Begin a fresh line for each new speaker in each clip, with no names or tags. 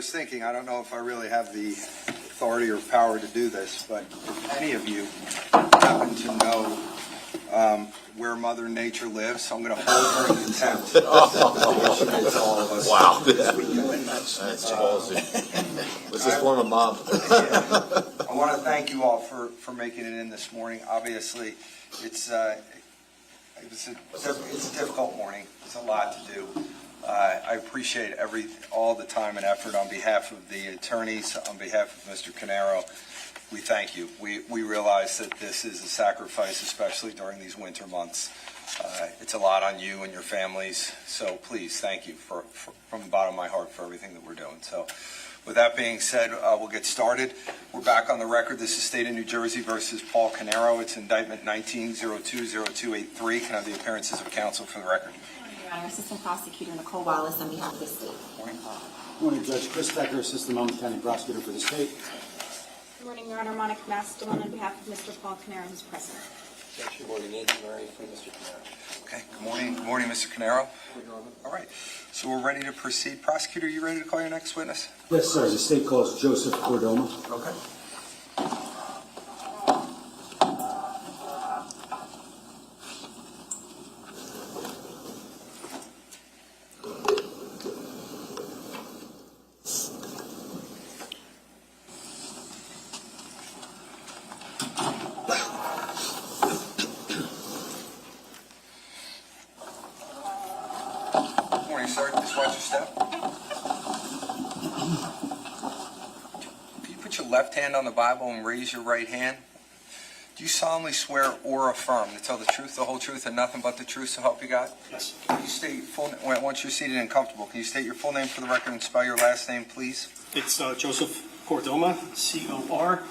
was thinking, I don't know if I really have the authority or power to do this, but if any of you happen to know where Mother Nature lives, I'm going to hold her in contempt. All of us.
Wow. That's ballsy. Was this form of mob?
I want to thank you all for making it in this morning. Obviously, it's a difficult morning. It's a lot to do. I appreciate all the time and effort on behalf of the attorneys, on behalf of Mr. Caneiro. We thank you. We realize that this is a sacrifice, especially during these winter months. It's a lot on you and your families, so please, thank you from the bottom of my heart for everything that we're doing. So, with that being said, we'll get started. We're back on the record. This is State of New Jersey versus Paul Caneiro. It's indictment 19-020283. Can I have the appearances of counsel for the record?
Your Honor, Assistant Prosecutor Nicole Wallace on behalf of the state.
Morning.
Good morning, Judge Chris Becker, Assistant Monmouth County Prosecutor for the state.
Good morning, Your Honor. Monica Mastellone on behalf of Mr. Paul Caneiro, who's present.
Good morning, Nancy Murray for Mr. Caneiro.
Okay, good morning. Good morning, Mr. Caneiro. All right, so we're ready to proceed. Prosecutor, you ready to call your next witness?
Yes, sir. The state calls Joseph Cordoma.
Okay. Sir, just watch your step. Can you put your left hand on the Bible and raise your right hand? Do you solemnly swear or affirm to tell the truth, the whole truth, and nothing but the truth, so help you God?
Yes.
Can you state your full name, once you're seated and comfortable, can you state your full name for the record and spell your last name, please?
It's Joseph Cordoma, C-O-R-D-O-M-A.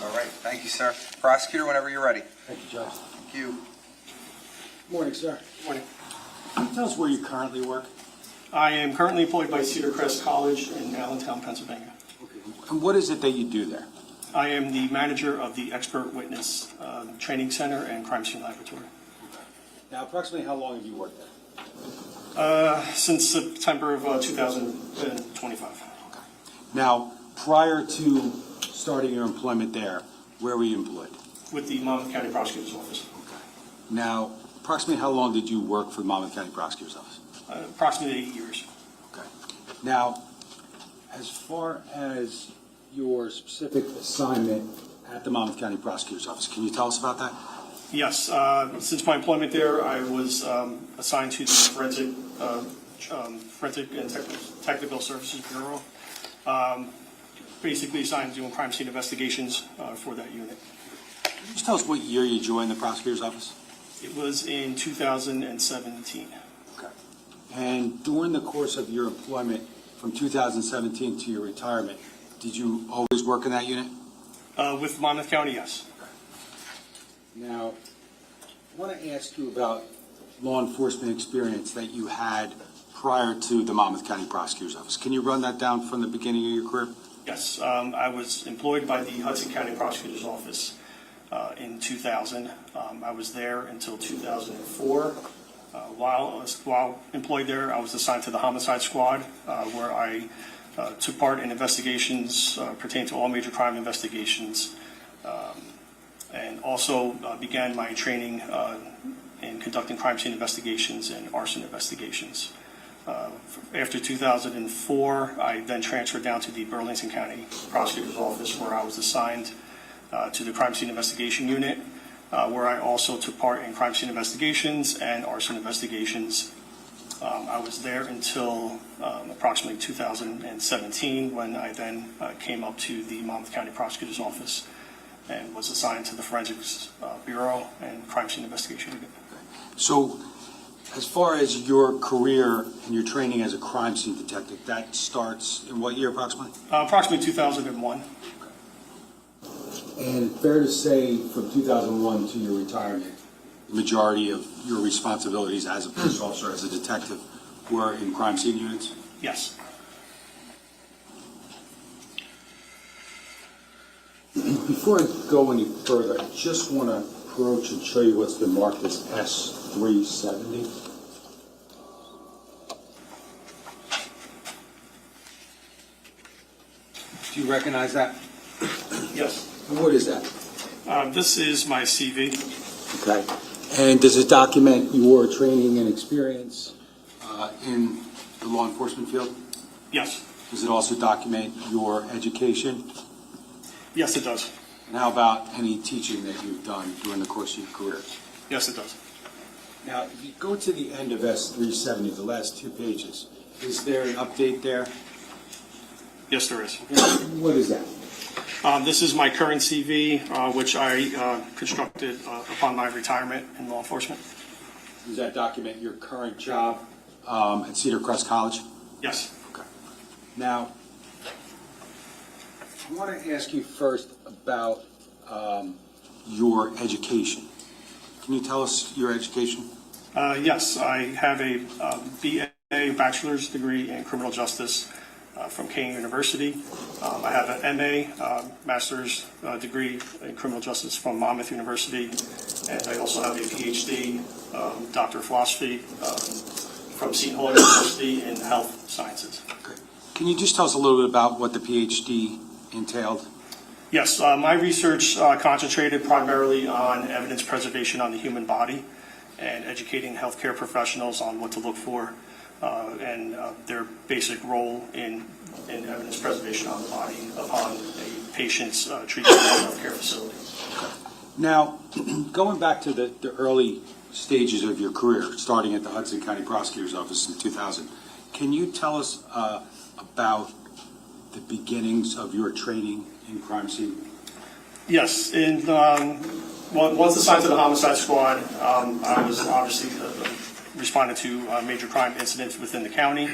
All right, thank you, sir. Prosecutor, whenever you're ready.
Thank you, Judge.
Thank you.
Good morning, sir.
Morning.
Can you tell us where you currently work?
I am currently employed by Cedar Crest College in Allentown, Pennsylvania.
Okay. And what is it that you do there?
I am the manager of the Expert Witness Training Center and Crime Scene Laboratory.
Now, approximately how long have you worked there?
Since September of 2025.
Okay. Now, prior to starting your employment there, where were you employed?
With the Monmouth County Prosecutor's Office.
Okay. Now, approximately how long did you work for the Monmouth County Prosecutor's Office?
Approximately 8 years.
Okay. Now, as far as your specific assignment at the Monmouth County Prosecutor's Office, can you tell us about that?
Yes. Since my employment there, I was assigned to the Forensic and Technical Services Bureau. Basically assigned to doing crime scene investigations for that unit.
Can you just tell us what year you joined the Prosecutor's Office?
It was in 2017.
Okay. And during the course of your employment from 2017 to your retirement, did you always work in that unit?
With Monmouth County, yes.
Now, I want to ask you about law enforcement experience that you had prior to the Monmouth County Prosecutor's Office. Can you run that down from the beginning of your career?
Yes. I was employed by the Hudson County Prosecutor's Office in 2000. I was there until 2004. While employed there, I was assigned to the Homicide Squad, where I took part in investigations pertaining to all major crime investigations, and also began my training in conducting crime scene investigations and arson investigations. After 2004, I then transferred down to the Burlington County Prosecutor's Office, where I was assigned to the crime scene investigation unit, where I also took part in crime scene investigations and arson investigations. I was there until approximately 2017, when I then came up to the Monmouth County Prosecutor's Office and was assigned to the Forensics Bureau and crime scene investigation unit.
So, as far as your career and your training as a crime scene detective, that starts in what year approximately?
Approximately 2001.
And fair to say from 2001 to your retirement, the majority of your responsibilities as a police officer, as a detective, were in crime scene units?
Yes.
Before I go any further, I just want to approach and show you what's been marked as S370. Do you recognize that?
Yes.
And what is that?
This is my CV.
Okay. And does it document your training and experience in the law enforcement field?
Yes.
Does it also document your education?
Yes, it does.
And how about any teaching that you've done during the course of your career?
Yes, it does.
Now, if you go to the end of S370, the last 2 pages, is there an update there?
Yes, there is.
What is that?
This is my current CV, which I constructed upon my retirement in law enforcement.
Does that document your current job at Cedar Crest College?
Yes.
Okay. Now, I want to ask you first about your education. Can you tell us your education?
Yes, I have a BA, bachelor's degree in criminal justice from Caneiro University. I have an MA, master's degree in criminal justice from Monmouth University, and I also have a PhD, Doctor of Philosophy from Seton Hall University in health sciences.
Okay. Can you just tell us a little bit about what the PhD entailed?
Yes, my research concentrated primarily on evidence preservation on the human body and educating healthcare professionals on what to look for and their basic role in evidence preservation on the body upon a patient's treatment in a healthcare facility.
Now, going back to the early stages of your career, starting at the Hudson County Prosecutor's Office in 2000, can you tell us about the beginnings of your training in crime scene?
Yes, once assigned to the homicide squad, I was obviously responded to major crime incidents within the county.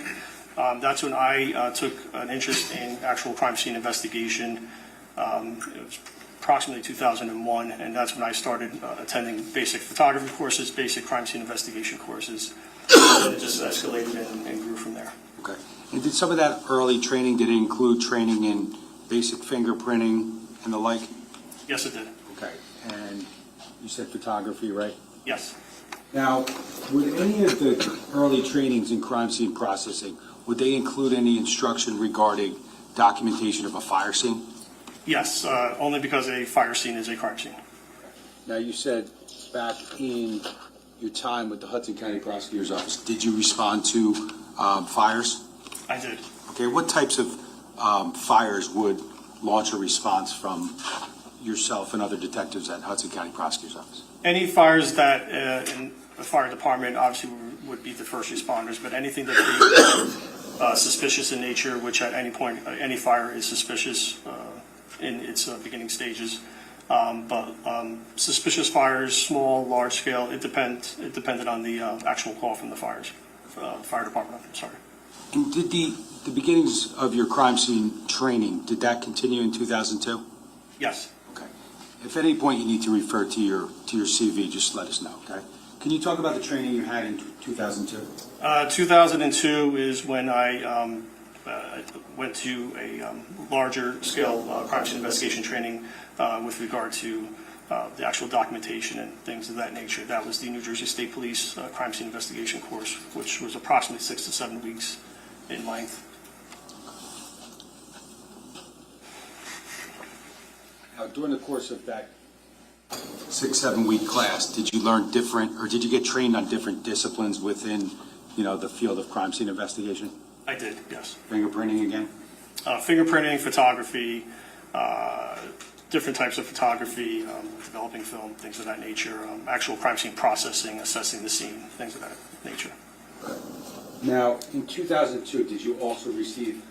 That's when I took an interest in actual crime scene investigation. It was approximately 2001, and that's when I started attending basic photography courses, basic crime scene investigation courses, and then it just escalated and grew from there.
Okay. And did some of that early training, did it include training in basic fingerprinting and the like?
Yes, it did.
Okay. And you said photography, right?
Yes.
Now, would any of the early trainings in crime scene processing, would they include any instruction regarding documentation of a fire scene?
Yes, only because a fire scene is a crime scene.
Now, you said back in your time with the Hudson County Prosecutor's Office, did you respond to fires?
I did.
Okay, what types of fires would launch a response from yourself and other detectives at Hudson County Prosecutor's Office?
Any fires that in the fire department obviously would be the first responders, but anything that suspicious in nature, which at any point, any fire is suspicious in its beginning stages. But suspicious fires, small, large scale, it depended on the actual call from the fire department, I'm sorry.
And did the beginnings of your crime scene training, did that continue in 2002?
Yes.
Okay. If at any point you need to refer to your CV, just let us know, okay? Can you talk about the training you had in 2002?
2002 is when I went to a larger scale crime scene investigation training with regard to the actual documentation and things of that nature. That was the New Jersey State Police crime scene investigation course, which was approximately 6 to 7 weeks in length.
Now, during the course of that 6-7 week class, did you learn different, or did you get trained on different disciplines within, the field of crime scene investigation?
I did, yes.
Fingerprinting again?
Fingerprinting, photography, different types of photography, developing film, things of that nature, actual crime scene processing, assessing the scene, things of that nature.
Now, in 2002, did you also receive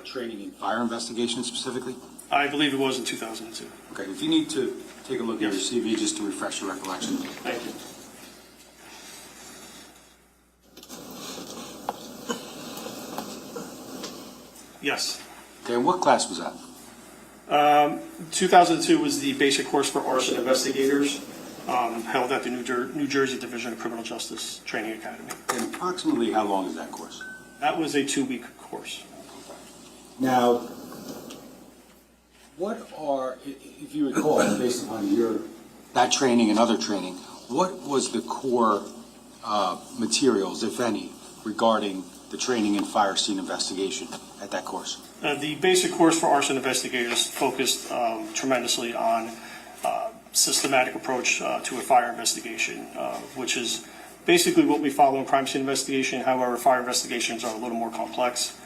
training in fire investigation specifically?
I believe it was in 2002.
Okay, if you need to take a look at your CV just to refresh your recollection.
Thank you. Yes.
Okay, and what class was that?
2002 was the basic course for arson investigators held at the New Jersey Division of Criminal Justice Training Academy.
And approximately how long is that course?
That was a 2-week course.
Now, what are, if you recall, based upon that training and other training, what was the core materials, if any, regarding the training in fire scene investigation at that course?
The basic course for arson investigators focused tremendously on systematic approach to a fire investigation, which is basically what we follow in crime scene investigation. However, fire investigations are a little more complex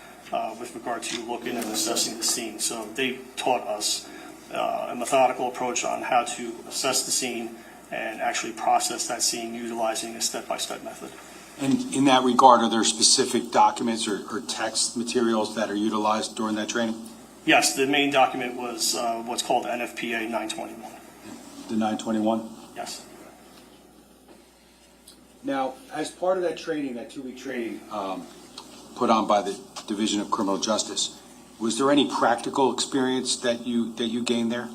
with regard to looking and assessing the scene. So they taught us a methodical approach on how to assess the scene and actually process that scene utilizing a step-by-step method.
And in that regard, are there specific documents or text materials that are utilized during that training?
Yes, the main document was what's called NFPA 921.
The 921?
Yes.
Now, as part of that training, that 2-week training put on by the Division of Criminal Justice, was there any practical experience that you gained there?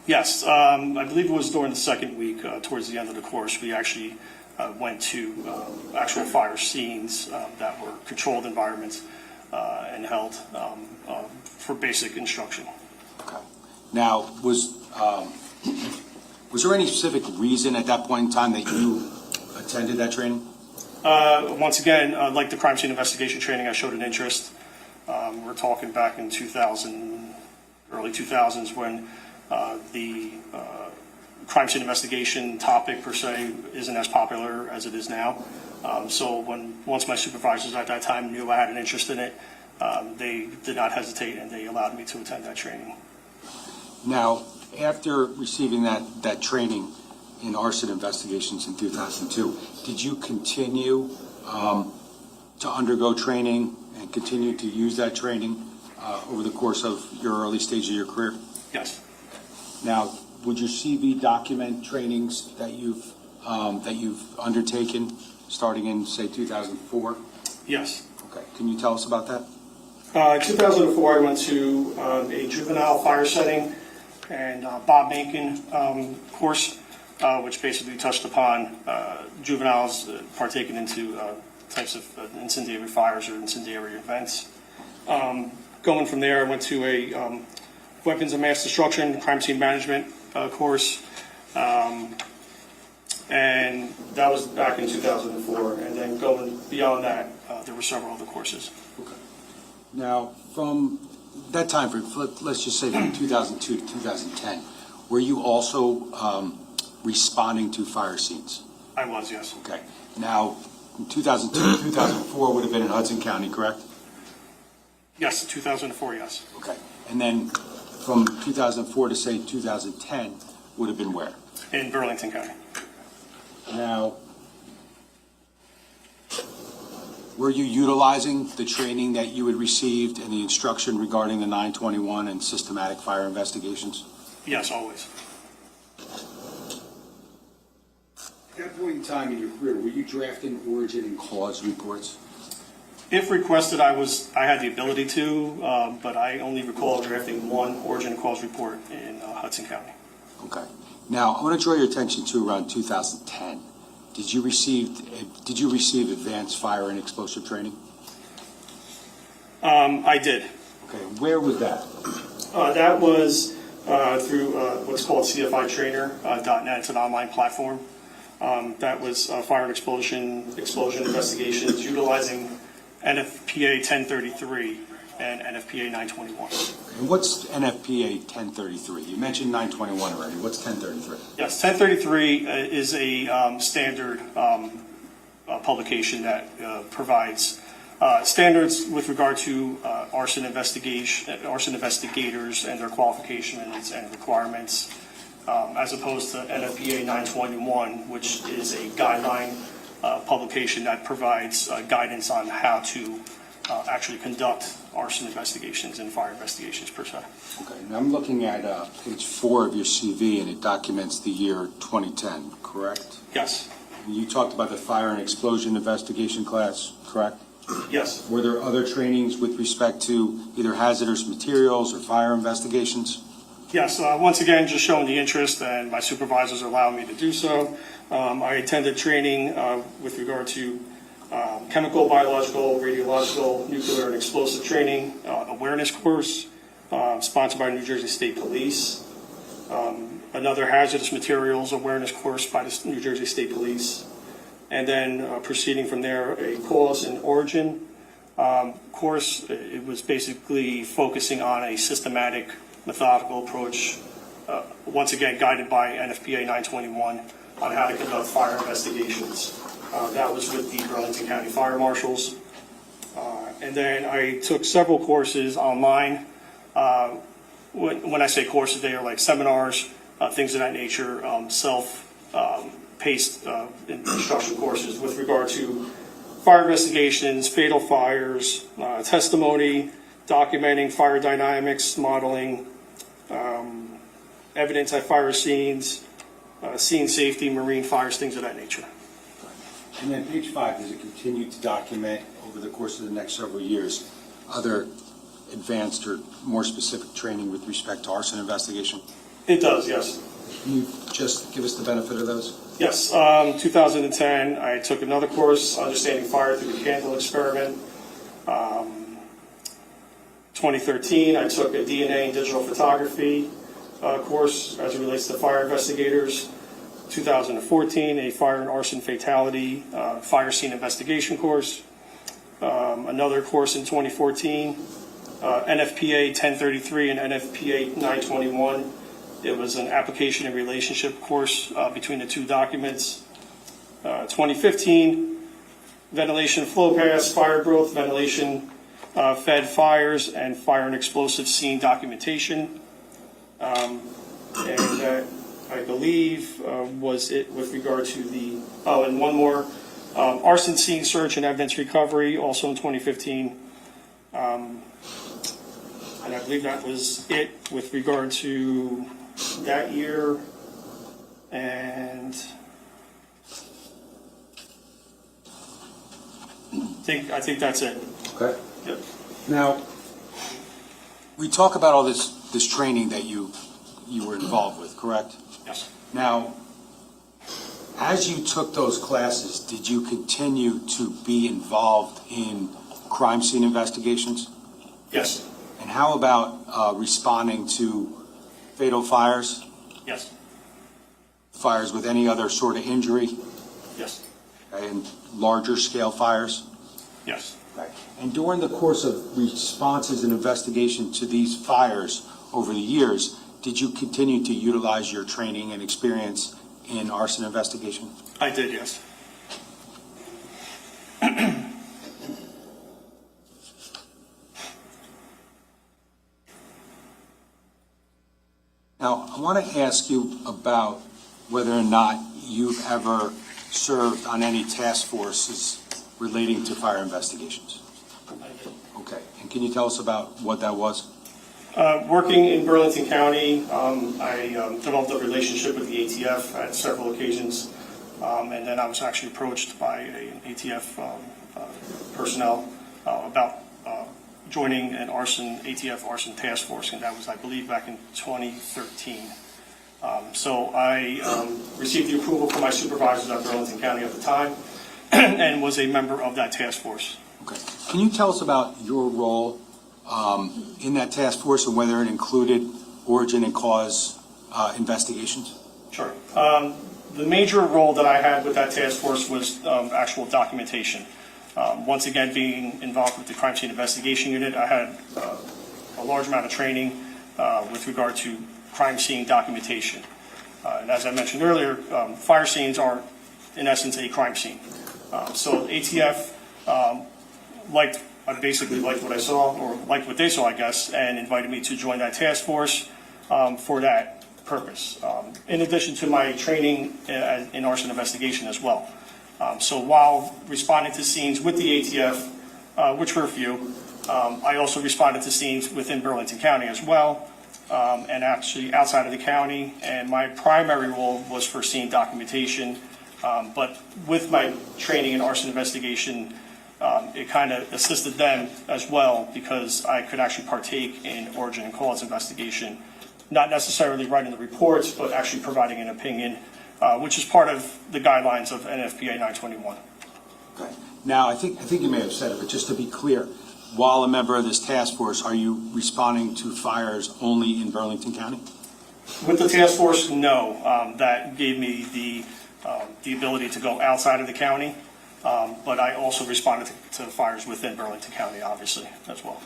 Yes, I believe it was during the second week, towards the end of the course, we actually went to actual fire scenes that were controlled environments and held for basic instruction.
Okay. Now, was there any specific reason at that point in time that you attended that training?
Once again, like the crime scene investigation training, I showed an interest. We're talking back in 2000, early 2000s, when the crime scene investigation topic per se isn't as popular as it is now. So once my supervisors at that time knew I had an interest in it, they did not hesitate and they allowed me to attend that training.
Now, after receiving that training in arson investigations in 2002, did you continue to undergo training and continue to use that training over the course of your early stage of your career?
Yes.
Now, would your CV document trainings that you've undertaken starting in, say, 2004?
Yes.
Okay. Can you tell us about that?
In 2004, I went to a juvenile fire setting and Bob Macon course, which basically touched upon juveniles partaking into types of incendiary fires or incendiary events. Going from there, I went to a weapons of mass destruction, crime scene management course, and that was back in 2004. And then going beyond that, there were several other courses.
Okay. Now, from that time frame, let's just say from 2002 to 2010, were you also responding to fire scenes?
I was, yes.
Okay. Now, from 2002 to 2004 would have been in Hudson County, correct?
Yes, 2004, yes.
Okay. And then from 2004 to, say, 2010 would have been where?
In Burlington County.
Now, were you utilizing the training that you had received and the instruction regarding the 921 and systematic fire investigations?
Yes, always.
At that point in time in your career, were you drafting origin and cause reports?
If requested, I had the ability to, but I only recall drafting one origin and cause report in Hudson County.
Okay. Now, I want to draw your attention to around 2010. Did you receive advanced fire and explosive training?
I did.
Okay. Where was that?
That was through what's called CFItrainer.net. It's an online platform. That was fire and explosion investigations utilizing NFPA 1033 and NFPA 921.
And what's NFPA 1033? You mentioned 921 already. What's 1033?
Yes, 1033 is a standard publication that provides standards with regard to arson investigators and their qualifications and requirements, as opposed to NFPA 921, which is a guideline publication that provides guidance on how to actually conduct arson investigations and fire investigations per se.
Okay. Now I'm looking at page 4 of your CV, and it documents the year 2010, correct?
Yes.
And you talked about the fire and explosion investigation class, correct?
Yes.
Were there other trainings with respect to either hazardous materials or fire investigations?
Yes, once again, just showing the interest, and my supervisors allowed me to do so. I attended training with regard to chemical, biological, radiological, nuclear, and explosive training awareness course sponsored by New Jersey State Police. Another hazardous materials awareness course by the New Jersey State Police. And then proceeding from there, a cause and origin course. It was basically focusing on a systematic, methodical approach, once again guided by NFPA 921 on how to conduct fire investigations. That was with the Burlington County Fire Marshals. And then I took several courses online. When I say courses, they are like seminars, things of that nature, self-paced instruction courses with regard to fire investigations, fatal fires, testimony, documenting fire dynamics, modeling, evidence at fire scenes, scene safety, marine fires, things of that nature.
And then page 5, does it continue to document over the course of the next several years other advanced or more specific training with respect to arson investigation?
It does, yes.
Can you just give us the benefit of those?
Yes, 2010, I took another course, Understanding Fire Through the Candle Experiment. 2013, I took a DNA and digital photography course as it relates to fire investigators. 2014, a fire and arson fatality fire scene investigation course. Another course in 2014, NFPA 1033 and NFPA 921. It was an application and relationship course between the two documents. 2015, ventilation flow paths, fire growth, ventilation fed fires, and fire and explosive scene documentation. And that, I believe, was it with regard to the, and one more, arson scene search and evidence recovery, also in 2015. And I believe that was it with regard to that year. And I think that's it.
Okay.
Yep.
Now, we talk about all this training that you were involved with, correct?
Yes.
Now, as you took those classes, did you continue to be involved in crime scene investigations?
Yes.
And how about responding to fatal fires,
Yes.
fires with any other sort of injury,
Yes.
okay, and larger scale fires?
Yes.
Right. And during the course of responses and investigation to these fires over the years, did you continue to utilize your training and experience in arson investigation?
I did, yes.
Now, I want to ask you about whether or not you've ever served on any task forces relating to fire investigations. Okay, and can you tell us about what that was?
Working in Burlington County, I developed a relationship with the ATF at several occasions, and then I was actually approached by an ATF personnel about joining an ATF arson task force, and that was, I believe, back in 2013. So I received the approval from my supervisors at Burlington County at the time, and was a member of that task force.
Okay, can you tell us about your role in that task force and whether it included origin and cause investigations?
Sure. The major role that I had with that task force was actual documentation. Once again, being involved with the crime scene investigation unit, I had a large amount of training with regard to crime scene documentation. And as I mentioned earlier, fire scenes are, in essence, a crime scene. So ATF I basically liked what I saw, or liked what they saw, I guess, and invited me to join that task force for that purpose, in addition to my training in arson investigation as well. So while responding to scenes with the ATF, which were a few, I also responded to scenes within Burlington County as well, and actually outside of the county, and my primary role was for scene documentation, but with my training in arson investigation, it kind of assisted them as well, because I could actually partake in origin and cause investigation, not necessarily writing the reports, but actually providing an opinion, which is part of the guidelines of NFPA 921.
Okay. Now, I think you may have said it, but just to be clear, while a member of this task force, are you responding to fires only in Burlington County?
With the task force, no. That gave me the ability to go outside of the county. But I also responded to fires within Burlington County, obviously, as well.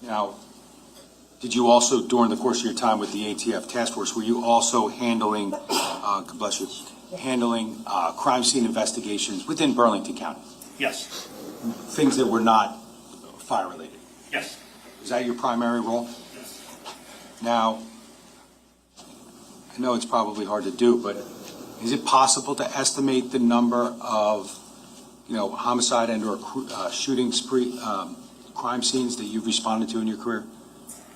Now, did you also, during the course of your time with the ATF task force, were you also handling, God bless you, handling crime scene investigations within Burlington County?
Yes,
Things that were not fire-related?
yes.
Is that your primary role? Now, I know it's probably hard to do, but is it possible to estimate the number of, homicide and/or shooting spree, crime scenes that you've responded to in your career?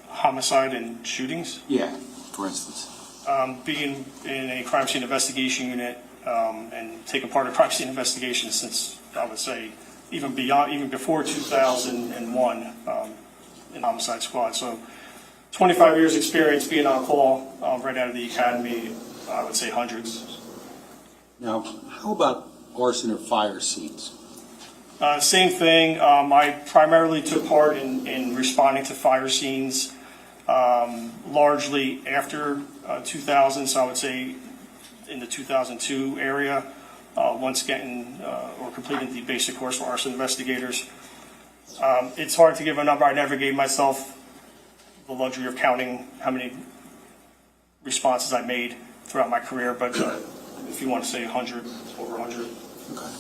Homicide and shootings.
Yeah, for instance.
Being in a crime scene investigation unit and taking part in crime scene investigations since, I would say, even before 2001 in homicide squad. So 25 years experience being on call right out of the academy, I would say hundreds.
Now, how about arson or fire scenes?
Same thing. I primarily took part in responding to fire scenes largely after 2000, so I would say in the 2002 area, once getting or completing the basic course for arson investigators. It's hard to give a number. I never gave myself the luxury of counting how many responses I made throughout my career, but if you want to say 100, over 100.
Okay.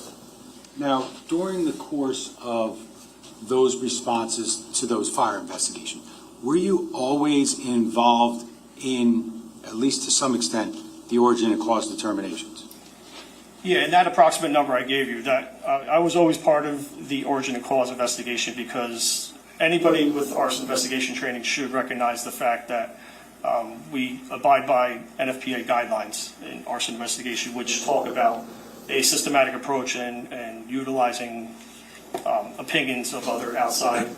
Now, during the course of those responses to those fire investigations, were you always involved in, at least to some extent, the origin and cause determinations?
Yeah, and that approximate number I gave you, that I was always part of the origin and cause investigation, because anybody with arson investigation training should recognize the fact that we abide by NFPA guidelines in arson investigation, which talk about a systematic approach and utilizing opinions of other outside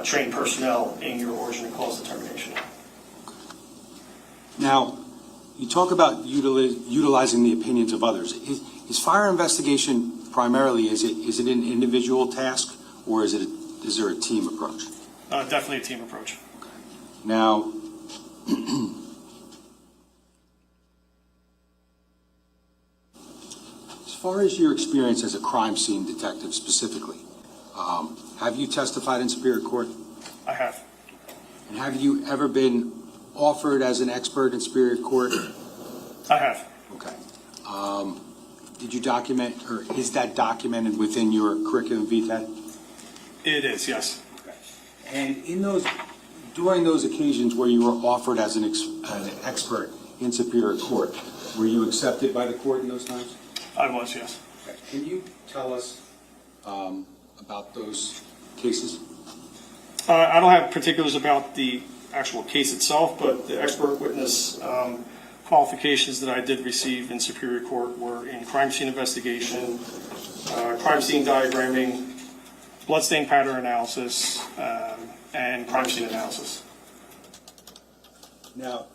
trained personnel in your origin and cause determination.
Now, you talk about utilizing the opinions of others. Is fire investigation primarily, is it an individual task, or is there a team approach?
Definitely a team approach.
Now, as far as your experience as a crime scene detective specifically, have you testified in Superior Court?
I have.
And have you ever been offered as an expert in Superior Court?
I have.
Okay. Did you document, or is that documented within your curriculum vitae?
It is, yes.
And during those occasions where you were offered as an expert in Superior Court, were you accepted by the court in those times?
I was, yes.
Can you tell us about those cases?
I don't have particulars about the actual case itself, but the expert witness qualifications that I did receive in Superior Court were in crime scene investigation, crime scene diagramming, bloodstain pattern analysis, and crime scene analysis.
Now,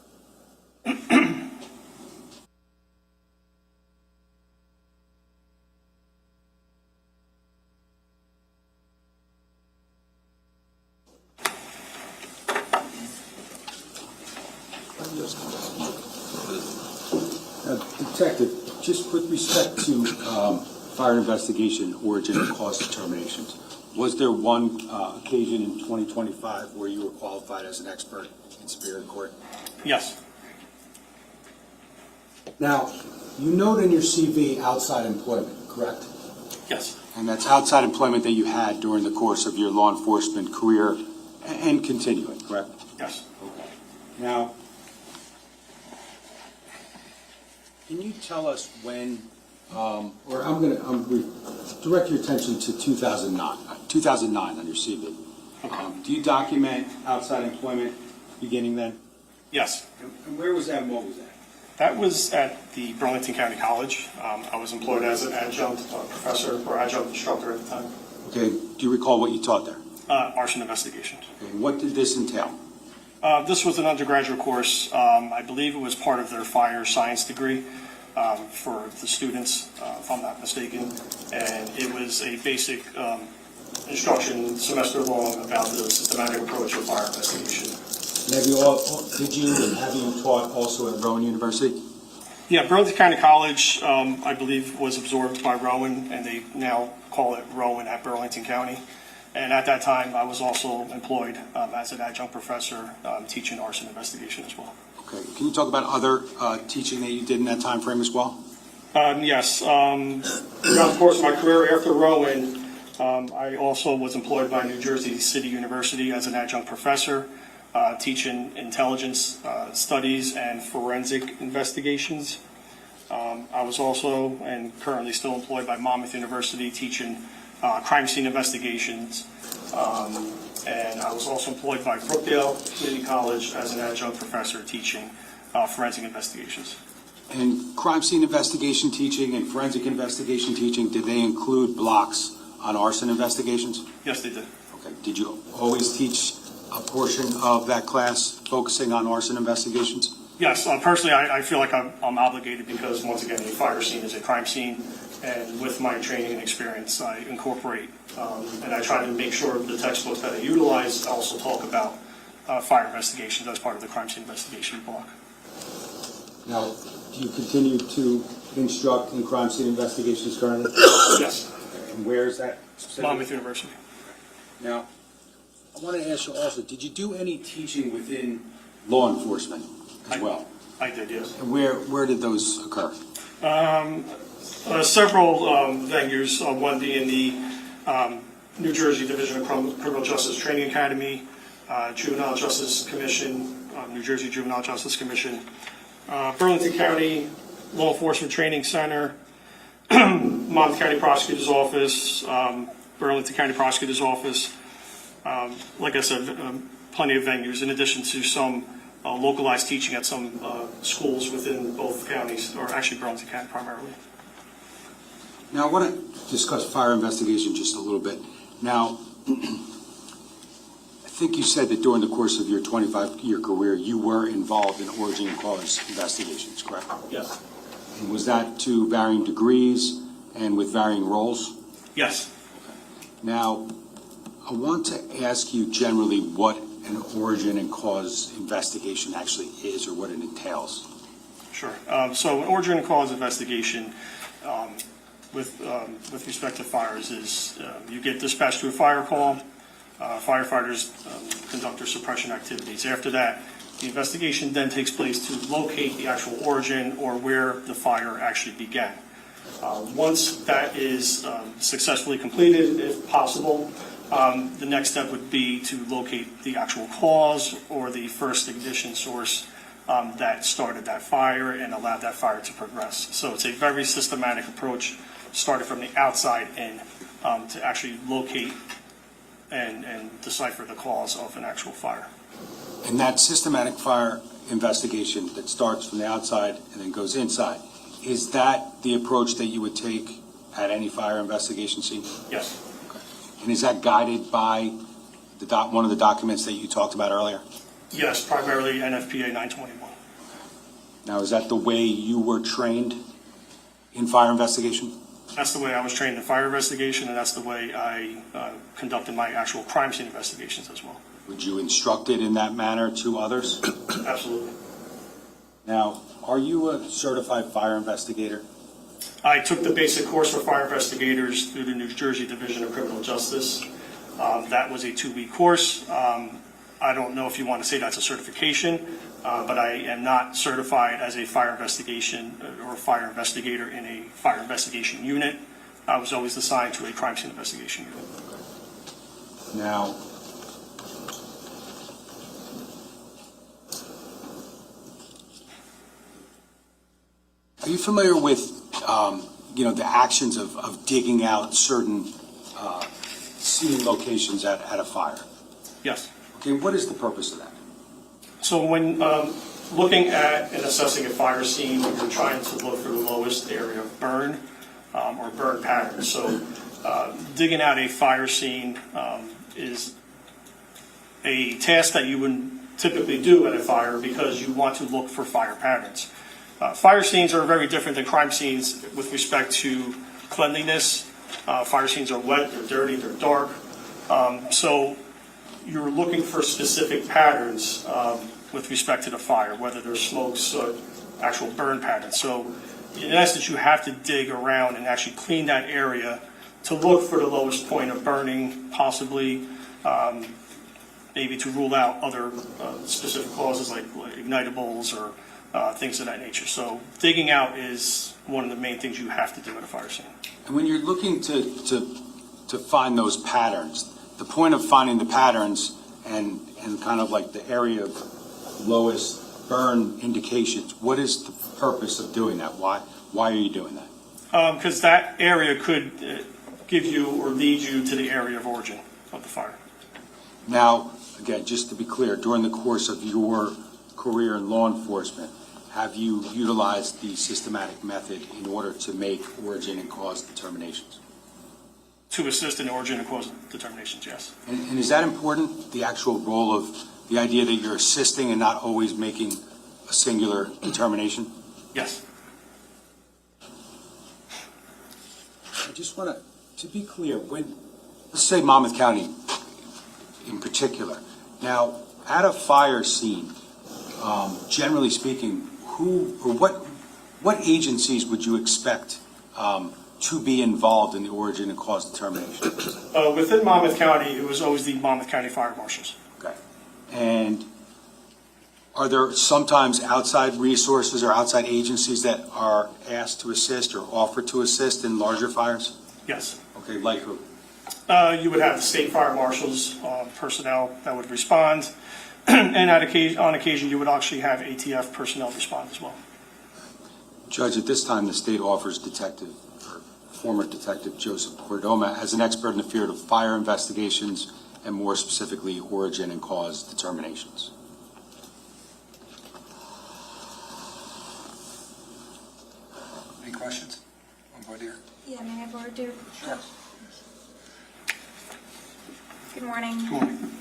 Detective, just with respect to fire investigation, origin, and cause determinations, was there one occasion in 2025 where you were qualified as an expert in Superior Court?
Yes.
Now, you note in your CV outside employment, correct?
Yes.
And that's outside employment that you had during the course of your law enforcement career and continuing, correct?
Yes.
Okay. Now, can you tell us when, or I'm going to direct your attention to 2009 on your CV. Do you document outside employment beginning then?
Yes.
And where was that and what was that?
That was at the Burlington County College. I was employed as an adjunct professor or adjunct instructor at the time.
Okay. Do you recall what you taught there?
Arson investigation.
Okay. What did this entail?
This was an undergraduate course. I believe it was part of their fire science degree for the students, if I'm not mistaken. And it was a basic instruction semester long about the systematic approach of fire investigation.
And have you taught also at Rowan University?
Yeah, Burlington County College, I believe, was absorbed by Rowan, and they now call it Rowan at Burlington County. And at that time, I was also employed as an adjunct professor teaching arson investigation as well.
Okay, can you talk about other teaching that you did in that time frame as well?
Yes. Throughout the course of my career after Rowan, I also was employed by New Jersey City University as an adjunct professor, teaching intelligence studies and forensic investigations. I was also and currently still employed by Monmouth University teaching crime scene investigations. And I was also employed by Brookdale Community College as an adjunct professor teaching forensic investigations.
And crime scene investigation teaching and forensic investigation teaching, did they include blocks on arson investigations?
Yes, they did.
Okay, did you always teach a portion of that class focusing on arson investigations?
Yes, personally, I feel like I'm obligated because, once again, a fire scene is a crime scene, and with my training and experience, I incorporate, and I try to make sure the textbooks that I utilize also talk about fire investigations as part of the crime scene investigation block.
Now, do you continue to instruct in crime scene investigations currently?
Yes,
And where is that?
Monmouth University.
Now, I want to ask you also, did you do any teaching within law enforcement as well?
I did, yes.
And where did those occur?
Several venues, one being the New Jersey Division of Criminal Justice Training Academy, Juvenile Justice Commission, New Jersey Juvenile Justice Commission, Burlington County Law Enforcement Training Center, Monmouth County Prosecutor's Office, Burlington County Prosecutor's Office. Like I said, plenty of venues, in addition to some localized teaching at some schools within both counties, or actually Burlington County primarily.
Now, I want to discuss fire investigation just a little bit. Now, I think you said that during the course of your 25-year career, you were involved in origin and cause investigations, correct?
Yes.
And was that to varying degrees and with varying roles?
Yes.
Now, I want to ask you generally what an origin and cause investigation actually is, or what it entails.
Sure. So an origin and cause investigation with respect to fires is you get dispatched to a fire call. Firefighters conduct their suppression activities. After that, the investigation then takes place to locate the actual origin or where the fire actually began. Once that is successfully completed, if possible, the next step would be to locate the actual cause or the first ignition source that started that fire and allowed that fire to progress. So it's a very systematic approach, started from the outside in, to actually locate and decipher the cause of an actual fire.
And that systematic fire investigation that starts from the outside and then goes inside, is that the approach that you would take at any fire investigation scene?
Yes.
And is that guided by one of the documents that you talked about earlier?
Yes, primarily NFPA 921.
Now, is that the way you were trained in fire investigation?
That's the way I was trained in fire investigation, and that's the way I conducted my actual crime scene investigations as well.
Would you instruct it in that manner to others?
Absolutely.
Now, are you a certified fire investigator?
I took the basic course for fire investigators through the New Jersey Division of Criminal Justice. That was a 2-week course. I don't know if you want to say that's a certification, but I am not certified as a fire investigation or fire investigator in a fire investigation unit. I was always assigned to a crime scene investigation unit.
Now, are you familiar with, the actions of digging out certain scene locations at a fire?
Yes.
Okay, what is the purpose of that?
So when looking at and assessing a fire scene, you're trying to look for the lowest area of burn or burn patterns. So digging out a fire scene is a task that you would typically do at a fire because you want to look for fire patterns. Fire scenes are very different than crime scenes with respect to cleanliness. Fire scenes are wet, they're dirty, they're dark. So you're looking for specific patterns with respect to the fire, whether there's smoke, soot, actual burn pattern. So in essence, you have to dig around and actually clean that area to look for the lowest point of burning, possibly maybe to rule out other specific causes like ignitables or things of that nature. So digging out is one of the main things you have to do at a fire scene.
And when you're looking to find those patterns, the point of finding the patterns and kind of like the area of lowest burn indications, what is the purpose of doing that? Why are you doing that?
Because that area could give you or lead you to the area of origin of the fire.
Now, again, just to be clear, during the course of your career in law enforcement, have you utilized the systematic method in order to make origin and cause determinations?
To assist in origin and cause determinations, yes.
And is that important, the actual role of the idea that you're assisting and not always making a singular determination?
Yes.
I just want to be clear, when, let's say Monmouth County in particular, now, at a fire scene, generally speaking, who or what agencies would you expect to be involved in the origin and cause determination?
Within Monmouth County, it was always the Monmouth County Fire Marshals.
Okay. And are there sometimes outside resources or outside agencies that are asked to assist or offered to assist in larger fires?
Yes.
Okay, like who?
You would have the state fire marshals, personnel that would respond, and on occasion, you would actually have ATF personnel respond as well.
Judge, at this time, the state offers former Detective Joseph Cordoma as an expert in the field of fire investigations and more specifically origin and cause determinations.
Any questions on board here?
Yeah, may I have word, do? Sure. Good morning.
Good morning.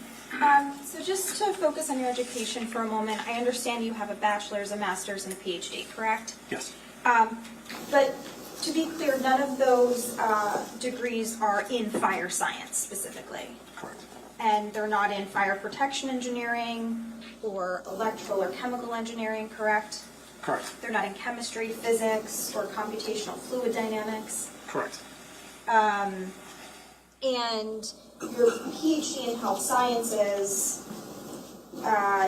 So just to focus on your education for a moment, I understand you have a bachelor's, a master's, and a PhD, correct?
Yes.
But to be clear, none of those degrees are in fire science specifically.
Correct.
And they're not in fire protection engineering or electrical or chemical engineering, correct?
Correct.
They're not in chemistry, physics, or computational fluid dynamics.
Correct.
And your PhD in health sciences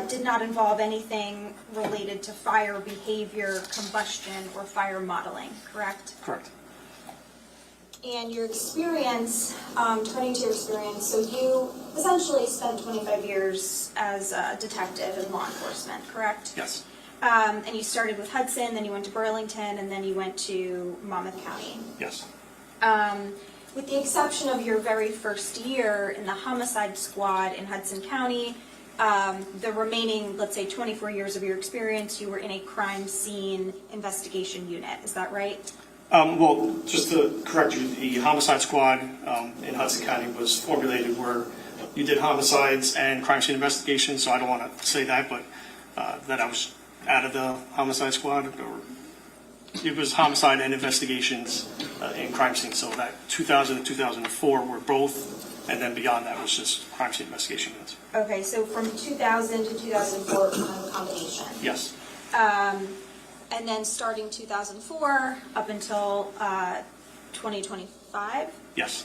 did not involve anything related to fire behavior, combustion, or fire modeling, correct?
Correct.
And your experience, turning to your experience, so you essentially spent 25 years as a detective in law enforcement, correct?
Yes.
And you started with Hudson, then you went to Burlington, and then you went to Monmouth County.
Yes.
With the exception of your very first year in the homicide squad in Hudson County, the remaining, let's say, 24 years of your experience, you were in a crime scene investigation unit. Is that right?
Well, just to correct you, the homicide squad in Hudson County was formulated where you did homicides and crime scene investigations, so I don't want to say that, but that I was out of the homicide squad, or it was homicide and investigations in crime scene. So that 2000 and 2004 were both, and then beyond that was just crime scene investigation units.
Okay, so from 2000 to 2004, kind of a combination.
Yes.
And then starting 2004 up until 2025,
Yes.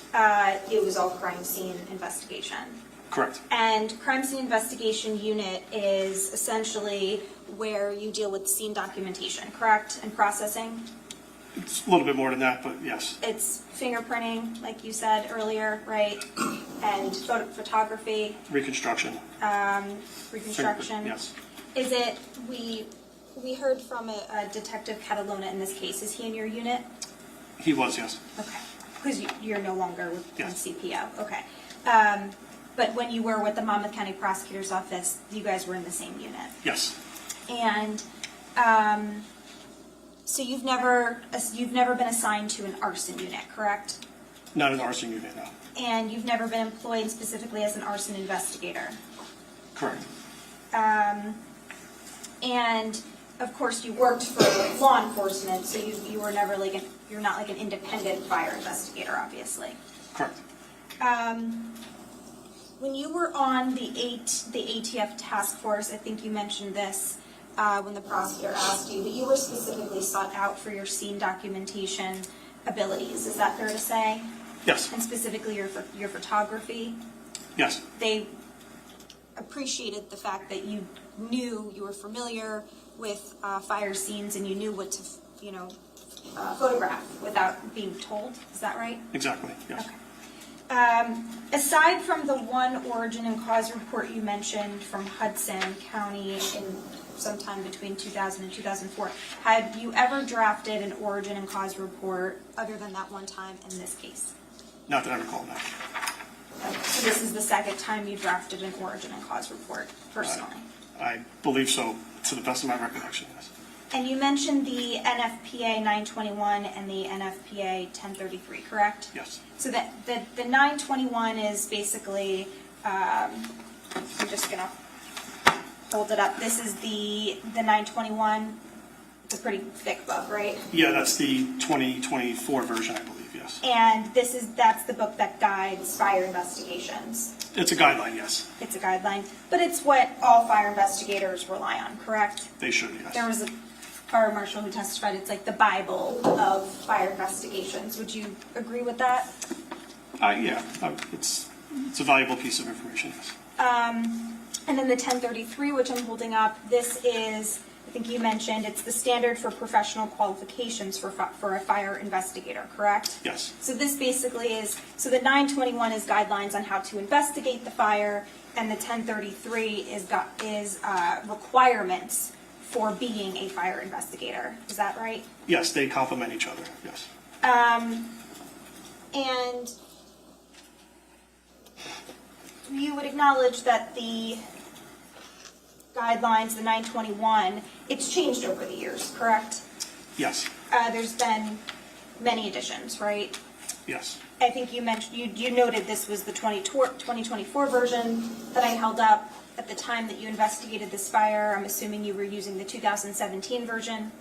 it was all crime scene investigation.
Correct.
And crime scene investigation unit is essentially where you deal with scene documentation, correct, and processing?
It's a little bit more than that, but yes.
It's fingerprinting, like you said earlier, right? And photography,
Reconstruction.
reconstruction.
Yes.
Is it, we heard from a Detective Catalona in this case. Is he in your unit?
He was, yes.
Okay, because you're no longer with
Yes.
CPO, okay. But when you were with the Monmouth County Prosecutor's Office, you guys were in the same unit?
Yes.
And so you've never been assigned to an arson unit, correct?
Not an arson unit, no.
And you've never been employed specifically as an arson investigator?
Correct.
And of course, you worked for law enforcement, so you were never you're not like an independent fire investigator, obviously.
Correct.
When you were on the ATF task force, I think you mentioned this, when the prosecutor asked you, but you were specifically sought out for your scene documentation abilities. Is that fair to say?
Yes,
And specifically your photography?
yes,
They appreciated the fact that you were familiar with fire scenes and you knew what to, photograph without being told. Is that right?
exactly, yes.
Okay. Aside from the one origin and cause report you mentioned from Hudson County in sometime between 2000 and 2004, had you ever drafted an origin and cause report other than that one time in this case?
Not that I recall, no.
Okay, so this is the second time you drafted an origin and cause report personally?
I believe so, to the best of my recollection, yes.
And you mentioned the NFPA 921 and the NFPA 1033, correct?
Yes,
So the 921 is basically, I'm just gonna hold it up. This is the 921. It's a pretty thick book, right?
yeah, that's the 2024 version, I believe, yes.
And that's the book that guides fire investigations.
It's a guideline, yes.
It's a guideline, but it's what all fire investigators rely on, correct?
They should, yes.
There was a fire marshal who testified it's like the Bible of fire investigations. Would you agree with that?
Yeah, it's a valuable piece of information, yes.
And then the 1033, which I'm holding up, this is, I think you mentioned, it's the standard for professional qualifications for a fire investigator, correct?
Yes,
So this basically is, so the 921 is guidelines on how to investigate the fire, and the 1033 is requirements for being a fire investigator. Is that right?
yes, they complement each other, yes.
And you would acknowledge that the guidelines, the 921, it's changed over the years, correct?
Yes,
There's been many additions, right?
yes,
I think you mentioned, you noted this was the 2024 version that I held up at the time that you investigated this fire. I'm assuming you were using the 2017 version.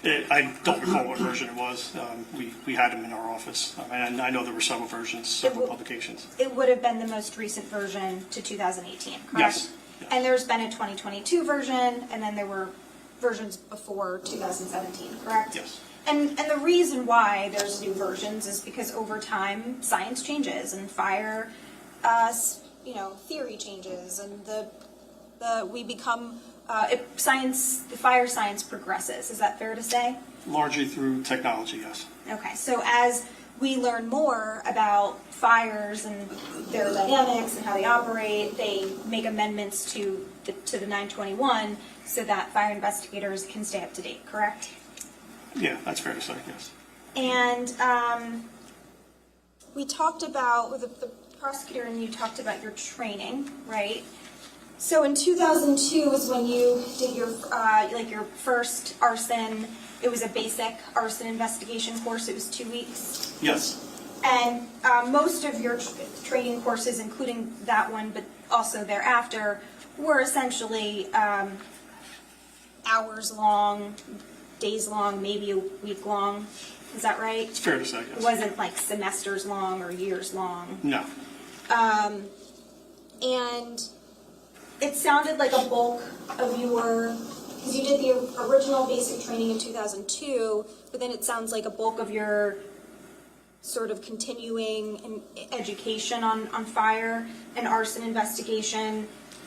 I don't recall what version it was. We had them in our office, and I know there were several versions, several publications.
It would have been the most recent version to 2018, correct?
Yes, yes.
And there's been a 2022 version, and then there were versions before 2017, correct?
Yes.
And the reason why there's new versions is because over time, science changes and fire, theory changes, and we become, the fire science progresses. Is that fair to say?
Largely through technology, yes.
Okay, so as we learn more about fires and their dynamics and how they operate, they make amendments to the 921 so that fire investigators can stay up to date, correct?
Yeah, that's fair to say, yes.
And we talked about, with the prosecutor and you talked about your training, right? So in 2002 was when you did your first arson. It was a basic arson investigation course. It was 2 weeks.
Yes,
And most of your training courses, including that one, but also thereafter, were essentially hours long, days long, maybe a week long. Is that right?
it's fair to say,
It
yes.
wasn't like semesters long or years long.
No,
And it sounded like a bulk of your, because you did the original basic training in 2002, but then it sounds like a bulk of your sort of continuing education on fire and arson investigation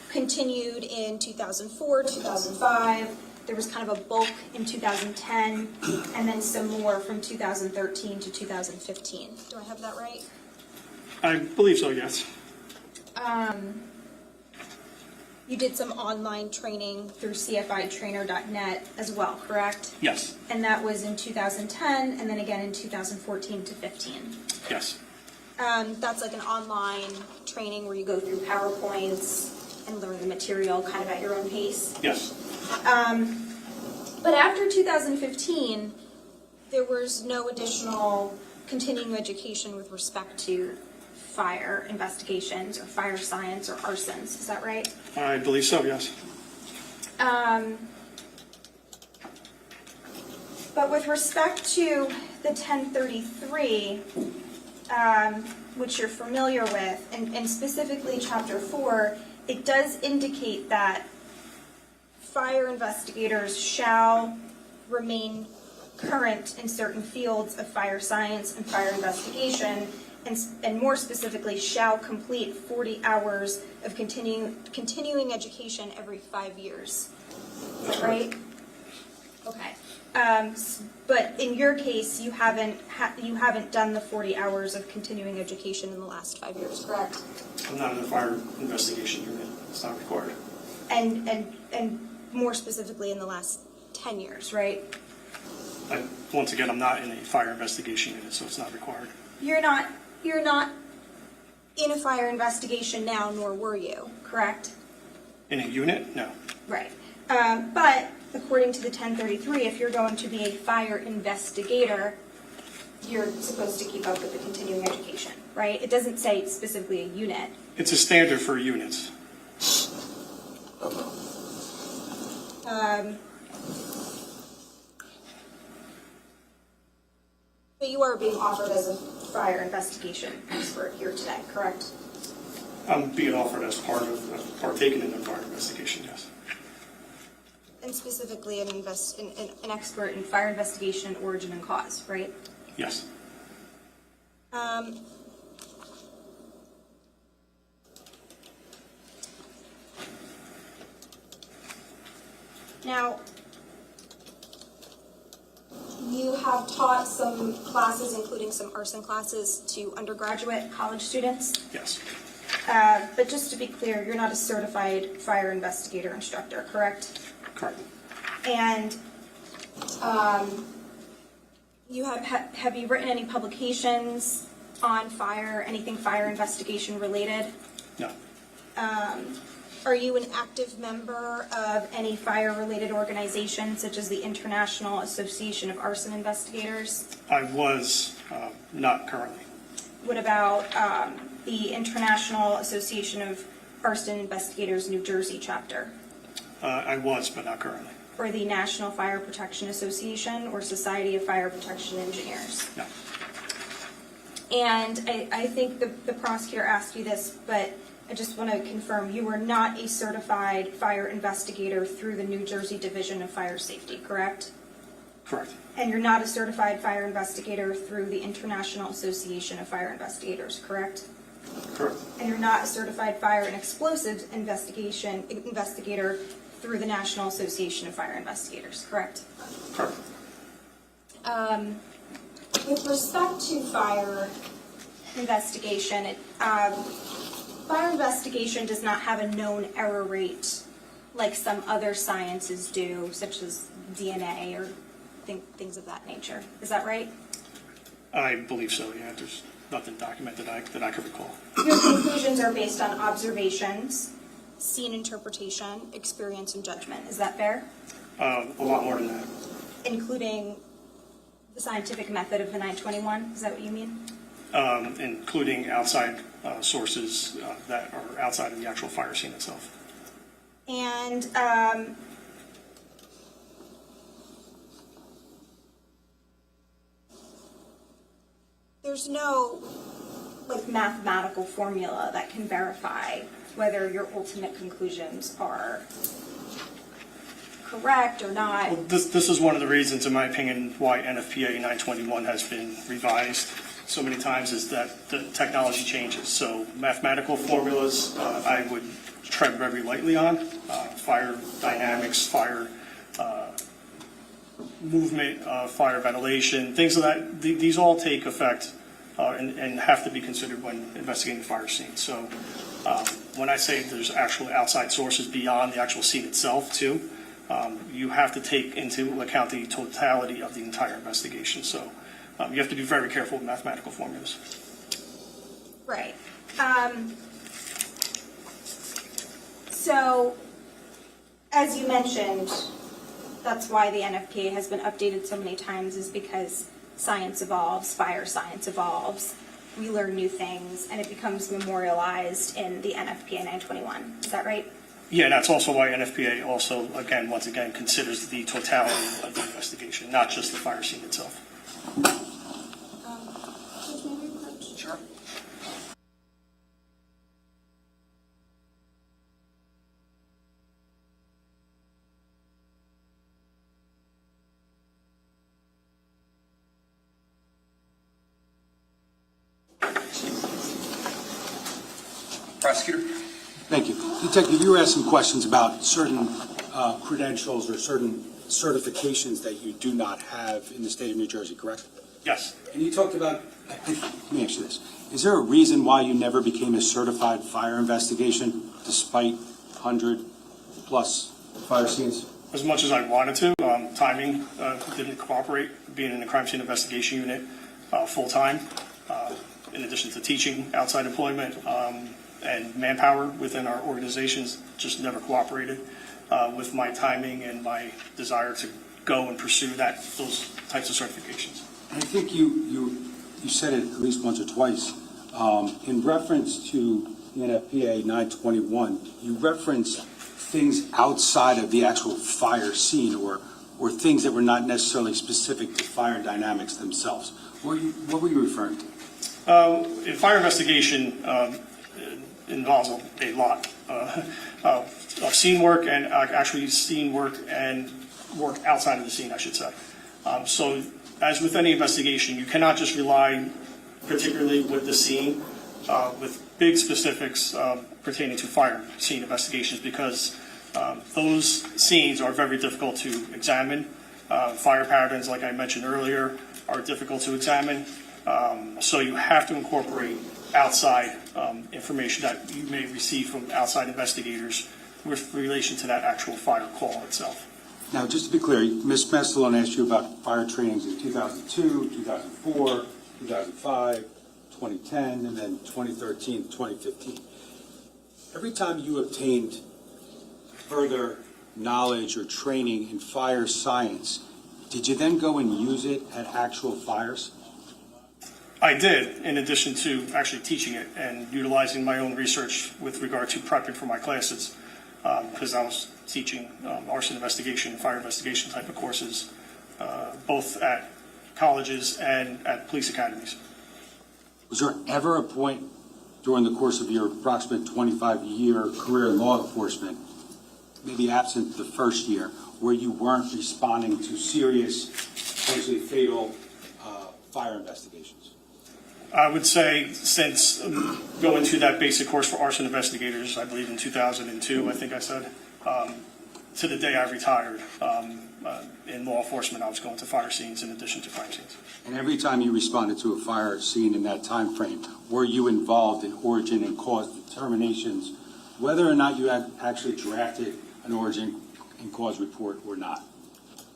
continued in 2004, 2005. There was kind of a bulk in 2010, and then some more from 2013 to 2015. Do I have that right?
I believe so, yes.
You did some online training through cfitrainer.net as well, correct?
Yes,
And that was in 2010, and then again in 2014 to 15.
yes,
That's like an online training where you go through PowerPoints and learn the material kind of at your own pace.
yes.
But after 2015, there was no additional continuing education with respect to fire investigations or fire science or arsons. Is that right?
I believe so, yes.
But with respect to the 1033, which you're familiar with, and specifically Chapter 4, it does indicate that fire investigators shall remain current in certain fields of fire science and fire investigation, and more specifically, shall complete 40 hours of continuing education every 5 years. Is that right? Okay. But in your case, you haven't done the 40 hours of continuing education in the last 5 years, correct?
I'm not in the fire investigation unit. It's not required.
And more specifically in the last 10 years, right?
Once again, I'm not in a fire investigation unit, so it's not required.
You're not in a fire investigation now, nor were you, correct?
In a unit? No.
Right. But according to the 1033, if you're going to be a fire investigator, you're supposed to keep up with the continuing education, right? It doesn't say specifically a unit.
It's a standard for units.
But you are being offered as a fire investigation expert here today, correct?
I'm being offered as partaking in a fire investigation, yes.
And specifically an expert in fire investigation, origin, and cause, right?
Yes.
Now, you have taught some classes, including some arson classes, to undergraduate college students.
Yes.
But just to be clear, you're not a certified fire investigator instructor, correct?
Correct.
And you have you written any publications on fire, anything fire investigation related?
No.
Are you an active member of any fire-related organization, such as the International Association of Arson Investigators?
I was, not currently.
What about the International Association of Arson Investigators New Jersey chapter?
I was, but not currently.
Or the National Fire Protection Association or Society of Fire Protection Engineers?
No.
And I think the prosecutor asked you this, but I just want to confirm, you are not a certified fire investigator through the New Jersey Division of Fire Safety, correct?
Correct.
And you're not a certified fire investigator through the International Association of Fire Investigators, correct?
Correct.
And you're not a certified fire and explosives investigator through the National Association of Fire Investigators, correct?
Correct.
With respect to fire investigation, fire investigation does not have a known error rate like some other sciences do, such as DNA or things of that nature. Is that right?
I believe so, yeah. There's nothing documented that I could recall.
Your conclusions are based on observations, scene interpretation, experience, and judgment. Is that fair?
A lot more than that.
Including the scientific method of the 921? Is that what you mean?
Including outside sources that are outside of the actual fire scene itself.
And there's no mathematical formula that can verify whether your ultimate conclusions are correct or not.
Well, this is one of the reasons, in my opinion, why NFPA 921 has been revised so many times, is that the technology changes. So mathematical formulas, I would tread very lightly on. Fire dynamics, fire movement, fire ventilation, things of that. These all take effect and have to be considered when investigating the fire scene. So when I say there's actually outside sources beyond the actual scene itself too, you have to take into account the totality of the entire investigation. So you have to be very careful with mathematical formulas.
Right. So, as you mentioned, that's why the NFPA has been updated so many times, is because science evolves, fire science evolves, we learn new things, and it becomes memorialized in the NFPA 921. Is that right?
Yeah, and that's also why NFPA also, once again, considers the totality of the investigation, not just the fire scene itself.
Sure. Prosecutor?
Thank you. Detective, you were asking questions about certain credentials or certain certifications that you do not have in the state of New Jersey, correct?
Yes.
And you talked about, let me ask you this. Is there a reason why you never became a certified fire investigation despite 100-plus fire scenes?
As much as I wanted to, timing didn't cooperate, being in the crime scene investigation unit full-time, in addition to teaching outside employment, and manpower within our organizations just never cooperated with my timing and my desire to go and pursue those types of certifications.
I think you said it at least once or twice. In reference to the NFPA 921, you referenced things outside of the actual fire scene or things that were not necessarily specific to fire dynamics themselves. What were you referring to?
In fire investigation involves a lot of scene work and actually scene work and work outside of the scene, I should say. So as with any investigation, you cannot just rely particularly with the scene with big specifics pertaining to fire scene investigations because those scenes are very difficult to examine. Fire patterns, like I mentioned earlier, are difficult to examine. So you have to incorporate outside information that you may receive from outside investigators with relation to that actual fire call itself.
Now, just to be clear, Ms. Mestalone asked you about fire trainings in 2002, 2004, 2005, 2010, and then 2013, 2015. Every time you obtained further knowledge or training in fire science, did you then go and use it at actual fires?
I did, in addition to actually teaching it and utilizing my own research with regard to prepping for my classes, because I was teaching arson investigation, fire investigation type of courses, both at colleges and at police academies.
Was there ever a point during the course of your approximate 25-year career in law enforcement, maybe absent the first year, where you weren't responding to serious, potentially fatal fire investigations?
I would say since going to that basic course for arson investigators, I believe in 2002, I think I said, to the day I retired in law enforcement, I was going to fire scenes in addition to crime scenes.
And every time you responded to a fire scene in that time frame, were you involved in origin and cause determinations, whether or not you had actually drafted an origin and cause report or not?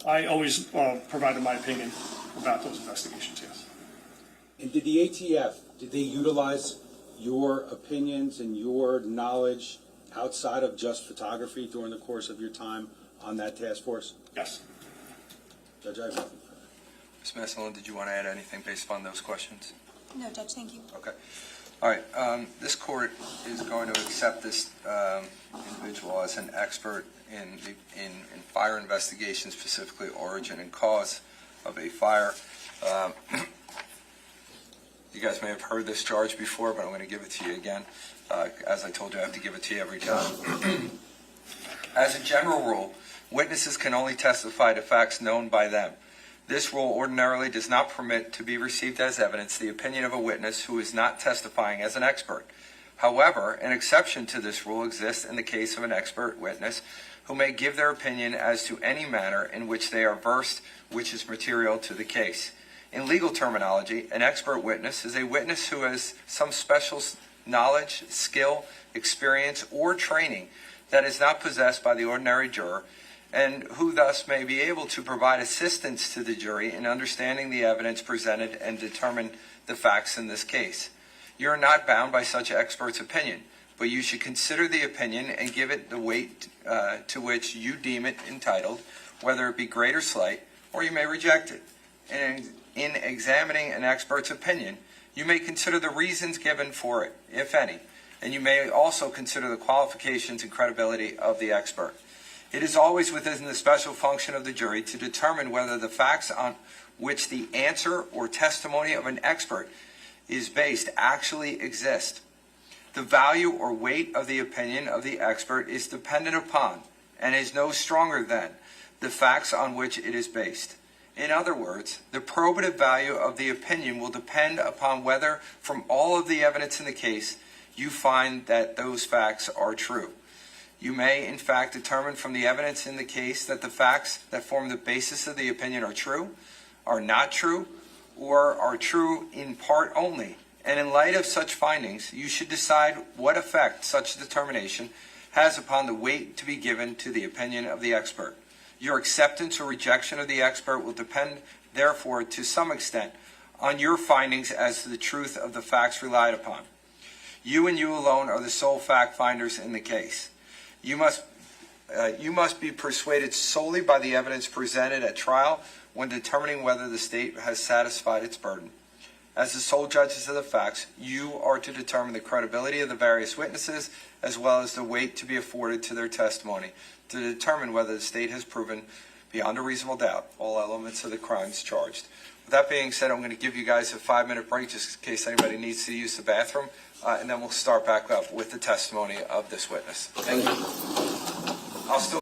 I always provided my opinion about those investigations, yes.
And did the ATF, did they utilize your opinions and your knowledge outside of just photography during the course of your time on that task force?
Yes.
Judge, I have nothing.
Ms. Messalone, did you want to add anything based upon those questions?
No, Judge, thank you.
Okay. All right. This court is going to accept this individual as an expert in fire investigation, specifically origin and cause of a fire. You guys may have heard this charge before, but I'm going to give it to you again. As I told you, I have to give it to you every time. As a general rule, witnesses can only testify to facts known by them. This rule ordinarily does not permit to be received as evidence the opinion of a witness who is not testifying as an expert. However, an exception to this rule exists in the case of an expert witness who may give their opinion as to any matter in which they are versed, which is material to the case. In legal terminology, an expert witness is a witness who has some special knowledge, skill, experience, or training that is not possessed by the ordinary juror, and who thus may be able to provide assistance to the jury in understanding the evidence presented and determine the facts in this case. You are not bound by such expert's opinion, but you should consider the opinion and give it the weight to which you deem it entitled, whether it be great or slight, or you may reject it. And in examining an expert's opinion, you may consider the reasons given for it, if any, and you may also consider the qualifications and credibility of the expert. It is always within the special function of the jury to determine whether the facts on which the answer or testimony of an expert is based actually exist. The value or weight of the opinion of the expert is dependent upon, and is no stronger than, the facts on which it is based. In other words, the probative value of the opinion will depend upon whether, from all of the evidence in the case, you find that those facts are true. You may, in fact, determine from the evidence in the case that the facts that form the basis of the opinion are true, are not true, or are true in part only. And in light of such findings, you should decide what effect such determination has upon the weight to be given to the opinion of the expert. Your acceptance or rejection of the expert will depend, therefore, to some extent, on your findings as to the truth of the facts relied upon. You and you alone are the sole fact finders in the case. You must be persuaded solely by the evidence presented at trial when determining whether the state has satisfied its burden. As the sole judges of the facts, you are to determine the credibility of the various witnesses as well as the weight to be afforded to their testimony to determine whether the state has proven beyond a reasonable doubt all elements of the crimes charged. With that being said, I'm going to give you guys a 5-minute break just in case anybody needs to use the bathroom, and then we'll start back up with the testimony of this witness. Thank you. I'll still.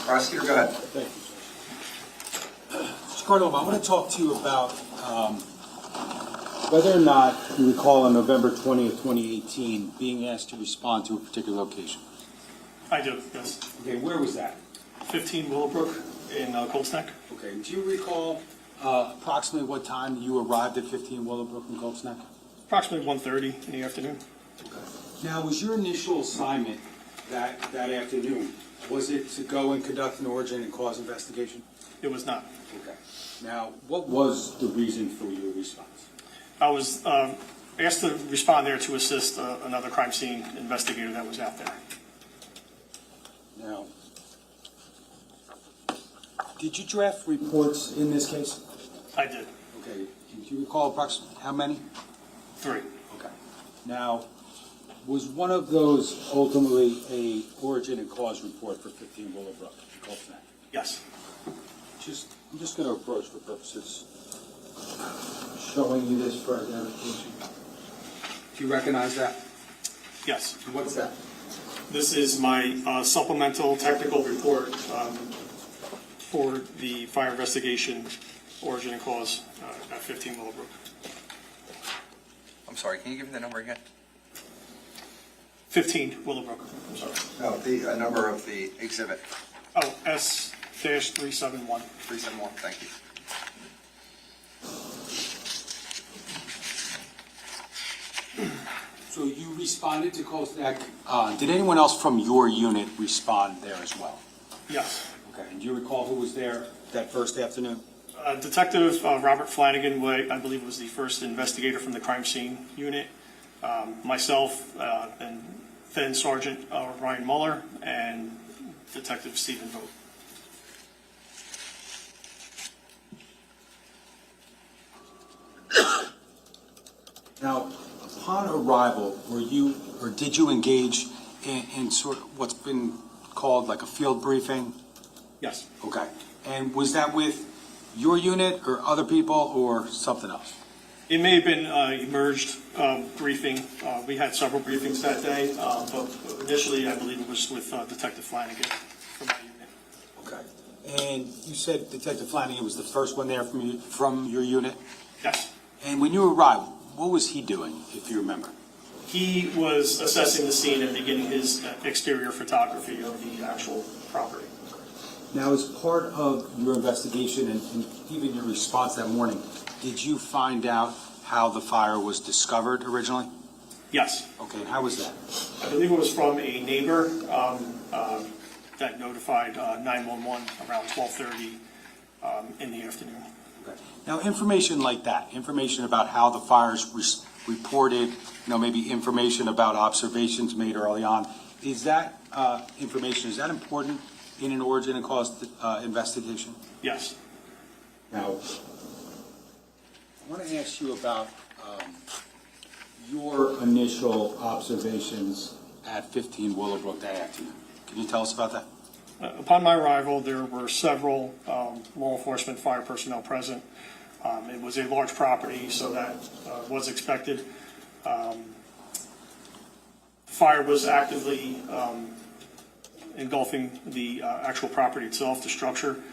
Prosecutor, go ahead.
Thank you, sir. Mr. Cardinal, I want to talk to you about whether or not you recall on November 20th, 2018, being asked to respond to a particular location.
I do, yes.
Okay, where was that?
15 Willow Brook in Colts Neck.
Okay, do you recall approximately what time you arrived at 15 Willowbrook in Colts Neck?
Approximately 1:30 in the afternoon.
Okay. Now, was your initial assignment that afternoon, was it to go and conduct an origin and cause investigation?
It was not.
Okay. Now, what was the reason for your response?
I was asked to respond there to assist another crime scene investigator that was out there.
Now, did you draft reports in this case?
I did.
Okay. Do you recall approximately how many?
3.
Okay. Now, was one of those ultimately a origin and cause report for 15 Willowbrook in Colts Neck?
Yes.
I'm just going to approach for purposes showing you this for identification. Do you recognize that?
Yes.
What's that?
This is my supplemental technical report for the fire investigation origin and cause at 15 Willowbrook.
I'm sorry, can you give me the number again?
15 Willowbrook, I'm sorry.
No, the number of the exhibit.
Oh, S-371.
371, thank you.
So you responded to Colts Neck. Did anyone else from your unit respond there as well?
Yes.
Okay. And do you recall who was there that first afternoon?
Detective Robert Flanagan, I believe, was the first investigator from the crime scene unit. Myself and then Sergeant Ryan Muller and Detective Stephen Vogt.
Now, upon arrival, did you engage in sort of what's been called like a field briefing?
Yes.
Okay. And was that with your unit or other people or something else?
It may have been emerged briefing. We had several briefings that day, but initially I believe it was with Detective Flanagan from my unit.
Okay. And you said Detective Flanagan was the first one there from your unit?
Yes.
And when you arrived, what was he doing, if you remember?
He was assessing the scene and beginning his exterior photography of the actual property.
Now, as part of your investigation and even your response that morning, did you find out how the fire was discovered originally?
Yes.
Okay, and how was that?
I believe it was from a neighbor that notified 911 around 12:30 in the afternoon.
Okay. Now, information like that, information about how the fires reported, maybe information about observations made early on, is that information, is that important in an origin and cause investigation?
Yes.
Now, I want to ask you about your initial observations at 15 Willowbrook that afternoon. Can you tell us about that?
Upon my arrival, there were several law enforcement fire personnel present. It was a large property, so that was expected. The fire was actively engulfing the actual property itself, the structure.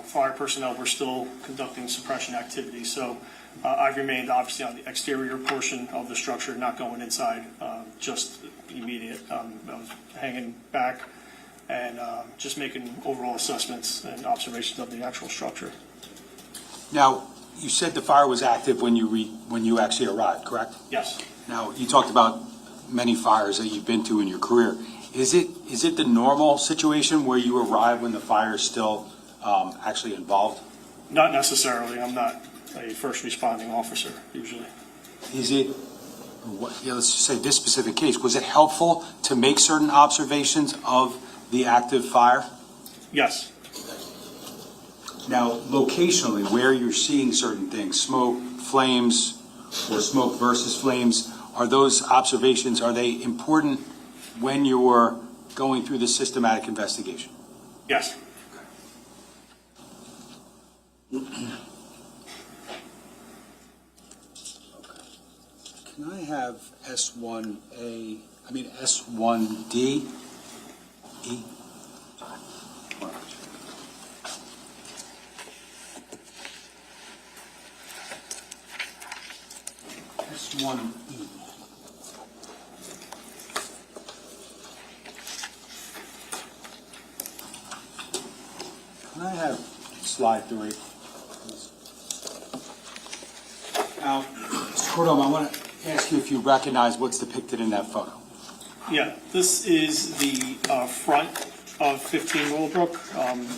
Fire personnel were still conducting suppression activities, so I've remained obviously on the exterior portion of the structure, not going inside, just immediate. I was hanging back and just making overall assessments and observations of the actual structure.
Now, you said the fire was active when you actually arrived, correct?
Yes.
Now, you talked about many fires that you've been to in your career. Is it the normal situation where you arrive when the fire is still actually involved?
Not necessarily. I'm not a first responding officer usually.
Is it, let's just say this specific case, was it helpful to make certain observations of the active fire?
Yes.
Now, locationally, where you're seeing certain things, smoke, flames, or smoke versus flames, are those observations, are they important when you're going through the systematic investigation?
Yes.
Can I have S1D? E? S1E. Can I have slide 3, please? Now, Mr. Cordova, I want to ask you if you recognize what's depicted in that photo.
Yeah, this is the front of 15 Willow Brook.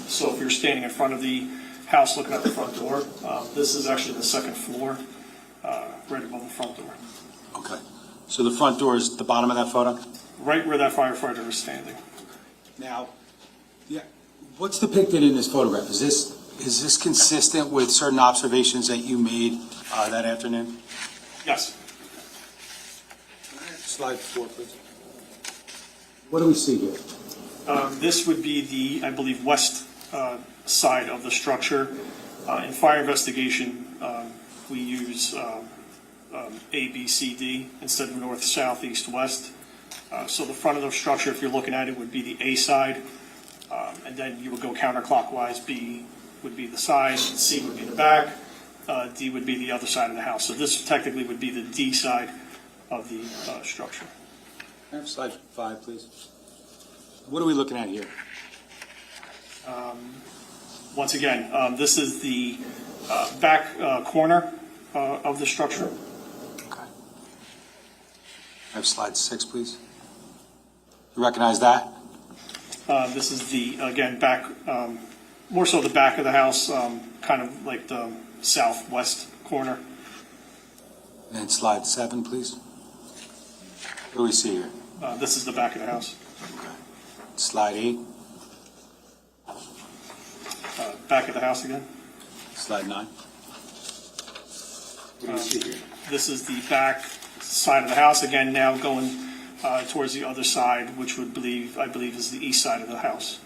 So if you're standing in front of the house looking at the front door, this is actually the second floor, right above the front door.
Okay. So the front door is the bottom of that photo?
Right where that firefighter is standing.
Now, yeah, what's depicted in this photograph? Is this consistent with certain observations that you made that afternoon?
Yes.
Slide 4, please. What do we see here?
This would be the, I believe, west side of the structure. In fire investigation, we use A, B, C, D instead of north, south, east, west. So the front of the structure, if you're looking at it, would be the A side, and then you would go counterclockwise. B would be the side, C would be the back, D would be the other side of the house. So this technically would be the D side of the structure.
Can I have slide 5, please? What are we looking at here?
Once again, this is the back corner of the structure.
Okay. I have slide 6, please. You recognize that?
This is the, again, back, more so the back of the house, kind of like the southwest corner.
And slide 7, please. What do we see here?
This is the back of the house.
Slide 8,
Back of the house again.
slide 9. What do we see here?
This is the back side of the house, again, now going towards the other side, which I believe is the east side of the house.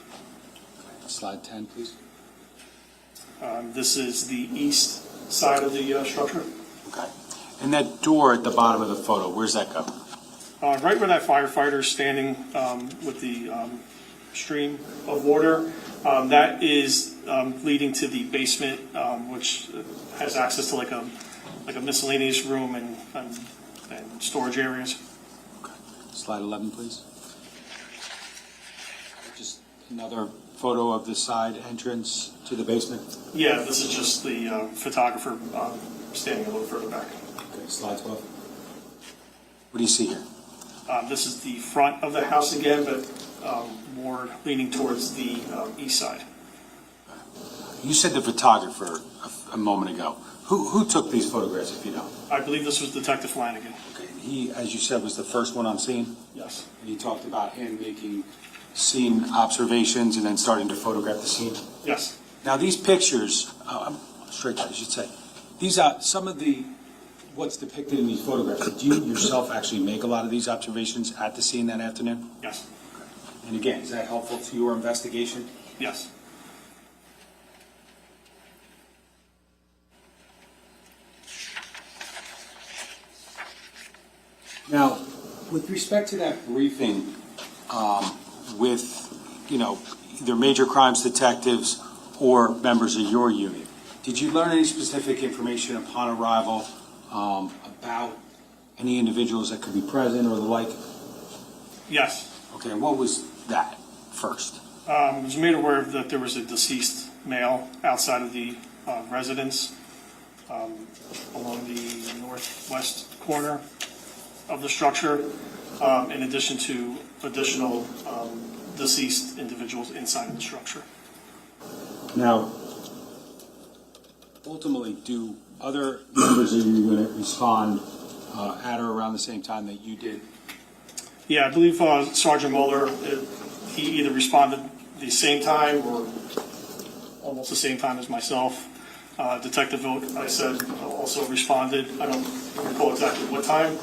Slide 10, please.
This is the east side of the structure.
Okay. And that door at the bottom of the photo, where's that go?
Right where that firefighter is standing with the stream of water, that is leading to the basement, which has access to like a miscellaneous room and storage areas.
Slide 11, please. Just another photo of the side entrance to the basement.
Yeah, this is just the photographer standing a little further back.
Okay, slide 12. What do you see here?
This is the front of the house again, but more leaning towards the east side.
You said the photographer a moment ago. Who took these photographs, if you know?
I believe this was Detective Flanagan.
Okay, he, as you said, was the first one on scene?
Yes.
And he talked about him making scene observations and then starting to photograph the scene?
Yes.
Now, these pictures, straight cut, I should say, these are some of the, what's depicted in these photographs. Did you yourself actually make a lot of these observations at the scene that afternoon?
Yes.
And again, is that helpful to your investigation?
Yes.
Now, with respect to that briefing with, either major crimes detectives or members of your unit. Did you learn any specific information upon arrival about any individuals that could be present or the like?
Yes.
Okay, and what was that first?
I was made aware that there was a deceased male outside of the residence along the northwest corner of the structure, in addition to additional deceased individuals inside of the structure.
Now, ultimately, do other members of your unit respond at or around the same time that you did?
Yeah, I believe Sergeant Mulder, he either responded the same time or almost the same time as myself. Detective Vogt, I said, also responded. I don't recall exactly what time,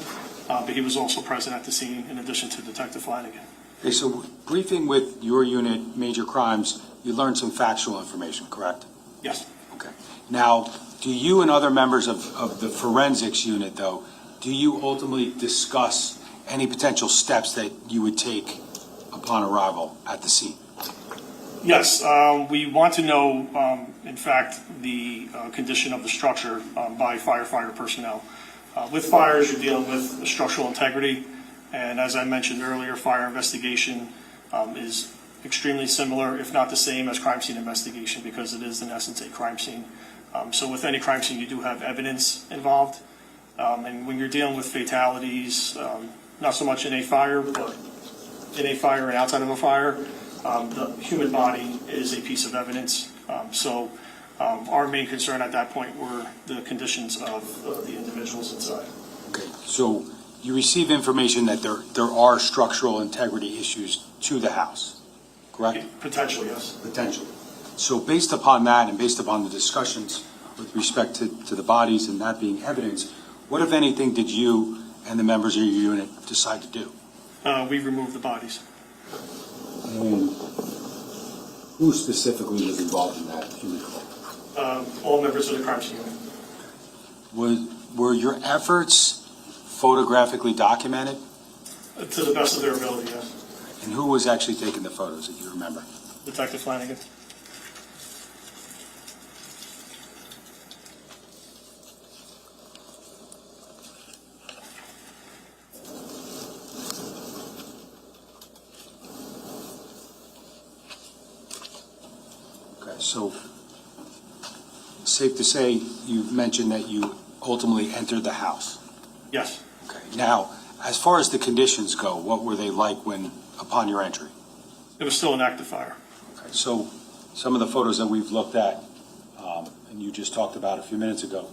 but he was also present at the scene in addition to Detective Flanagan.
Okay, so briefing with your unit, major crimes, you learned some factual information, correct?
Yes.
Okay. Now, do you and other members of the forensics unit, though, do you ultimately discuss any potential steps that you would take upon arrival at the scene?
Yes, we want to know, in fact, the condition of the structure by firefighter personnel. With fires, you're dealing with structural integrity, and as I mentioned earlier, fire investigation is extremely similar, if not the same, as crime scene investigation because it is, in essence, a crime scene. So with any crime scene, you do have evidence involved, and when you're dealing with fatalities, not so much in a fire, but in a fire and outside of a fire, the human body is a piece of evidence. So our main concern at that point were the conditions of the individuals inside.
Okay, so you receive information that there are structural integrity issues to the house, correct?
Potentially, yes.
Potentially. So based upon that and based upon the discussions with respect to the bodies and that being evidence, what, if anything, did you and the members of your unit decide to do?
We removed the bodies.
And who specifically was involved in that, if you recall?
All members of the crime scene unit.
Were your efforts photographically documented?
To the best of their ability, yes.
And who was actually taking the photos, if you remember?
Detective Flanagan.
Okay, so safe to say you've mentioned that you ultimately entered the house.
Yes.
Okay, now, as far as the conditions go, what were they like upon your entry?
It was still an active fire.
Okay, so some of the photos that we've looked at, and you just talked about a few minutes ago,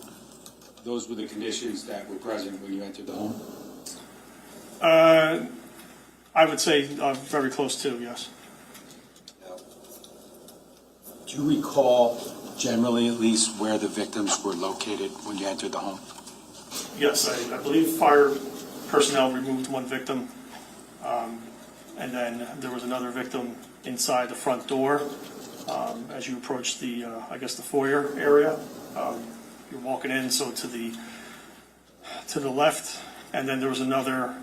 those were the conditions that were present when you entered the home?
I would say very close to, yes.
Do you recall, generally at least, where the victims were located when you entered the home?
Yes, I believe fire personnel removed one victim, and then there was another victim inside the front door as you approach the, I guess, the foyer area. You're walking in, so to the left, and then there was another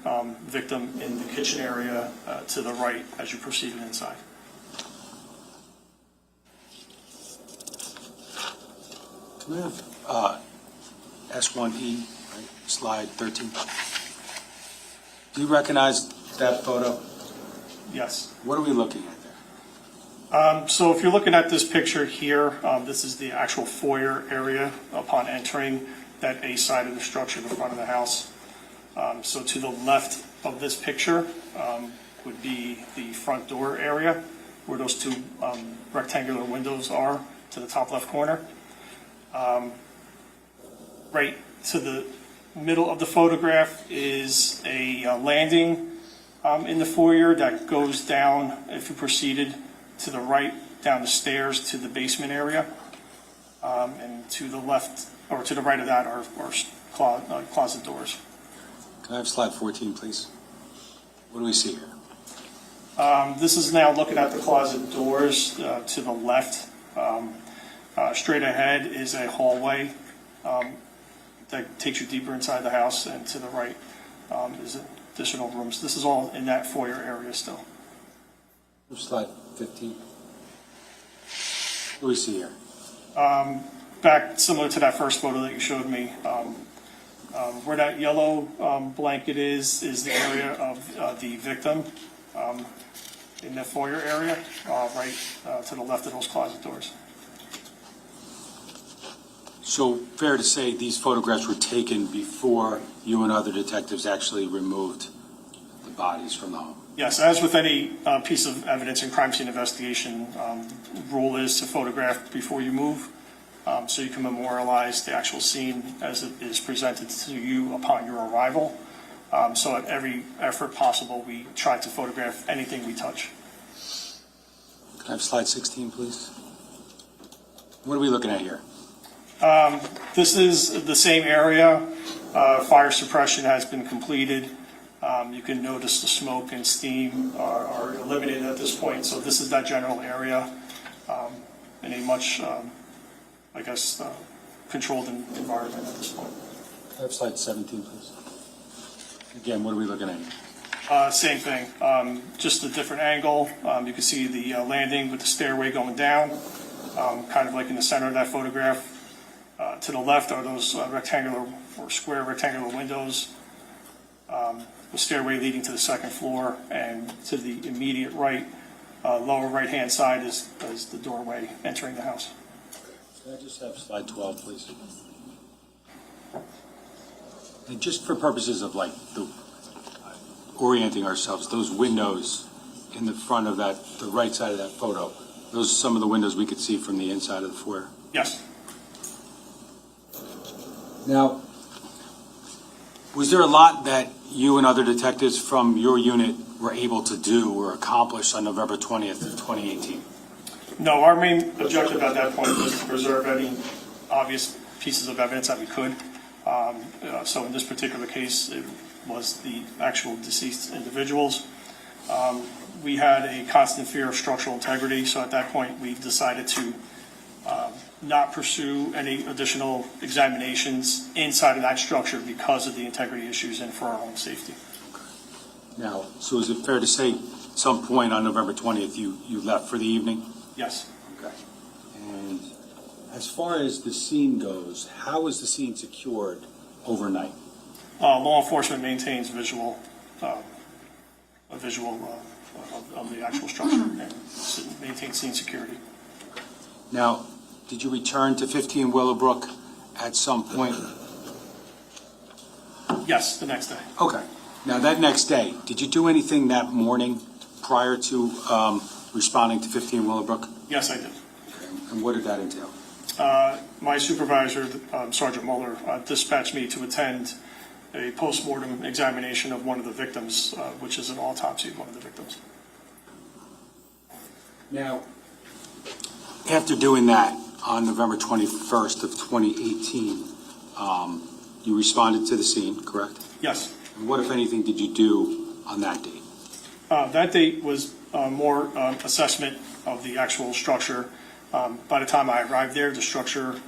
victim in the kitchen area to the right as you proceeded inside.
Can we have S1E, right, slide 13? Do you recognize that photo?
Yes.
What are we looking at there?
So if you're looking at this picture here, this is the actual foyer area upon entering that A side of the structure, the front of the house. So to the left of this picture would be the front door area where those two rectangular windows are to the top left corner. Right to the middle of the photograph is a landing in the foyer that goes down, if you proceeded to the right, down the stairs to the basement area. And to the left, or to the right of that are closet doors.
Can I have slide 14, please? What do we see here?
This is now looking at the closet doors to the left. Straight ahead is a hallway that takes you deeper inside the house, and to the right is additional rooms. This is all in that foyer area still.
Slide 15. What do we see here?
Back similar to that first photo that you showed me, where that yellow blanket is the area of the victim in the foyer area, right to the left of those closet doors.
So fair to say these photographs were taken before you and other detectives actually removed the bodies from the home?
Yes, as with any piece of evidence in crime scene investigation, rule is to photograph before you move, so you can memorialize the actual scene as it is presented to you upon your arrival. So at every effort possible, we try to photograph anything we touch.
Can I have slide 16, please? What are we looking at here?
This is the same area. Fire suppression has been completed. You can notice the smoke and steam are eliminated at this point. So this is that general area in a much, I guess, controlled environment at this point.
Can I have slide 17, please? Again, what are we looking at here?
Same thing, just a different angle. You can see the landing with the stairway going down, kind of like in the center of that photograph. To the left are those rectangular or square rectangular windows, the stairway leading to the second floor, and to the immediate right, lower right-hand side is the doorway entering the house.
Can I just have slide 12, please? And just for purposes of like the orienting ourselves, those windows in the front of that, the right side of that photo, those are some of the windows we could see from the inside of the foyer.
Yes.
Now, was there a lot that you and other detectives from your unit were able to do or accomplish on November 20th of 2018?
No, our main objective at that point was to preserve any obvious pieces of evidence that we could. So in this particular case, it was the actual deceased individuals. We had a constant fear of structural integrity, so at that point, we decided to not pursue any additional examinations inside of that structure because of the integrity issues and for our own safety.
Now, so is it fair to say some point on November 20th you left for the evening?
Yes.
Okay. And as far as the scene goes, how was the scene secured overnight?
Law enforcement maintains a visual of the actual structure and maintains scene security.
Now, did you return to 15 Willow Brook at some point?
Yes, the next day.
Okay. Now, that next day, did you do anything that morning prior to responding to 15 Willow Brook?
Yes, I did.
Okay. And what did that entail?
My supervisor, Sergeant Mueller, dispatched me to attend a post-mortem examination of one of the victims, which is an autopsy of one of the victims.
Now, after doing that on November 21st of 2018, you responded to the scene, correct?
Yes.
And what, if anything, did you do on that date?
That date was more assessment of the actual structure. By the time I arrived there, the structure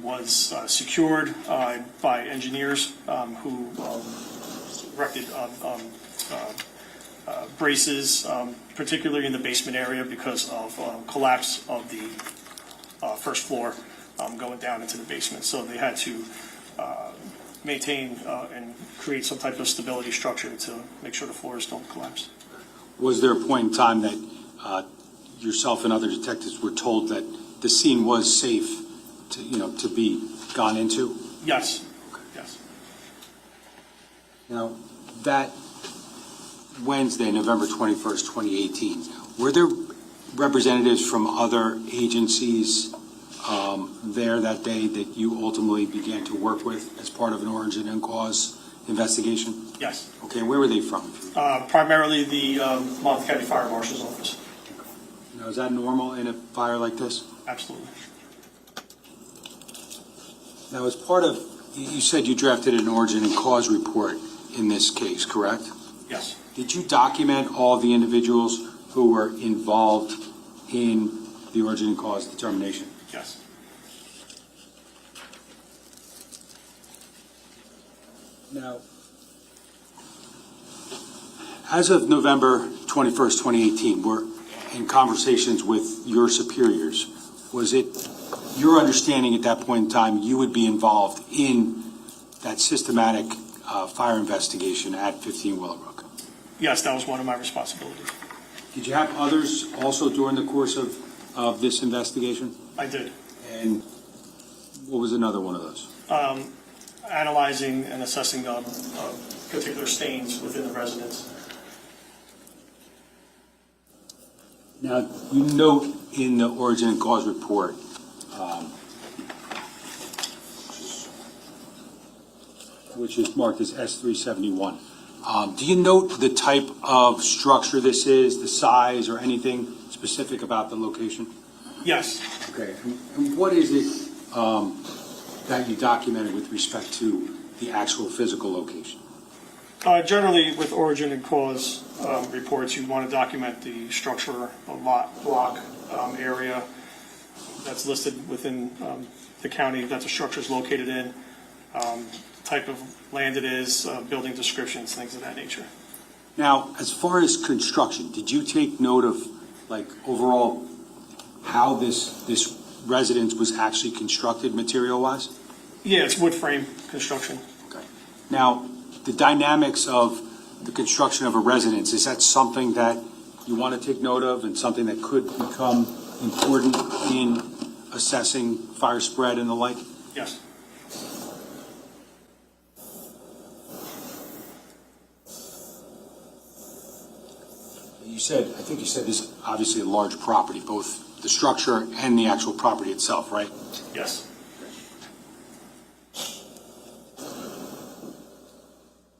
was secured by engineers who erected braces, particularly in the basement area because of collapse of the first floor going down into the basement. So they had to maintain and create some type of stability structure to make sure the floors don't collapse.
Was there a point in time that yourself and other detectives were told that the scene was safe to be gone into?
Yes. Yes.
Now, that Wednesday, November 21st, 2018, were there representatives from other agencies there that day that you ultimately began to work with as part of an origin and cause investigation?
Yes.
Okay, where were they from?
Primarily the Monmouth County Fire Marshal's Office.
Now, is that normal in a fire like this?
Absolutely.
Now, as part of, you said you drafted an origin and cause report in this case, correct?
Yes.
Did you document all the individuals who were involved in the origin and cause determination?
Yes.
Now, as of November 21st, 2018, we're in conversations with your superiors. was it your understanding at that point in time you would be involved in that systematic fire investigation at 15 Willow Brook?
Yes, that was one of my responsibilities.
Did you have others also during the course of this investigation?
I did.
And what was another one of those?
Analyzing and assessing particular stains within the residence.
Now, you note in the origin and cause report, which is marked as S371. Do you note the type of structure this is, the size, or anything specific about the location?
Yes.
Okay, and what is it that you documented with respect to the actual physical location?
Generally, with origin and cause reports, you want to document the structure, a lot, block, area that's listed within the county that the structure is located in, type of land it is, building descriptions, things of that nature.
Now, as far as construction, did you take note of, like, overall how this residence was actually constructed material-wise?
Yeah, it's wood frame construction.
Okay. Now, the dynamics of the construction of a residence, is that something that you want to take note of and something that could become important in assessing fire spread and the like?
Yes.
I think you said this is obviously a large property, both the structure and the actual property itself, right?
Yes.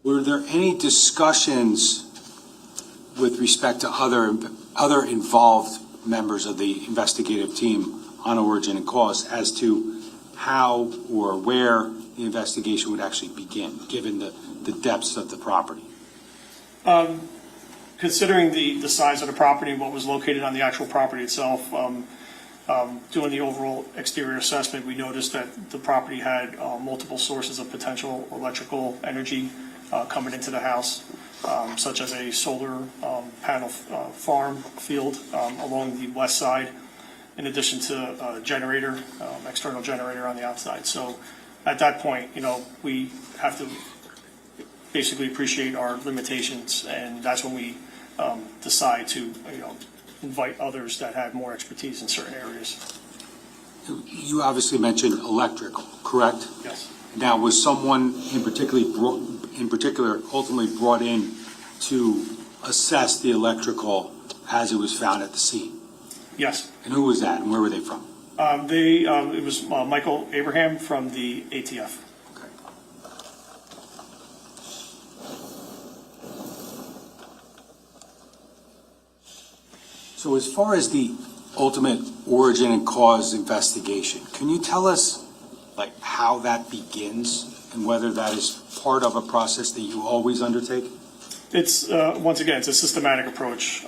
Were there any discussions with respect to other involved members of the investigative team on origin and cause as to how or where the investigation would actually begin, given the depths of the property?
Considering the size of the property and what was located on the actual property itself, doing the overall exterior assessment, we noticed that the property had multiple sources of potential electrical energy coming into the house, such as a solar panel farm field along the west side, in addition to a generator, external generator on the outside. So at that point, we have to basically appreciate our limitations, and that's when we decide to, invite others that have more expertise in certain areas.
You obviously mentioned electrical, correct?
Yes.
Now, was someone in particular ultimately brought in to assess the electrical as it was found at the scene?
Yes.
And who was that, and where were they from?
It was Michael Abraham from the ATF.
Okay. So as far as the ultimate origin and cause investigation, can you tell us, like, how that begins and whether that is part of a process that you always undertake?
It's, once again, it's a systematic approach,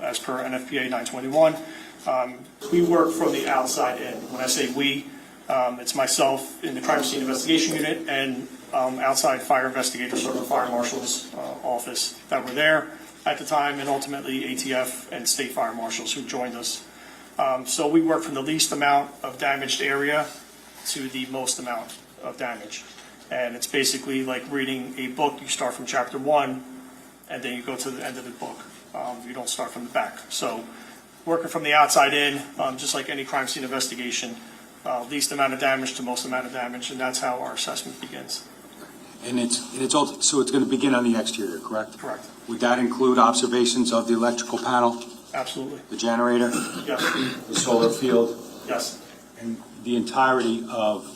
as per NFPA 921. We work from the outside in. When I say we, it's myself in the crime scene investigation unit and outside fire investigators from the fire marshal's office that were there at the time, and ultimately ATF and state fire marshals who joined us. So we work from the least amount of damaged area to the most amount of damage. And it's basically like reading a book. You start from chapter 1 and then you go to the end of the book. You don't start from the back. So working from the outside in, just like any crime scene investigation, least amount of damage to most amount of damage, and that's how our assessment begins.
And so it's going to begin on the exterior, correct?
Correct.
Would that include observations of the electrical panel,
Absolutely.
the generator,
Yes.
the solar field,
Yes.
and the entirety of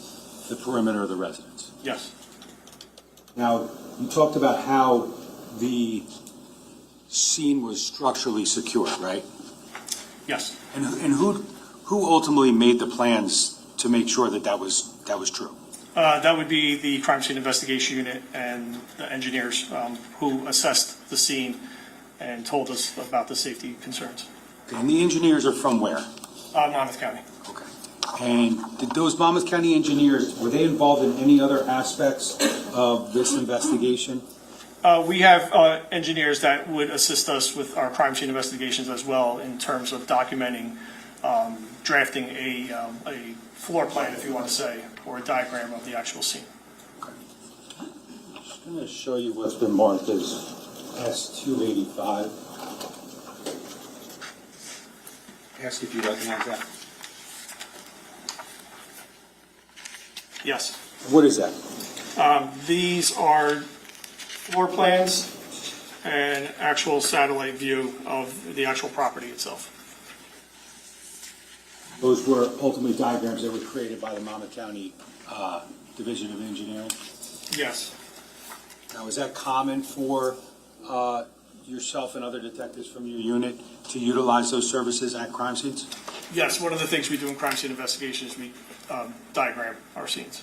the perimeter of the residence?
Yes.
Now, you talked about how the scene was structurally secured, right?
Yes.
And who ultimately made the plans to make sure that was true?
That would be the crime scene investigation unit and the engineers who assessed the scene and told us about the safety concerns.
Okay, and the engineers are from where?
Monmouth County.
Okay. And did those Monmouth County engineers, were they involved in any other aspects of this investigation?
We have engineers that would assist us with our crime scene investigations as well in terms of documenting drafting a floor plan, if you want to say, or a diagram of the actual scene.
Just going to show you what's been marked as S285. Ask if you recognize that.
Yes.
What is that?
These are floor plans and actual satellite view of the actual property itself.
Those were ultimately diagrams that were created by the Monmouth County Division of Engineering.
Yes.
Now, is that common for yourself and other detectives from your unit to utilize those services at crime scenes?
Yes, one of the things we do in crime scene investigation is we diagram our scenes.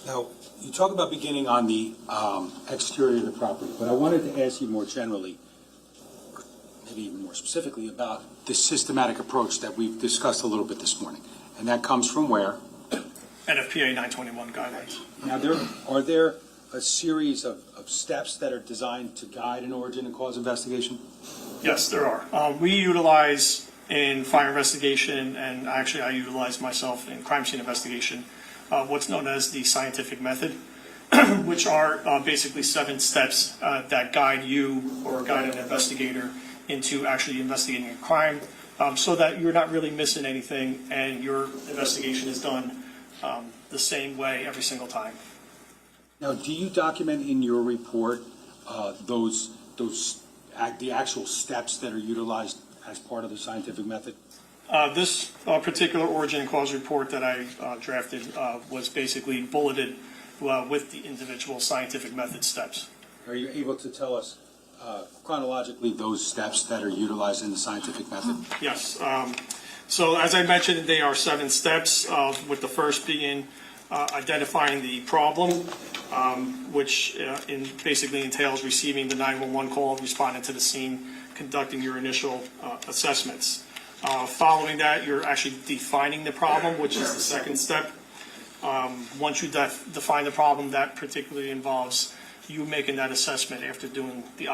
Now, you talk about beginning on the exterior of the property, but I wanted to ask you more generally, or maybe even more specifically, about the systematic approach that we've discussed a little bit this morning. And that comes from where?
NFPA 921 guidelines.
Now, are there a series of steps that are designed to guide an origin and cause investigation?
Yes, there are. We utilize in fire investigation, and actually I utilize myself in crime scene investigation, what's known as the scientific method, which are basically 7 steps that guide you or guide an investigator into actually investigating a crime, so that you're not really missing anything and your investigation is done the same way every single time.
Now, do you document in your report the actual steps that are utilized as part of the scientific method?
This particular origin and cause report that I drafted was basically bulleted with the individual scientific method steps.
Are you able to tell us chronologically those steps that are utilized in the scientific method?
Yes. So as I mentioned, they are 7 steps, with the first being identifying the problem, which basically entails receiving the 911 call, responding to the scene, conducting your initial assessments. Following that, you're actually defining the problem, which is the second step. Once you define the problem, that particularly involves you making that assessment after doing the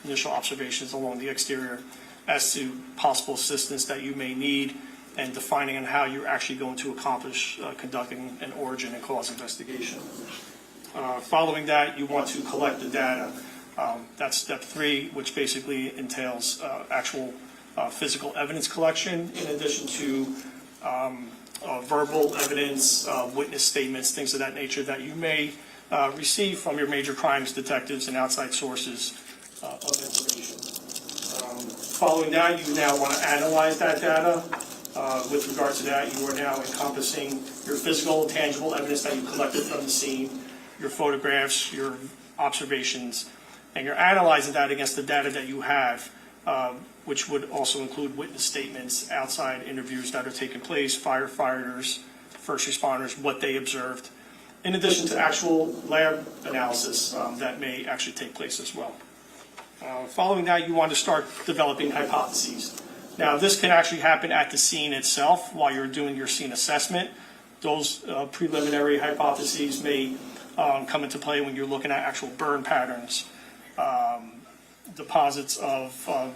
initial observations along the exterior as to possible assistance that you may need, and defining on how you're actually going to accomplish conducting an origin and cause investigation. Following that, you want to collect the data. That's step 3, which basically entails actual physical evidence collection, in addition to verbal evidence, witness statements, things of that nature that you may receive from your major crimes detectives and outside sources of information. Following that, you now want to analyze that data. With regard to that, you are now encompassing your physical, tangible evidence that you collected from the scene, your photographs, your observations, and you're analyzing that against the data that you have, which would also include witness statements, outside interviews that are taking place, firefighters, first responders, what they observed, in addition to actual lab analysis that may actually take place as well. Following that, you want to start developing hypotheses. Now, this can actually happen at the scene itself while you're doing your scene assessment. Those preliminary hypotheses may come into play when you're looking at actual burn patterns, deposits of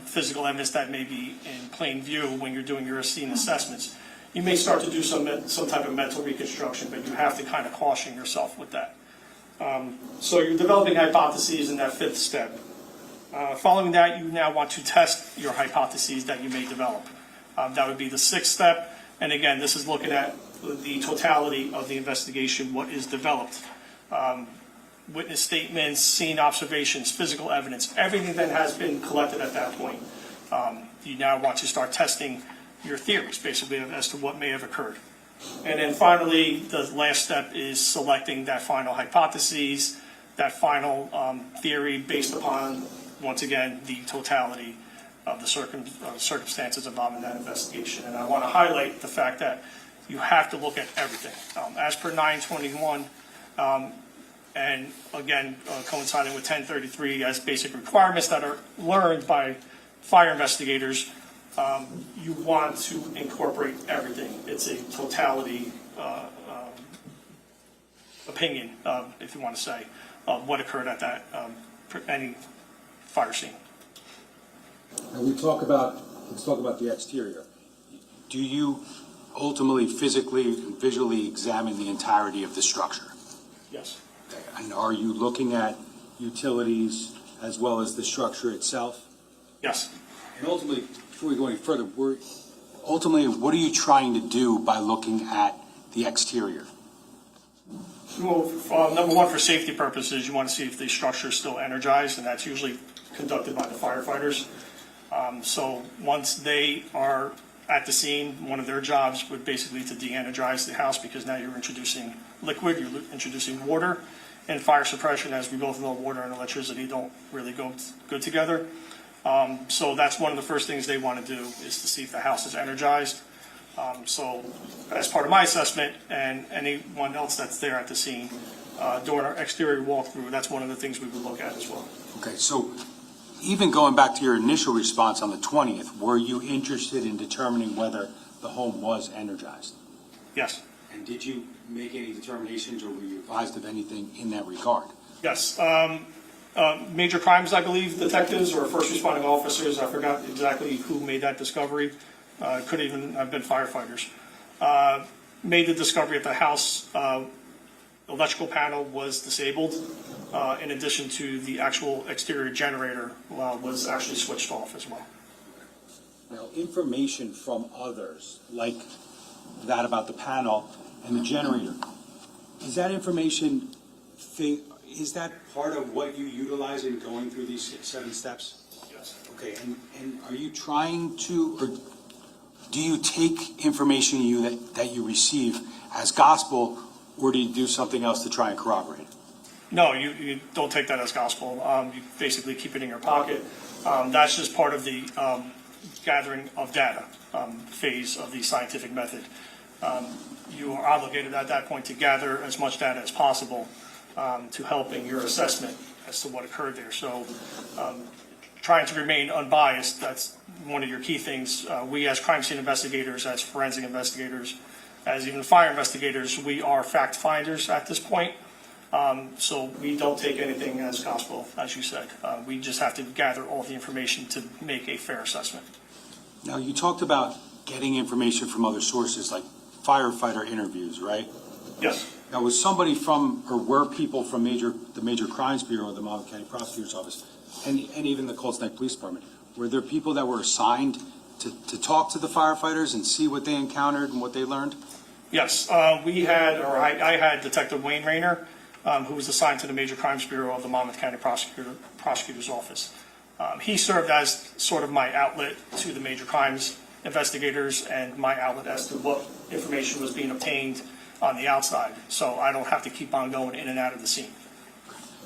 physical evidence that may be in plain view when you're doing your scene assessments. You may start to do some type of mental reconstruction, but you have to kind of caution yourself with that. So you're developing hypotheses in that 5th step. Following that, you now want to test your hypotheses that you may develop. That would be the 6th step. And again, this is looking at the totality of the investigation, what is developed. Witness statements, scene observations, physical evidence, everything that has been collected at that point. You now want to start testing your theories, basically, as to what may have occurred. And then finally, the last step is selecting that final hypothesis, that final theory based upon, once again, the totality of the circumstances involving that investigation. And I want to highlight the fact that you have to look at everything. As per 921, and again, coinciding with 1033 as basic requirements that are learned by fire investigators, you want to incorporate everything. It's a totality opinion, if you want to say, of what occurred at that any fire scene.
Now, let's talk about the exterior. Do you ultimately physically and visually examine the entirety of the structure?
Yes.
And are you looking at utilities as well as the structure itself?
Yes.
And ultimately, before we go any further, ultimately, what are you trying to do by looking at the exterior?
Well, number one, for safety purposes, you want to see if the structure is still energized, and that's usually conducted by the firefighters. So once they are at the scene, one of their jobs would basically to de-energize the house, because now you're introducing liquid, you're introducing water, and fire suppression, as we both know, water and electricity don't really go good together. So that's one of the first things they want to do, is to see if the house is energized. So as part of my assessment, and anyone else that's there at the scene, during our exterior walkthrough, that's one of the things we would look at as well.
Okay, so even going back to your initial response on the 20th, were you interested in determining whether the home was energized?
Yes.
And did you make any determinations, or were you advised of anything in that regard?
Yes. Major crimes, I believe, detectives or first responding officers, I forgot exactly who made that discovery, could even have been firefighters, made the discovery that the house electrical panel was disabled, in addition to the actual exterior generator was actually switched off as well.
Now, information from others, like that about the panel and the generator, is that information, is that part of what you utilize in going through these 7 steps?
Yes.
Okay, and are you trying to, or do you take information that you receive as gospel, or do you do something else to try and corroborate it?
No, you don't take that as gospel. You basically keep it in your pocket. That's just part of the gathering of data phase of the scientific method. You are obligated at that point to gather as much data as possible to help in your assessment as to what occurred there. So trying to remain unbiased, that's one of your key things. We as crime scene investigators, as forensic investigators, as even fire investigators, we are fact finders at this point. So we don't take anything as gospel, as you said. We just have to gather all the information to make a fair assessment.
Now, you talked about getting information from other sources, like firefighter interviews, right?
Yes.
Now, was somebody from, or were people from the Major Crimes Bureau, the Monmouth County Prosecutor's Office, and even the Colts Neck Police Department, were there people that were assigned to talk to the firefighters and see what they encountered and what they learned?
Yes. I had Detective Wayne Rayner, who was assigned to the Major Crimes Bureau of the Monmouth County Prosecutor's Office. He served as sort of my outlet to the major crimes investigators and my outlet as to what information was being obtained on the outside, so I don't have to keep on going in and out of the scene.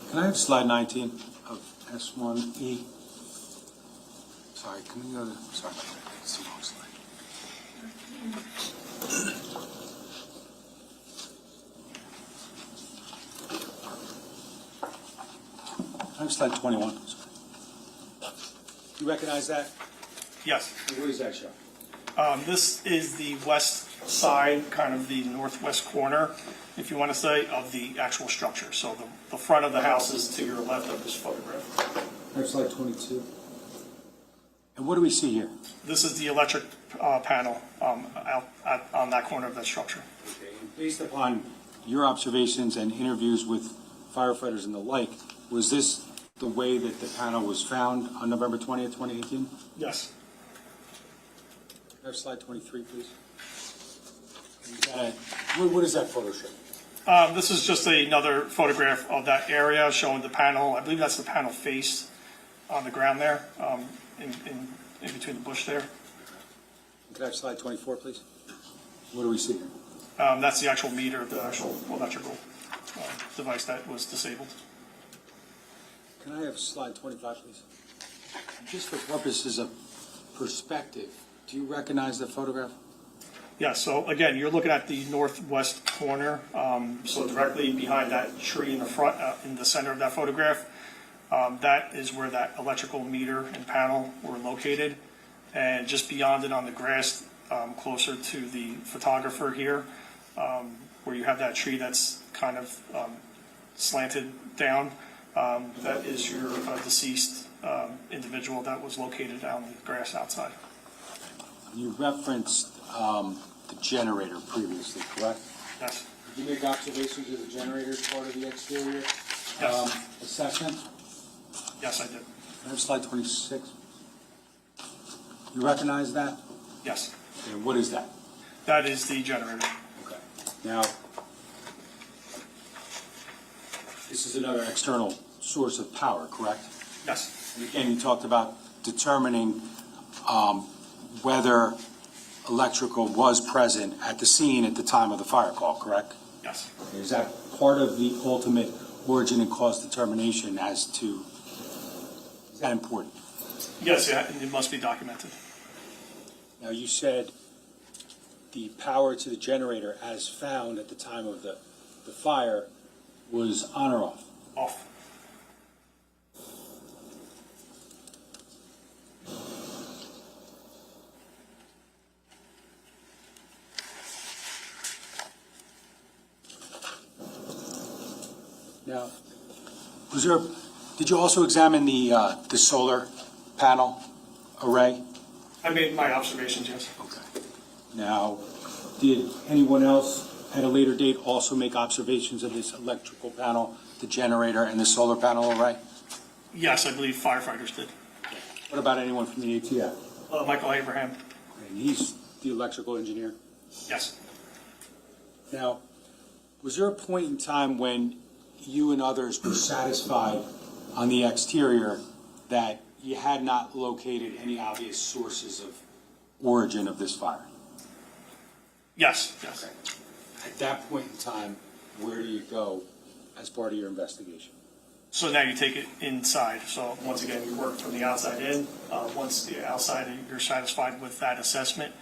Can I have slide 19 of S1E? Sorry, can we go to, sorry about that, it's the wrong slide. Can I have slide 21? Sorry. You recognize that?
Yes.
What does that show?
This is the west side, kind of the northwest corner, if you want to say, of the actual structure. So the front of the house is to your left of this photograph.
I have slide 22. And what do we see here?
This is the electric panel out on that corner of that structure.
Okay, and based upon your observations and interviews with firefighters and the like, was this the way that the panel was found on November 20th, 2018?
Yes.
Can I have slide 23, please? What is that photo show?
This is just another photograph of that area showing the panel. I believe that's the panel face on the ground there, in between the bush there.
Can I have slide 24, please? What do we see here?
That's the actual meter, the actual electrical device that was disabled.
Can I have slide 25, please? Just for purposes of perspective, do you recognize the photograph?
Yeah, so again, you're looking at the northwest corner, so directly behind that tree in the front, in the center of that photograph. That is where that electrical meter and panel were located. and just beyond it on the grass, closer to the photographer here, where you have that tree that's kind of slanted down, that is your deceased individual that was located on the grass outside.
You referenced the generator previously, correct?
Yes.
Did you make observations of the generator as part of the exterior assessment?
Yes, I did.
Can I have slide 26? You recognize that?
Yes.
And what is that?
That is the generator.
Okay. Now, this is another external source of power, correct?
Yes.
And again, you talked about determining whether electrical was present at the scene at the time of the fire call, correct?
Yes.
Is that part of the ultimate origin and cause determination as to, is that important?
Yes, yeah, it must be documented.
Now, you said the power to the generator as found at the time of the fire was on or off?
Off.
Now, did you also examine the solar panel array?
I made my observations, yes.
Okay. Now, did anyone else at a later date also make observations of this electrical panel, the generator, and the solar panel array?
Yes, I believe firefighters did.
What about anyone from the ATF?
Michael Abraham.
And he's the electrical engineer.
Yes.
Now, was there a point in time when you and others were satisfied on the exterior that you had not located any obvious sources of origin of this fire?
Yes, yes.
At that point in time, where do you go as part of your investigation?
So now you take it inside. So once again, you work from the outside in. Once the outside, you're satisfied with that assessment,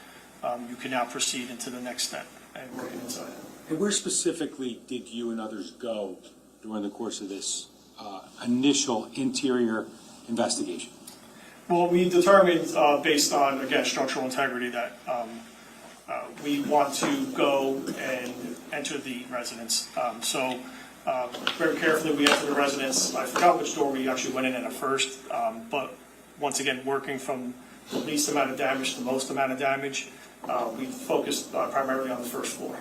you can now proceed into the next step and work it inside.
And where specifically did you and others go during the course of this initial interior investigation?
Well, we determined, based on, again, structural integrity, that we want to go and enter the residence. So very carefully, we entered the residence. I forgot which door we actually went in at first, but once again, working from the least amount of damage to the most amount of damage, we focused primarily on the first floor.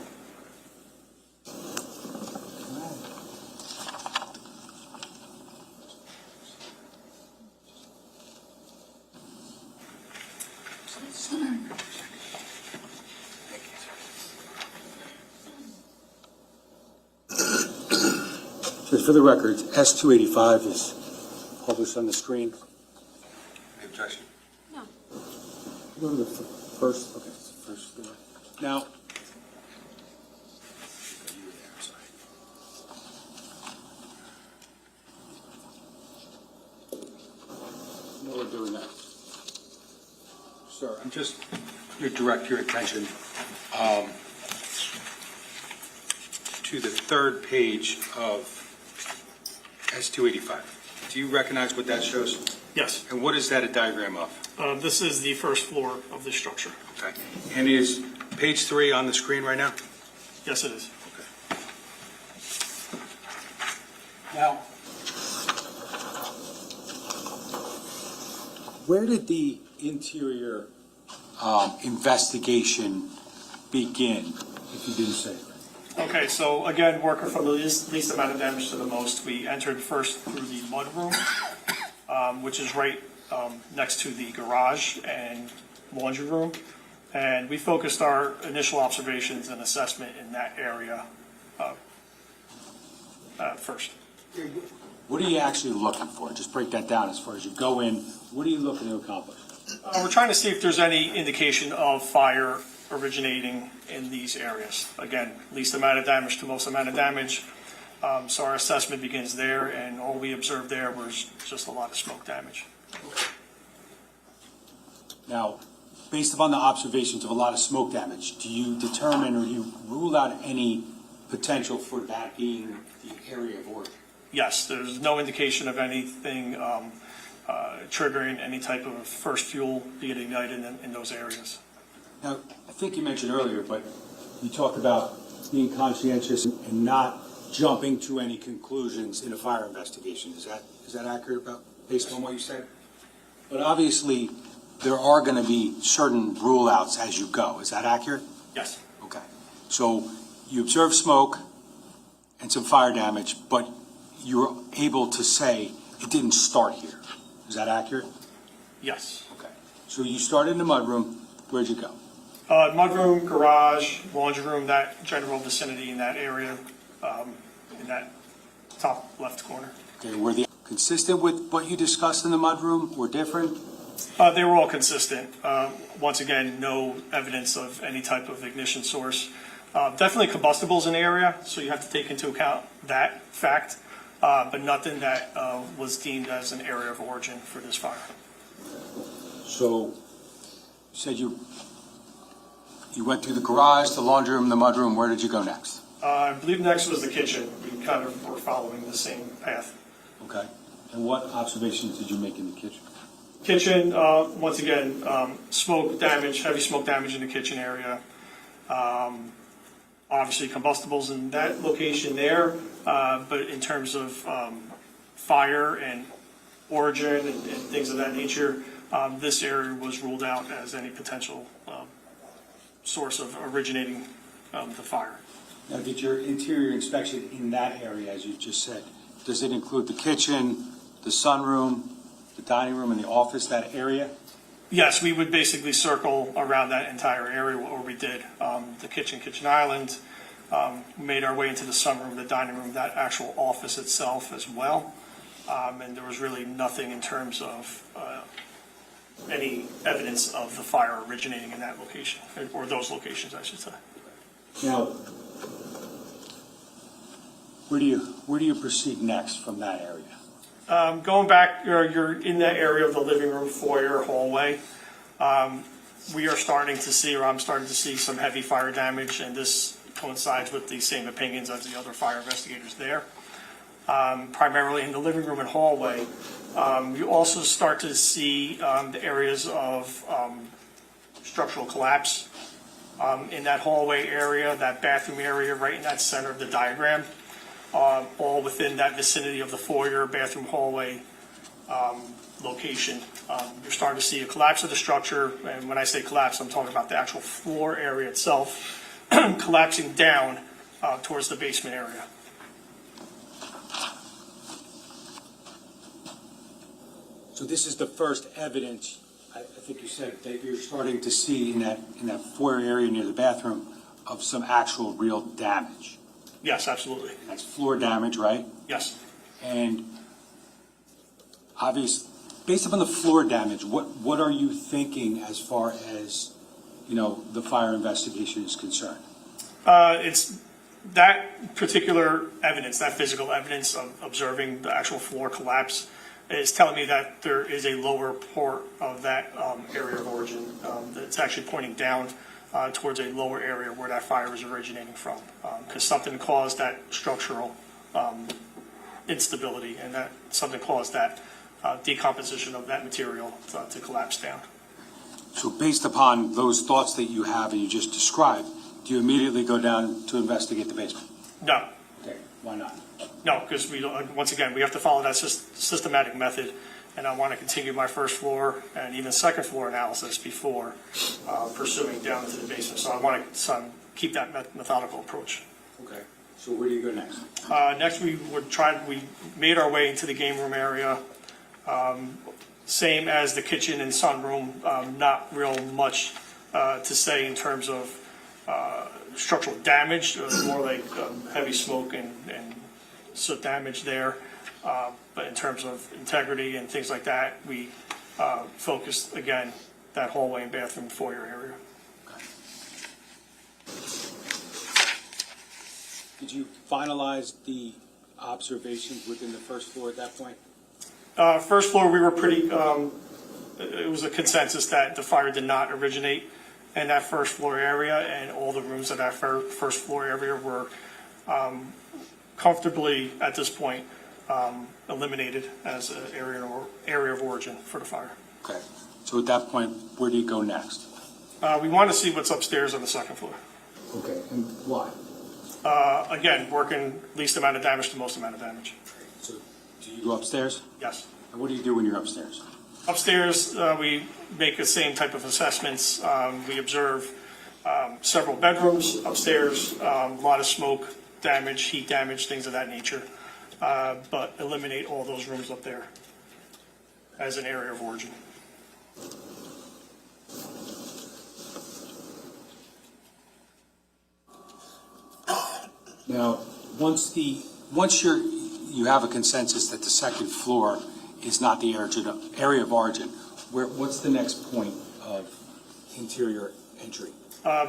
Just for the record, S285 is published on the screen.
Any objection?
No.
Go to the first, okay, it's the first floor. Now, while we're doing that, sir, I'm just going to direct your attention to the third page of S285. Do you recognize what that shows?
Yes.
And what is that a diagram of?
This is the first floor of the structure.
Okay. And is page 3 on the screen right now?
Yes, it is.
Okay. Now, where did the interior investigation begin, if you didn't say it?
Okay, so again, working from the least amount of damage to the most, we entered first through the mud room, which is right next to the garage and laundry room. And we focused our initial observations and assessment in that area first.
What are you actually looking for? Just break that down as far as you go in. What are you looking to accomplish?
We're trying to see if there's any indication of fire originating in these areas. Again, least amount of damage to most amount of damage. So our assessment begins there, and all we observed there was just a lot of smoke damage.
Now, based upon the observations of a lot of smoke damage, do you determine or you rule out any potential for that being the area of origin?
Yes, there's no indication of anything triggering any type of first fuel being ignited in those areas.
Now, I think you mentioned earlier, but you talked about being conscientious and not jumping to any conclusions in a fire investigation. Is that accurate based on what you said? But obviously, there are going to be certain rule outs as you go. Is that accurate?
Yes.
Okay. So you observe smoke and some fire damage, but you're able to say it didn't start here. Is that accurate?
Yes.
Okay. So you started in the mudroom. Where'd you go?
Mudroom, garage, laundry room, that general vicinity in that area, in that top left corner.
Okay. Were they consistent with what you discussed in the mudroom or different?
They were all consistent. Once again, no evidence of any type of ignition source. Definitely combustibles in the area, so you have to take into account that fact, but nothing that was deemed as an area of origin for this fire.
So you said you went through the garage, the laundry room, the mudroom. Where did you go next?
I believe next was the kitchen. We kind of were following the same path.
Okay. And what observations did you make in the kitchen?
Kitchen, once again, smoke damage, heavy smoke damage in the kitchen area. Obviously combustibles in that location there, but in terms of fire and origin and things of that nature, this area was ruled out as any potential source of originating the fire.
Now, did your interior inspection in that area, as you just said, does it include the kitchen, the sunroom, the dining room, and the office, that area?
Yes, we would basically circle around that entire area, or we did. The kitchen island, made our way into the sunroom, the dining room, that actual office itself as well. And there was really nothing in terms of any evidence of the fire originating in that location, or those locations, I should say.
Now, where do you proceed next from that area?
Going back, you're in that area of the living room, foyer, hallway. We are starting to see, or I'm starting to see, some heavy fire damage, and this coincides with the same opinions as the other fire investigators there. Primarily in the living room and hallway. You also start to see the areas of structural collapse in that hallway area, that bathroom area, right in that center of the diagram, all within that vicinity of the foyer, bathroom, hallway location. You're starting to see a collapse of the structure, and when I say collapse, I'm talking about the actual floor area itself collapsing down towards the basement area.
So this is the first evidence, I think you said, that you're starting to see in that foyer area near the bathroom of some actual real damage.
Yes, absolutely.
That's floor damage, right?
Yes.
And based upon the floor damage, what are you thinking as far as, the fire investigation is concerned?
It's that particular evidence, that physical evidence of observing the actual floor collapse is telling me that there is a lower part of that area of origin that's actually pointing down towards a lower area where that fire is originating from, because something caused that structural instability, and that something caused that decomposition of that material to collapse down.
So based upon those thoughts that you have and you just described, do you immediately go down to investigate the basement?
No.
Okay, why not?
No, because once again, we have to follow that systematic method, and I want to continue my first floor and even second floor analysis before pursuing down into the basement. So I want to keep that methodical approach.
Okay, so where do you go next?
Next, we made our way into the game room area. Same as the kitchen and sunroom, not real much to say in terms of structural damage, more like heavy smoke and soot damage there. But in terms of integrity and things like that, we focused, again, that hallway and bathroom foyer area.
Okay. Did you finalize the observations within the first floor at that point?
First floor, we were pretty, it was a consensus that the fire did not originate in that first floor area, and all the rooms of that first floor area were comfortably, at this point, eliminated as an area of origin for the fire.
Okay, so at that point, where do you go next?
We want to see what's upstairs on the second floor.
Okay, and why?
Again, working least amount of damage to most amount of damage.
So, do you go upstairs?
Yes.
And what do you do when you're upstairs?
Upstairs, we make the same type of assessments. We observe several bedrooms upstairs, a lot of smoke damage, heat damage, things of that nature, but eliminate all those rooms up there as an area of origin.
Now, once you have a consensus that the second floor is not the area of origin, what's the next point of interior entry?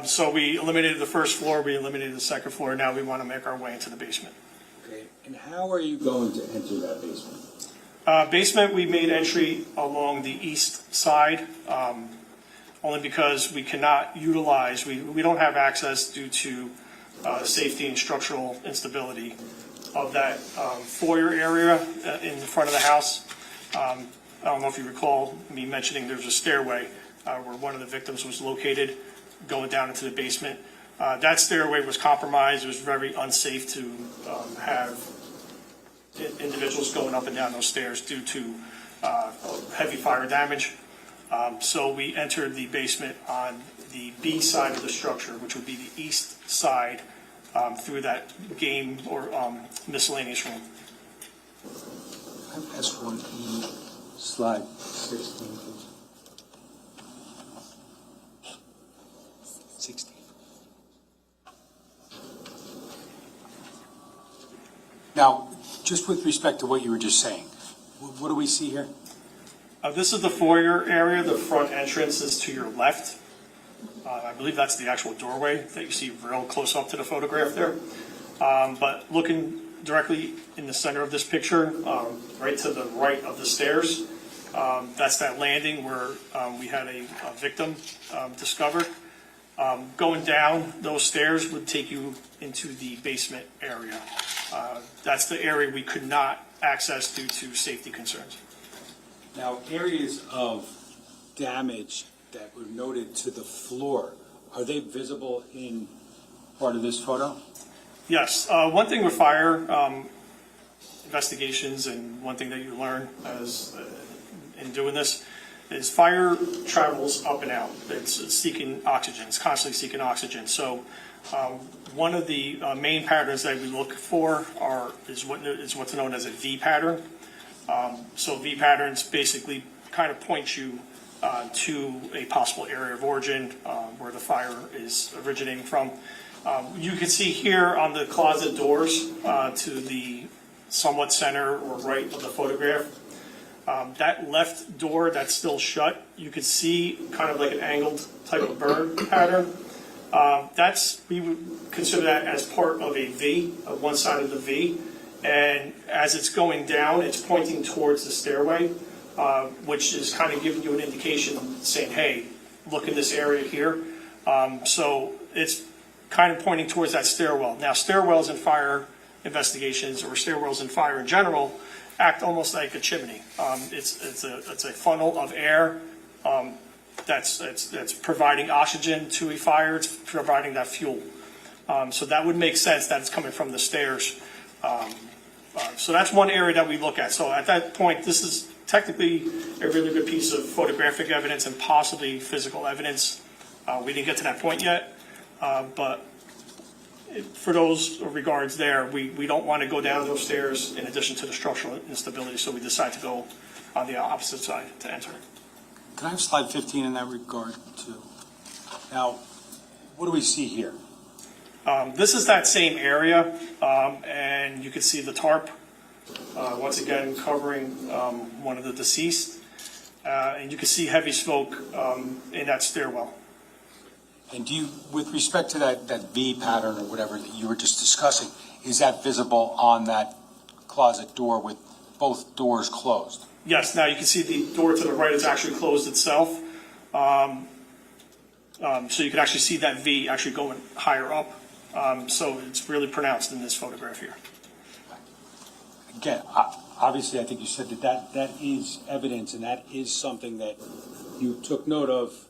So we eliminated the first floor, we eliminated the second floor, now we want to make our way into the basement.
Okay, and how are you going to enter that basement?
Basement, we made entry along the east side, only because we cannot utilize, we don't have access due to safety and structural instability of that foyer area in the front of the house. I don't know if you recall me mentioning there's a stairway where one of the victims was located going down into the basement. That stairway was compromised. It was very unsafe to have individuals going up and down those stairs due to heavy fire damage. So we entered the basement on the B side of the structure, which would be the east side, through that game or miscellaneous room.
S1E, slide 16, please. 16. Now, just with respect to what you were just saying, what do we see here?
This is the foyer area. The front entrance is to your left. I believe that's the actual doorway that you see real close up to the photograph there. But looking directly in the center of this picture, right to the right of the stairs, that's that landing where we had a victim discovered. Going down those stairs would take you into the basement area. That's the area we could not access due to safety concerns.
Now, areas of damage that were noted to the floor, are they visible in part of this photo?
Yes. One thing with fire investigations, and one thing that you learn as in doing this, is fire travels up and out. It's seeking oxygen. It's constantly seeking oxygen. So one of the main patterns that we look for is what's known as a V pattern. So V patterns basically kind of point you to a possible area of origin where the fire is originating from. You can see here on the closet doors to the somewhat center or right of the photograph, that left door that's still shut, you can see kind of like an angled type of burn pattern. We would consider that as part of a V, of one side of the V. And as it's going down, it's pointing towards the stairway, which is kind of giving you an indication saying, hey, look in this area here. So it's kind of pointing towards that stairwell. Now, stairwells in fire investigations, or stairwells in fire in general, act almost like a chimney. It's a funnel of air that's providing oxygen to a fire. It's providing that fuel. So that would make sense that it's coming from the stairs. So that's one area that we look at. So at that point, this is technically a really good piece of photographic evidence and possibly physical evidence. We didn't get to that point yet, but for those regards there, we don't want to go down those stairs in addition to the structural instability, so we decide to go on the opposite side to enter.
Can I have slide 15 in that regard too? Now, what do we see here?
This is that same area, and you can see the tarp, once again covering one of the deceased, and you can see heavy smoke in that stairwell.
And do you, with respect to that V pattern or whatever that you were just discussing, is that visible on that closet door with both doors closed?
Yes, now you can see the door to the right is actually closed itself. So you can actually see that V actually going higher up. So it's really pronounced in this photograph here.
again, obviously, I think you said that is evidence, and that is something that you took note of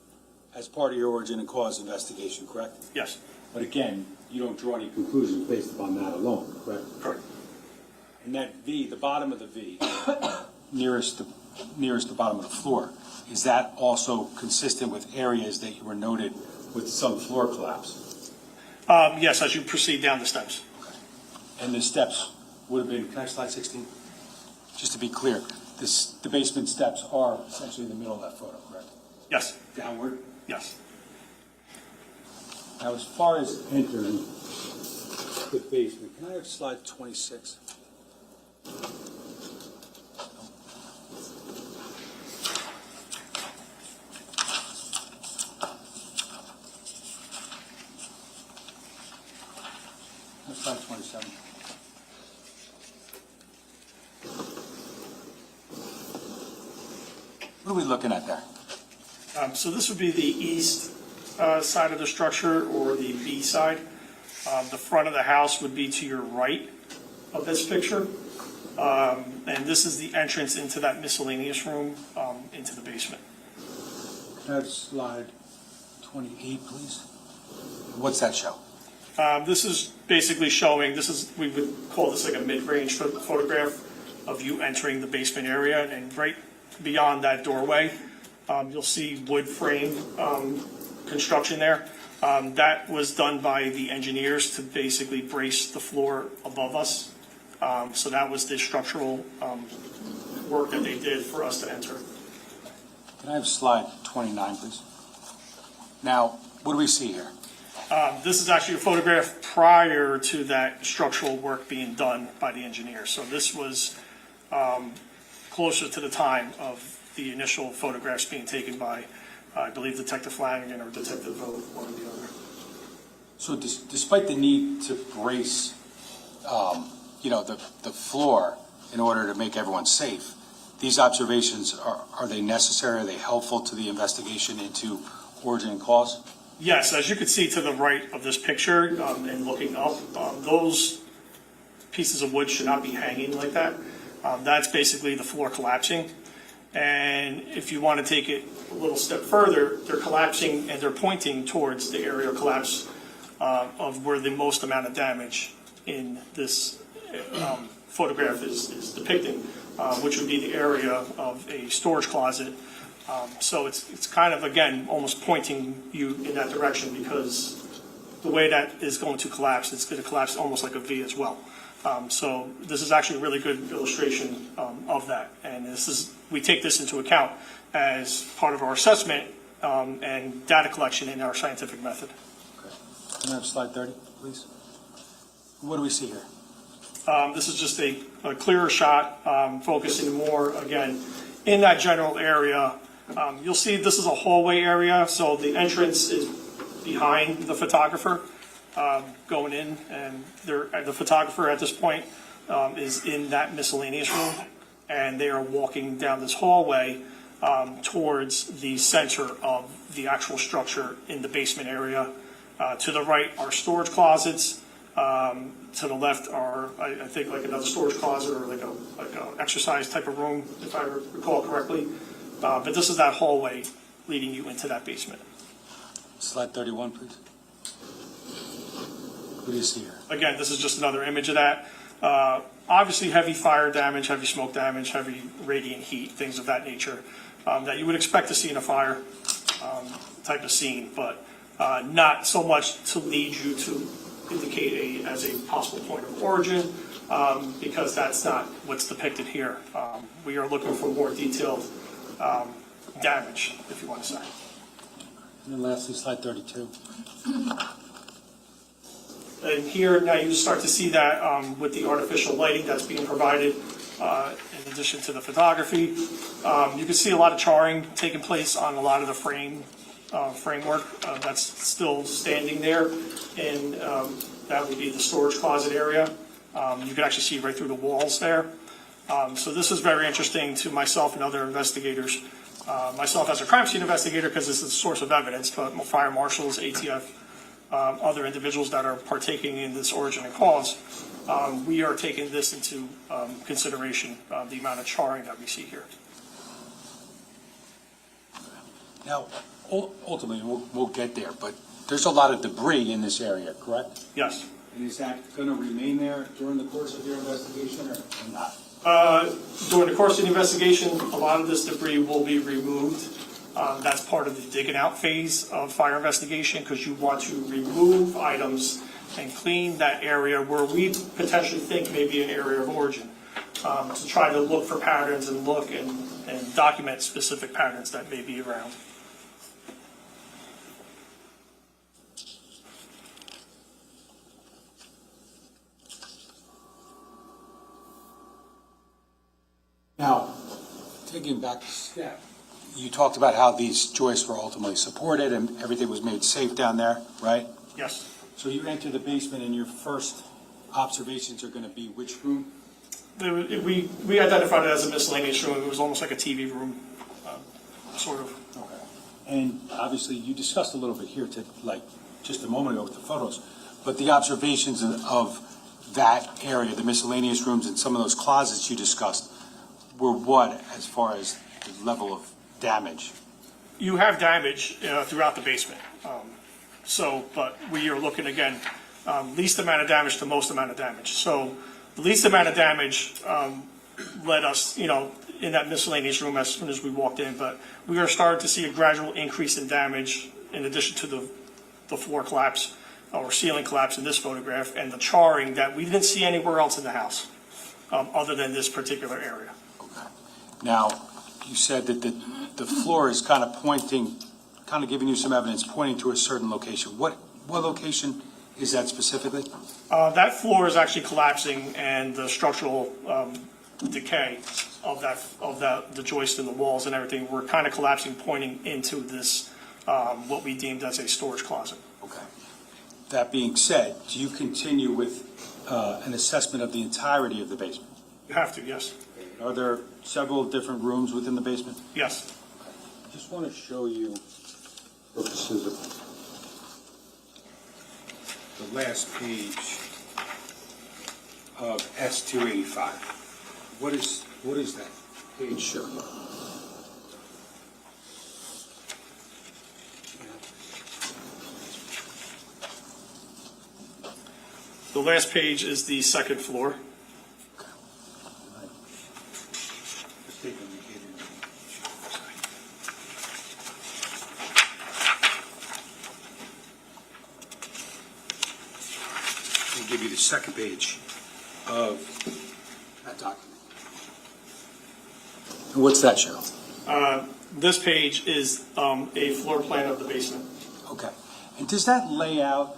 as part of your origin and cause investigation, correct?
Yes,
But again, you don't draw any conclusions based upon that alone, correct?
correct.
And that V, the bottom of the V, nearest the bottom of the floor, is that also consistent with areas that you were noted with some floor collapse?
Yes, as you proceed down the steps.
And the steps would have been, can I have slide 16? Just to be clear, the basement steps are essentially in the middle of that photo, correct?
Yes,
Downward?
yes.
Now, as far as entering the basement, can I have slide 26? Slide 27. What are we looking at there?
So this would be the east side of the structure, or the B side. The front of the house would be to your right of this picture. And this is the entrance into that miscellaneous room, into the basement.
Can I have slide 28, please? What's that show?
This is basically showing, we would call this like a mid-range photograph of you entering the basement area, and right beyond that doorway, you'll see wood frame construction there. That was done by the engineers to basically brace the floor above us. So that was the structural work that they did for us to enter.
Can I have slide 29, please? Now, what do we see here?
This is actually a photograph prior to that structural work being done by the engineers. So this was closer to the time of the initial photographs being taken by, I believe, Detective Flanagan or Detective Vogt, one or the other.
So despite the need to brace, the floor in order to make everyone safe, these observations, are they necessary? Are they helpful to the investigation into origin and cause?
Yes, as you can see to the right of this picture, and looking up, those pieces of wood should not be hanging like that. That's basically the floor collapsing. And if you want to take it a little step further, they're collapsing and they're pointing towards the area of collapse of where the most amount of damage in this photograph is depicting, which would be the area of a storage closet. So it's kind of, again, almost pointing you in that direction, because the way that is going to collapse, it's going to collapse almost like a V as well. So this is actually a really good illustration of that. And we take this into account as part of our assessment and data collection in our scientific method.
Okay. Can I have slide 30, please? What do we see here?
This is just a clearer shot, focusing more, again, in that general area. You'll see this is a hallway area, so the entrance is behind the photographer going in, and the photographer at this point is in that miscellaneous room, and they are walking down this hallway towards the center of the actual structure in the basement area. To the right are storage closets. To the left are, I think, like another storage closet or like an exercise type of room, if I recall correctly. But this is that hallway leading you into that basement.
Slide 31, please. What do you see here?
Again, this is just another image of that. Obviously, heavy fire damage, heavy smoke damage, heavy radiant heat, things of that nature that you would expect to see in a fire type of scene, but not so much to lead you to indicate as a possible point of origin, because that's not what's depicted here. We are looking for more detailed damage, if you want to say.
And then lastly, slide 32.
And here, now you start to see that with the artificial lighting that's being provided, in addition to the photography. You can see a lot of charring taking place on a lot of the framework that's still standing there, and that would be the storage closet area. You can actually see right through the walls there. So this is very interesting to myself and other investigators. Myself as a crime scene investigator, because this is a source of evidence, but fire marshals, ATF, other individuals that are partaking in this origin and cause, we are taking this into consideration, the amount of charring that we see here.
Now, ultimately, we'll get there, but there's a lot of debris in this area, correct?
Yes.
And is that going to remain there during the course of your investigation or not?
During the course of the investigation, a lot of this debris will be removed. That's part of the digging out phase of fire investigation, because you want to remove items and clean that area where we potentially think may be an area of origin, to try to look for patterns and look and document specific patterns that may be around.
Now, taking back a step, you talked about how these joists were ultimately supported and everything was made safe down there, right?
Yes.
So you enter the basement and your first observations are going to be which room?
We identified it as a miscellaneous room. It was almost like a TV room, sort of.
Okay. And obviously, you discussed a little bit here, just a moment ago with the photos, but the observations of that area, the miscellaneous rooms and some of those closets you discussed, were what as far as the level of damage?
You have damage throughout the basement. But we are looking, again, least amount of damage to most amount of damage. So the least amount of damage led us, in that miscellaneous room as soon as we walked in, but we are starting to see a gradual increase in damage in addition to the floor collapse or ceiling collapse in this photograph, and the charring that we didn't see anywhere else in the house other than this particular area.
Okay. Now, you said that the floor is kind of giving you some evidence pointing to a certain location. What location is that specifically?
That floor is actually collapsing, and the structural decay of the joist and the walls and everything were kind of collapsing, pointing into this, what we deemed as a storage closet.
Okay. That being said, do you continue with an assessment of the entirety of the basement?
You have to, yes.
Are there several different rooms within the basement?
Yes.
I just want to show you purposes of the last page of S285. What is that page show?
The last page is the second floor.
Let's take a look here. I'll give you the second page of that document. And what's that show?
This page is a floor plan of the basement.
Okay. And does that lay out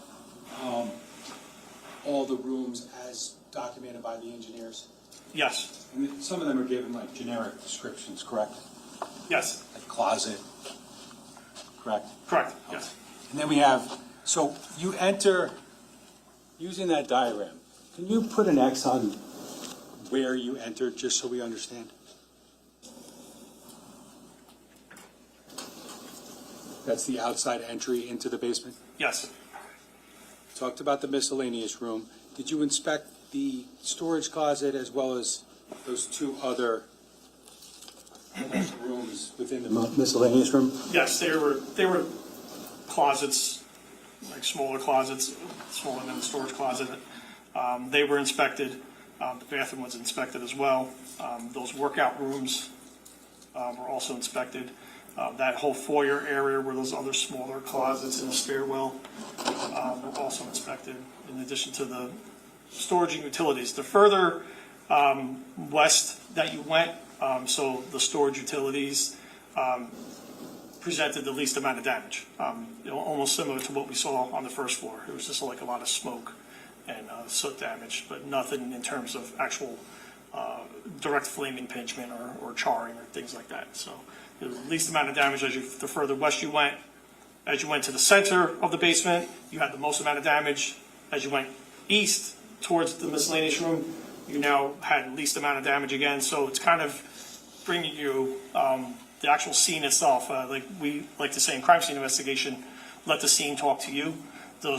all the rooms as documented by the engineers?
Yes.
And some of them are given like generic descriptions, correct?
Yes.
Like closet, correct?
Correct. Yes.
And then we have, so you enter, using that diagram, can you put an X on where you entered, just so we understand? That's the outside entry into the basement?
Yes.
Talked about the miscellaneous room. Did you inspect the storage closet as well as those two other rooms within the miscellaneous room?
Yes, they were closets, like smaller closets, smaller than the storage closet. They were inspected. The bathroom was inspected as well. Those workout rooms were also inspected. That whole foyer area where those other smaller closets in the stairwell were also inspected, in addition to the storage and utilities. The further west that you went, so the storage utilities presented the least amount of damage, almost similar to what we saw on the first floor. It was just like a lot of smoke and soot damage, but nothing in terms of actual direct flame impingement or charring or things like that. So the least amount of damage the further west you went. As you went to the center of the basement, you had the most amount of damage. As you went east towards the miscellaneous room, you now had least amount of damage again. So it's kind of bringing you the actual scene itself. Like we like to say in crime scene investigation, let the scene talk to you. So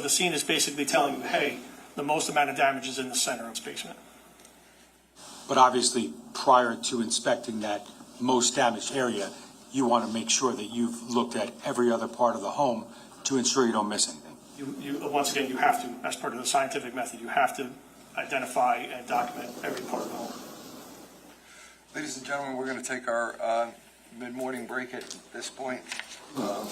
the scene is basically telling you, hey, the most amount of damage is in the center of this basement.
But obviously, prior to inspecting that most damaged area, you want to make sure that you've looked at every other part of the home to ensure you don't miss anything.
Once again, you have to, as part of the scientific method, you have to identify and document every part of the home.
Ladies and gentlemen, we're going to take our mid-morning break at this point. Don't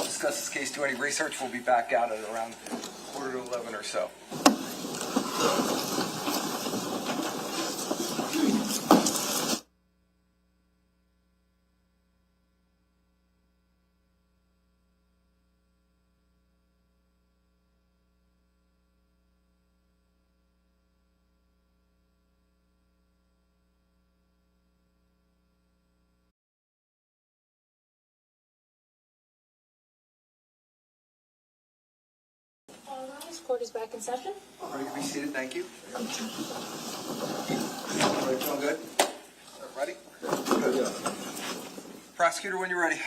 discuss this case, do any research. We'll be back out at around 10:45 or so.
All rise, court is back in session.
Ready to be seated, thank you. Everybody feeling good? Ready? Good. Prosecutor, when you're ready.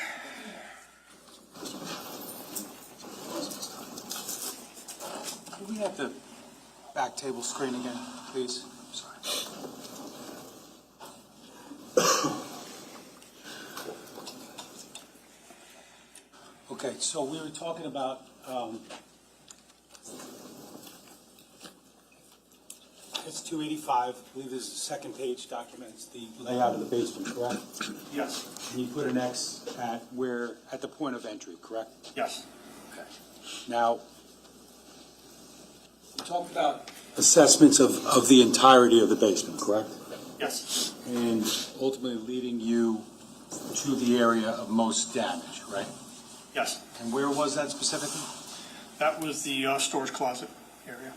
Can we have the back table screen again, please? Sorry. Okay, so we were talking about, it's 285, I believe this is the second page, documents the layout of the basement, correct?
Yes,
And you put an X at at the point of entry, correct?
yes,
Okay. Now, we talked about assessments of the entirety of the basement, correct?
yes,
And ultimately leading you to the area of most damage, right?
yes.
And where was that specifically?
That was the storage closet area.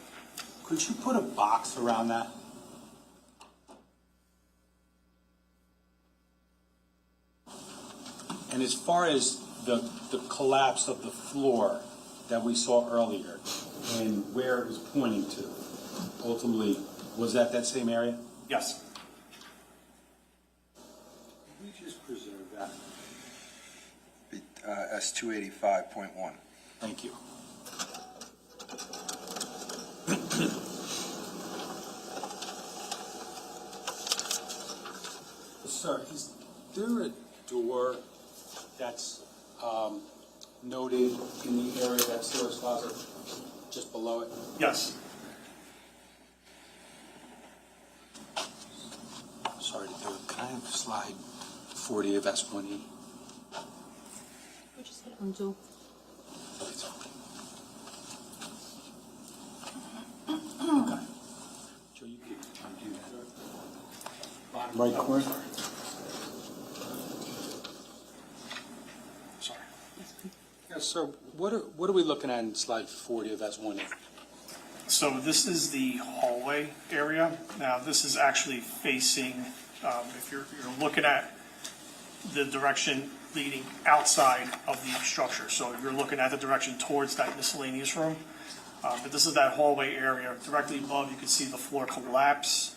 Could you put a box around that? And as far as the collapse of the floor that we saw earlier and where it was pointing to, ultimately, was that same area?
Yes.
Can we just preserve that?
S285.1.
Thank you. Sir, is there a door that's noted in the area of that storage closet, just below it?
Yes.
Sorry to do it. Can I have slide 40 of S1E?
We just hit undo.
It's okay. Joe, you can undo that. Bottom right corner.
Sorry.
Yes, sir. What are we looking at in slide 40 of S1E?
So this is the hallway area. Now, this is actually facing, if you're looking at the direction leading outside of the structure. So if you're looking at the direction towards that miscellaneous room, but this is that hallway area. Directly above, you can see the floor collapse,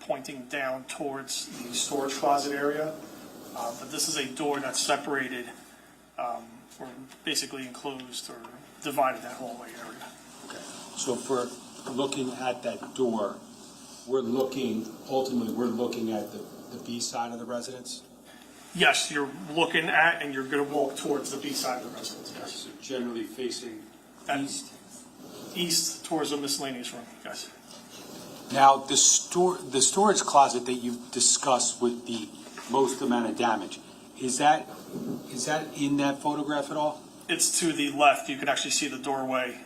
pointing down towards the storage closet area. But this is a door that's separated, or basically enclosed or divided that hallway area.
Okay. So if we're looking at that door, ultimately, we're looking at the B side of the residence?
Yes, you're looking at, and you're going to walk towards the B side of the residence, yes.
So generally facing east?
East towards the miscellaneous room, yes.
Now, the storage closet that you discussed with the most amount of damage, is that in that photograph at all?
It's to the left. You can actually see the doorway,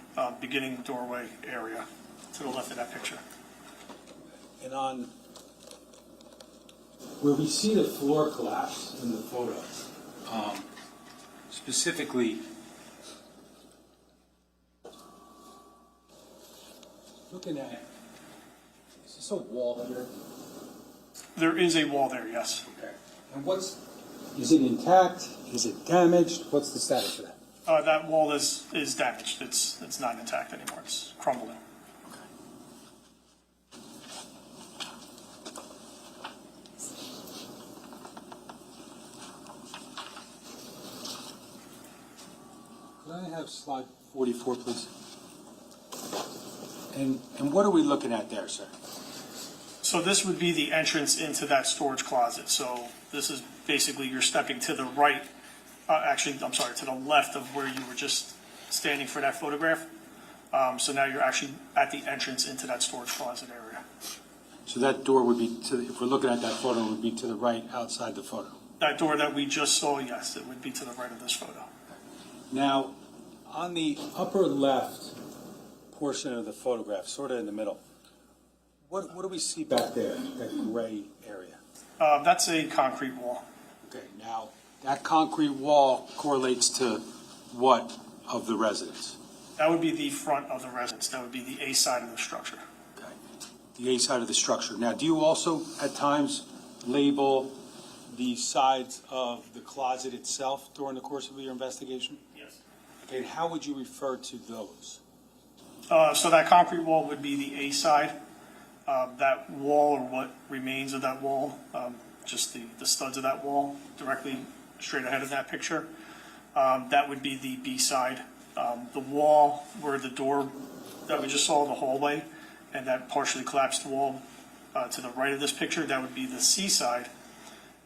beginning doorway area to the left of that picture.
And on where we see the floor collapse in the photo, specifically, looking at, is this a wall here?
There is a wall there, yes.
Okay. And is it intact? Is it damaged? What's the status of that?
That wall is damaged. It's not intact anymore. It's crumbling.
Can I have slide 44, please? And what are we looking at there, sir?
So this would be the entrance into that storage closet. So this is basically you're stepping to the right, actually, I'm sorry, to the left of where you were just standing for that photograph. So now you're actually at the entrance into that storage closet area.
So that door would be, if we're looking at that photo, it would be to the right outside the photo.
That door that we just saw, yes, it would be to the right of this photo.
Now, on the upper left portion of the photograph, sort of in the middle, what do we see back there, that gray area?
That's a concrete wall.
Okay, now, that concrete wall correlates to what of the residence?
That would be the front of the residence. That would be the A side of the structure.
Okay, the A side of the structure. Now, do you also, at times, label the sides of the closet itself during the course of your investigation?
Yes.
Okay, and how would you refer to those?
So that concrete wall would be the A side. That wall, or what remains of that wall, just the studs of that wall directly straight ahead of that picture, that would be the B side. The wall where the door that we just saw, the hallway, and that partially collapsed wall to the right of this picture, that would be the C side.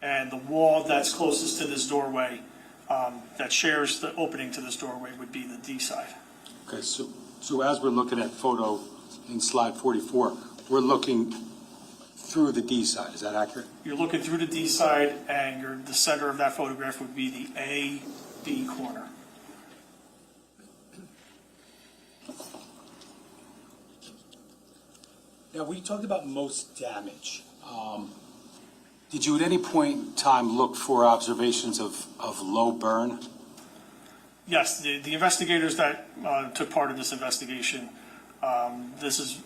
And the wall that's closest to this doorway, that shares the opening to this doorway, would be the D side.
Okay, so as we're looking at photo in slide 44, we're looking through the D side, is that accurate?
You're looking through the D side, and the center of that photograph would be the A-B corner.
Now, we talked about most damage. Did you at any point in time look for observations of low burn?
Yes, the investigators that took part in this investigation, this is,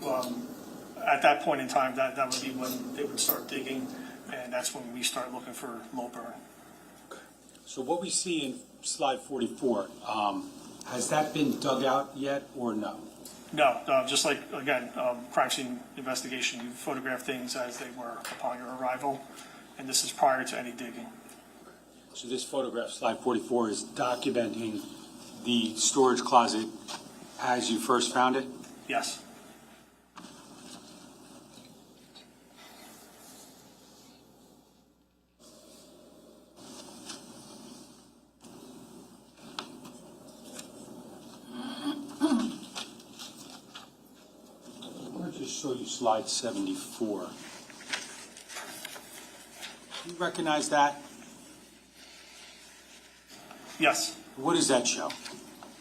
at that point in time, that would be when they would start digging, and that's when we start looking for low burn.
So what we see in slide 44, has that been dug out yet or no?
No, just like, again, crime scene investigation, you photograph things as they were upon your arrival, and this is prior to any digging.
So this photograph, slide 44, is documenting the storage closet as you first found it?
Yes.
I'm going to just show you slide 74. Do you recognize that?
Yes.
What does that show?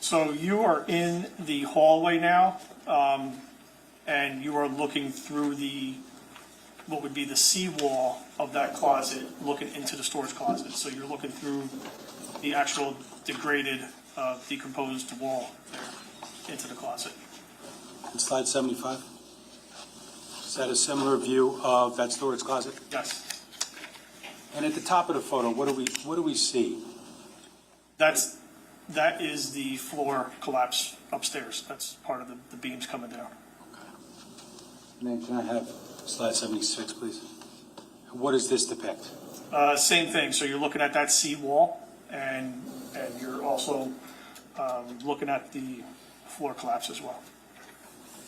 So you are in the hallway now, and you are looking through what would be the seawall of that closet, looking into the storage closet. So you're looking through the actual degraded, decomposed wall there into the closet.
In slide 75? Is that a similar view of that storage closet?
Yes.
And at the top of the photo, what do we see?
That is the floor collapse upstairs. That's part of the beams coming down.
And then can I have slide 76, please? What does this depict?
Same thing. So you're looking at that sea wall, and you're also looking at the floor collapse as well.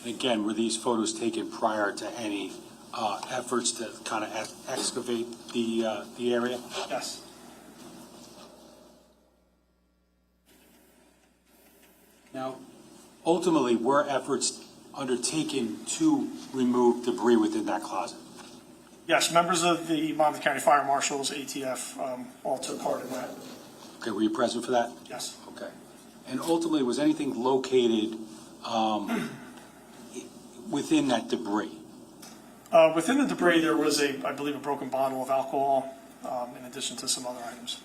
And again, were these photos taken prior to any efforts to kind of excavate the area?
Yes.
Now, ultimately, were efforts undertaken to remove debris within that closet?
Yes, members of the Monmouth County Fire Marshals, ATF, all took part in that.
Okay, were you present for that?
Yes.
Okay. And ultimately, was anything located within that debris?
Within the debris, there was I believe, a broken bottle of alcohol, in addition to some other items.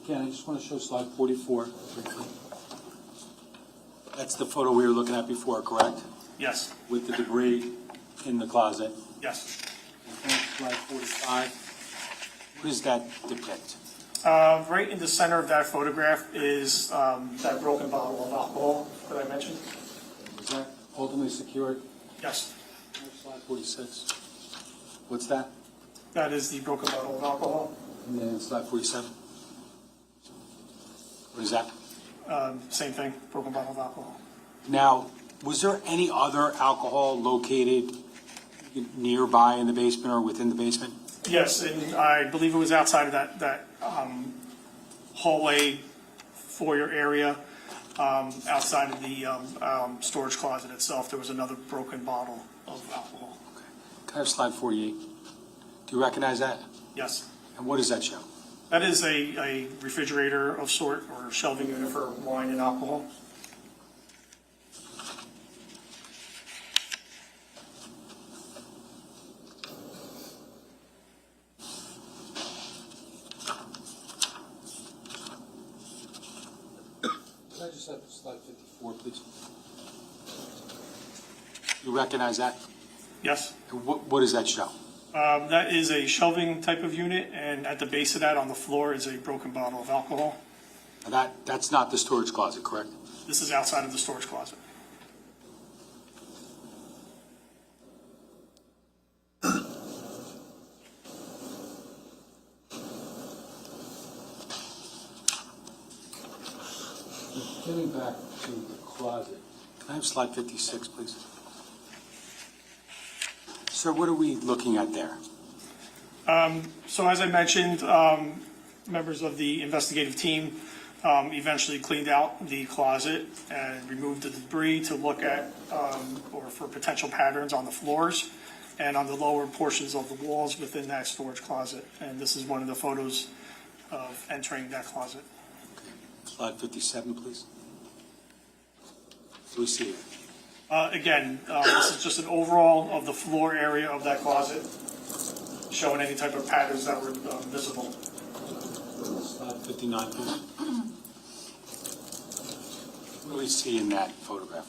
Again, I just want to show slide 44 quickly. That's the photo we were looking at before, correct?
Yes.
With the debris in the closet.
Yes.
And slide 45. What does that depict?
Right in the center of that photograph is that broken bottle of alcohol that I mentioned.
Was that ultimately secured?
Yes.
Slide 46. What's that?
That is the broken bottle of alcohol.
And then slide 47. What is that?
Same thing, broken bottle of alcohol.
Now, was there any other alcohol located nearby in the basement or within the basement?
Yes, and I believe it was outside of that hallway foyer area, outside of the storage closet itself, there was another broken bottle of alcohol.
Can I have slide 48? Do you recognize that?
Yes.
And what does that show?
That is a refrigerator of sort, or shelving unit for wine and alcohol.
Can I just have slide 54, please? You recognize that?
Yes.
And what does that show?
That is a shelving type of unit, and at the base of that on the floor is a broken bottle of alcohol.
That's not the storage closet, correct?
This is outside of the storage closet.
Getting back to the closet. Can I have slide 56, please? Sir, what are we looking at there?
So as I mentioned, members of the investigative team eventually cleaned out the closet and removed the debris to look at, or for potential patterns on the floors and on the lower portions of the walls within that storage closet. And this is one of the photos of entering that closet.
Slide 57, please. Do we see it?
Again, this is just an overall of the floor area of that closet, showing any type of patterns that were visible.
Slide 59, please. What do we see in that photograph?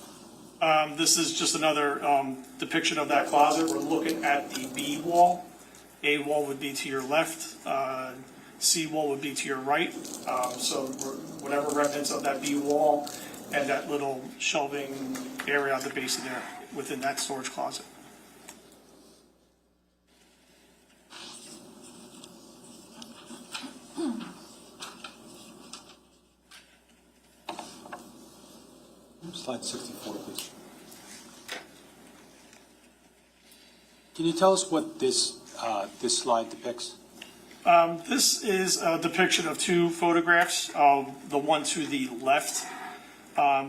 This is just another depiction of that closet. We're looking at the B wall. A wall would be to your left. C wall would be to your right. So whatever remnants of that B wall and that little shelving area at the base of there within that storage closet.
Slide 64, please. Can you tell us what this slide depicts?
This is a depiction of two photographs. The one to the left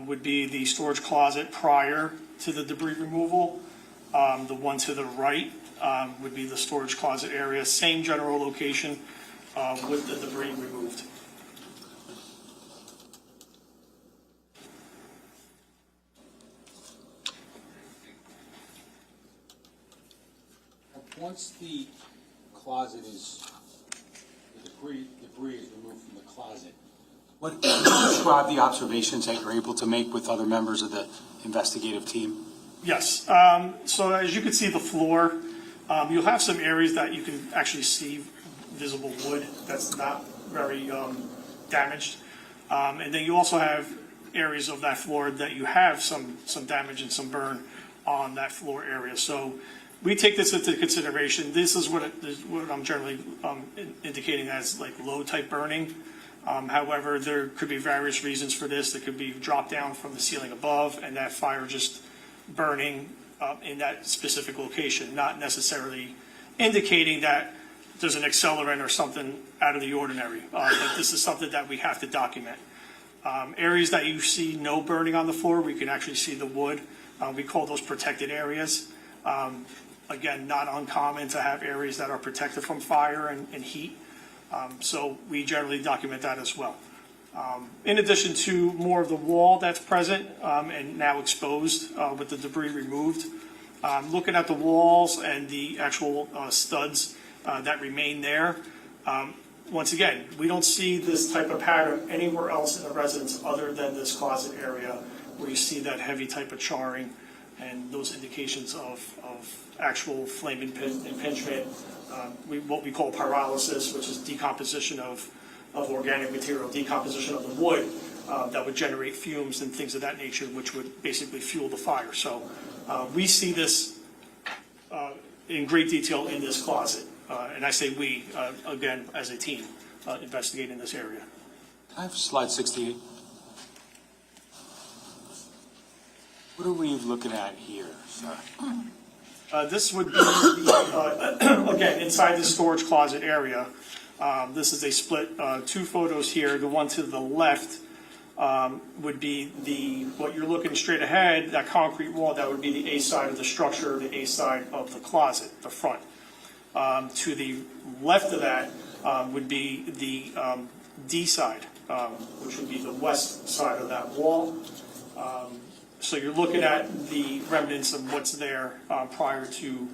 would be the storage closet prior to the debris removal. The one to the right would be the storage closet area, same general location with the debris removed.
Once the closet is, the debris is removed from the closet, what, can you describe the observations that you're able to make with other members of the investigative team?
Yes. So as you can see the floor, you'll have some areas that you can actually see visible wood that's not very damaged. And then you also have areas of that floor that you have some damage and some burn on that floor area. So we take this into consideration. This is what I'm generally indicating as like low type burning. However, there could be various reasons for this. There could be drop down from the ceiling above and that fire just burning in that specific location, not necessarily indicating that there's an accelerant or something out of the ordinary. But this is something that we have to document. Areas that you see no burning on the floor, we can actually see the wood. We call those protected areas. Again, not uncommon to have areas that are protected from fire and heat. So we generally document that as well. In addition to more of the wall that's present and now exposed with the debris removed, looking at the walls and the actual studs that remain there, once again, we don't see this type of pattern anywhere else in the residence other than this closet area where you see that heavy type of charring and those indications of actual flame impingement, what we call pyrolysis, which is decomposition of organic material, decomposition of the wood that would generate fumes and things of that nature, which would basically fuel the fire. So we see this in great detail in this closet. And I say we, again, as a team, investigating this area.
Can I have slide 68? What are we looking at here, sir?
This would be, again, inside the storage closet area. This is a split, two photos here. The one to the left would be what you're looking straight ahead, that concrete wall, that would be the A side of the structure, the A side of the closet, the front. To the left of that would be the D side, which would be the west side of that wall. So you're looking at the remnants of what's there prior to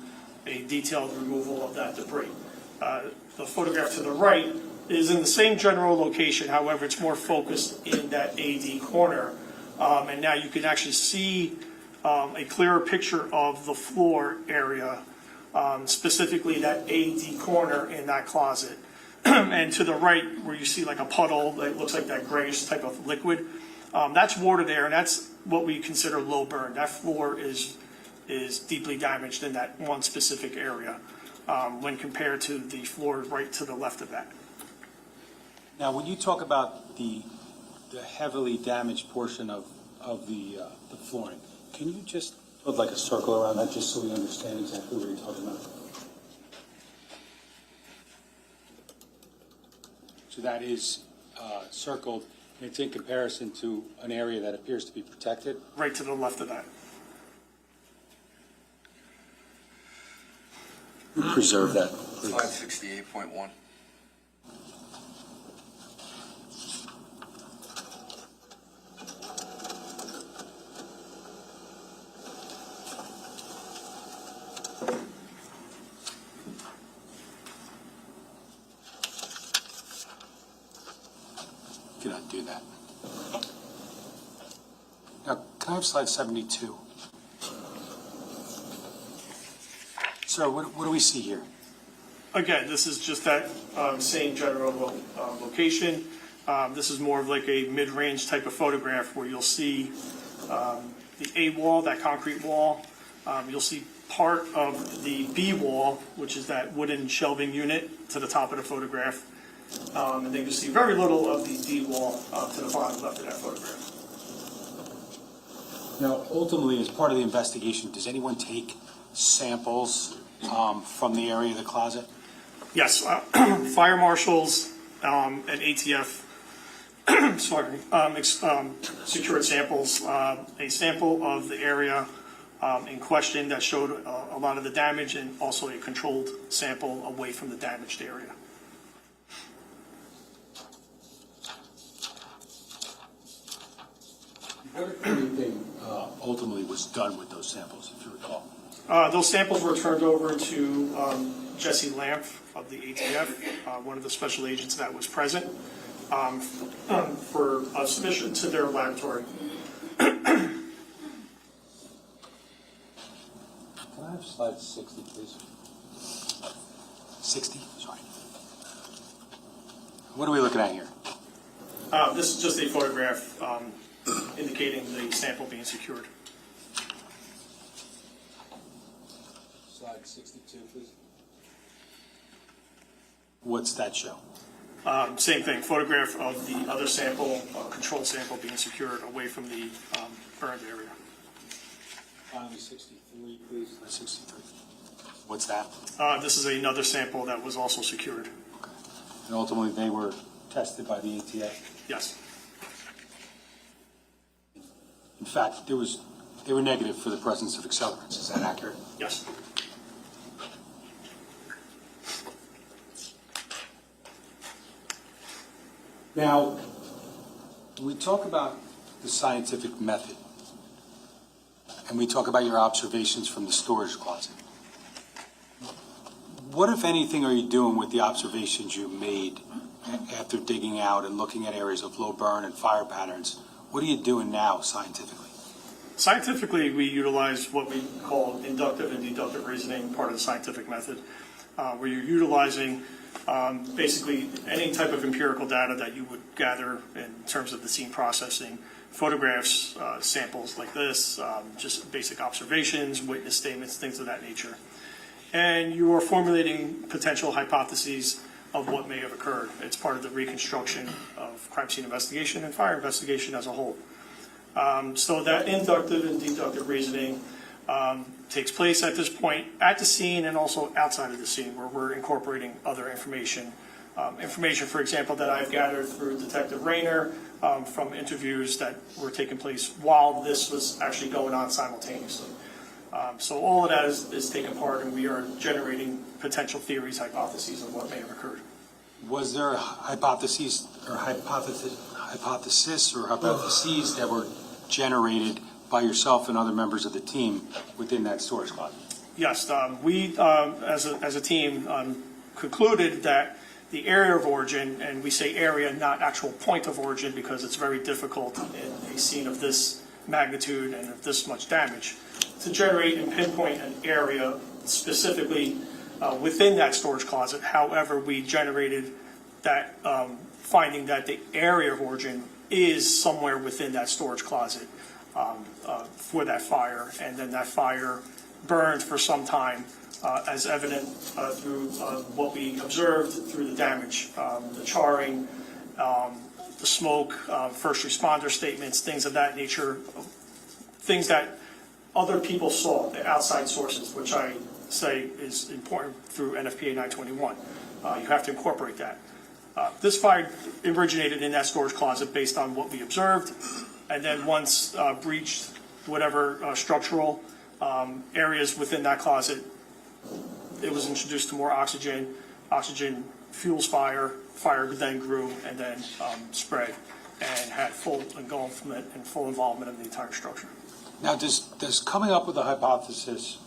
a detailed removal of that debris. The photograph to the right is in the same general location, however, it's more focused in that AD corner. And now you can actually see a clearer picture of the floor area, specifically that AD corner in that closet. And to the right, where you see like a puddle that looks like that grayish type of liquid, that's water there, and that's what we consider low burn. That floor is deeply damaged in that one specific area when compared to the floor right to the left of that.
Now, when you talk about the heavily damaged portion of the flooring, can you just put like a circle around that just so we understand exactly what you're talking about? So that is circled, and it's in comparison to an area that appears to be protected?
Right to the left of that.
Preserve that,
Slide 68.1.
Cannot do that. Now, can I have slide 72? Sir, what do we see here?
Again, this is just that same general location. This is more of like a mid-range type of photograph where you'll see the A wall, that concrete wall. You'll see part of the B wall, which is that wooden shelving unit to the top of the photograph. And then you'll see very little of the D wall to the bottom left of that photograph.
Now, ultimately, as part of the investigation, does anyone take samples from the area of the closet?
Yes, fire marshals and ATF secured samples, a sample of the area in question that showed a lot of the damage, and also a controlled sample away from the damaged area.
What, if anything, ultimately was done with those samples, if you recall?
Those samples were turned over to Jesse Lamp of the ATF, one of the special agents that was present, for submission to their laboratory.
Can I have slide 60, please? 60, sorry. What are we looking at here?
This is just a photograph indicating the sample being secured.
Slide 62, please. What's that show?
Same thing, photograph of the other sample, controlled sample being secured away from the burned area.
Finally, 63, please. 63. What's that?
This is another sample that was also secured.
Okay. And ultimately, they were tested by the ATF?
Yes.
In fact, they were negative for the presence of accelerants. Is that accurate?
Yes.
Now, when we talk about the scientific method, and we talk about your observations from the storage closet, what, if anything, are you doing with the observations you made after digging out and looking at areas of low burn and fire patterns? What are you doing now scientifically?
Scientifically, we utilize what we call inductive and deductive reasoning, part of the scientific method, where you're utilizing basically any type of empirical data that you would gather in terms of the scene processing, photographs, samples like this, just basic observations, witness statements, things of that nature. and you are formulating potential hypotheses of what may have occurred. It's part of the reconstruction of crime scene investigation and fire investigation as a whole. So that inductive and deductive reasoning takes place at this point at the scene and also outside of the scene, where we're incorporating other information. Information, for example, that I've gathered through Detective Rayner from interviews that were taking place while this was actually going on simultaneously. So all of that is taken part, and we are generating potential theories, hypotheses of what may have occurred.
Was there hypotheses that were generated by yourself and other members of the team within that storage closet?
Yes, we, as a team, concluded that the area of origin, and we say area, not actual point of origin, because it's very difficult in a scene of this magnitude and of this much damage, to generate and pinpoint an area specifically within that storage closet. However, we generated that finding that the area of origin is somewhere within that storage closet for that fire, and then that fire burned for some time, as evident through what we observed through the damage, the charring, the smoke, first responder statements, things of that nature, things that other people saw, the outside sources, which I say is important through NFPA 921. You have to incorporate that. This fire originated in that storage closet based on what we observed, and then once breached whatever structural areas within that closet, it was introduced to more oxygen. Oxygen fuels fire. Fire then grew and then spread and had full engulfment and full involvement of the entire structure.
Now, does coming up with a hypothesis,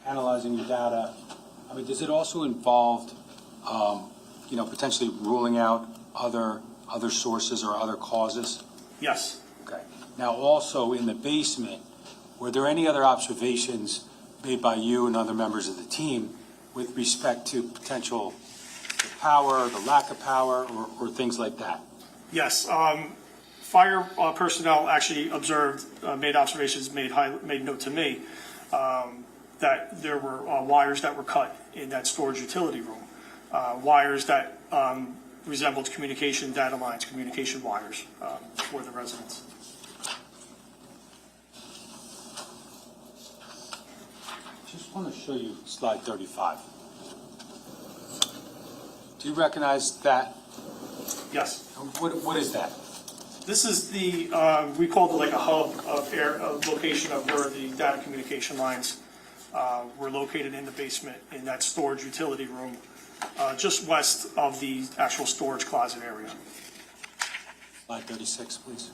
analyzing your data, I mean, does it also involve, potentially ruling out other sources or other causes?
Yes.
Okay. Now, also in the basement, were there any other observations made by you and other members of the team with respect to potential power, the lack of power, or things like that?
Yes. Fire personnel actually observed, made observations, made note to me that there were wires that were cut in that storage utility room, wires that resembled communication data lines, communication wires for the residents.
Just want to show you slide 35. Do you recognize that?
Yes.
What is that?
This is the, we called it like a hub of location of where the data communication lines were located in the basement in that storage utility room, just west of the actual storage closet area.
Slide 36, please.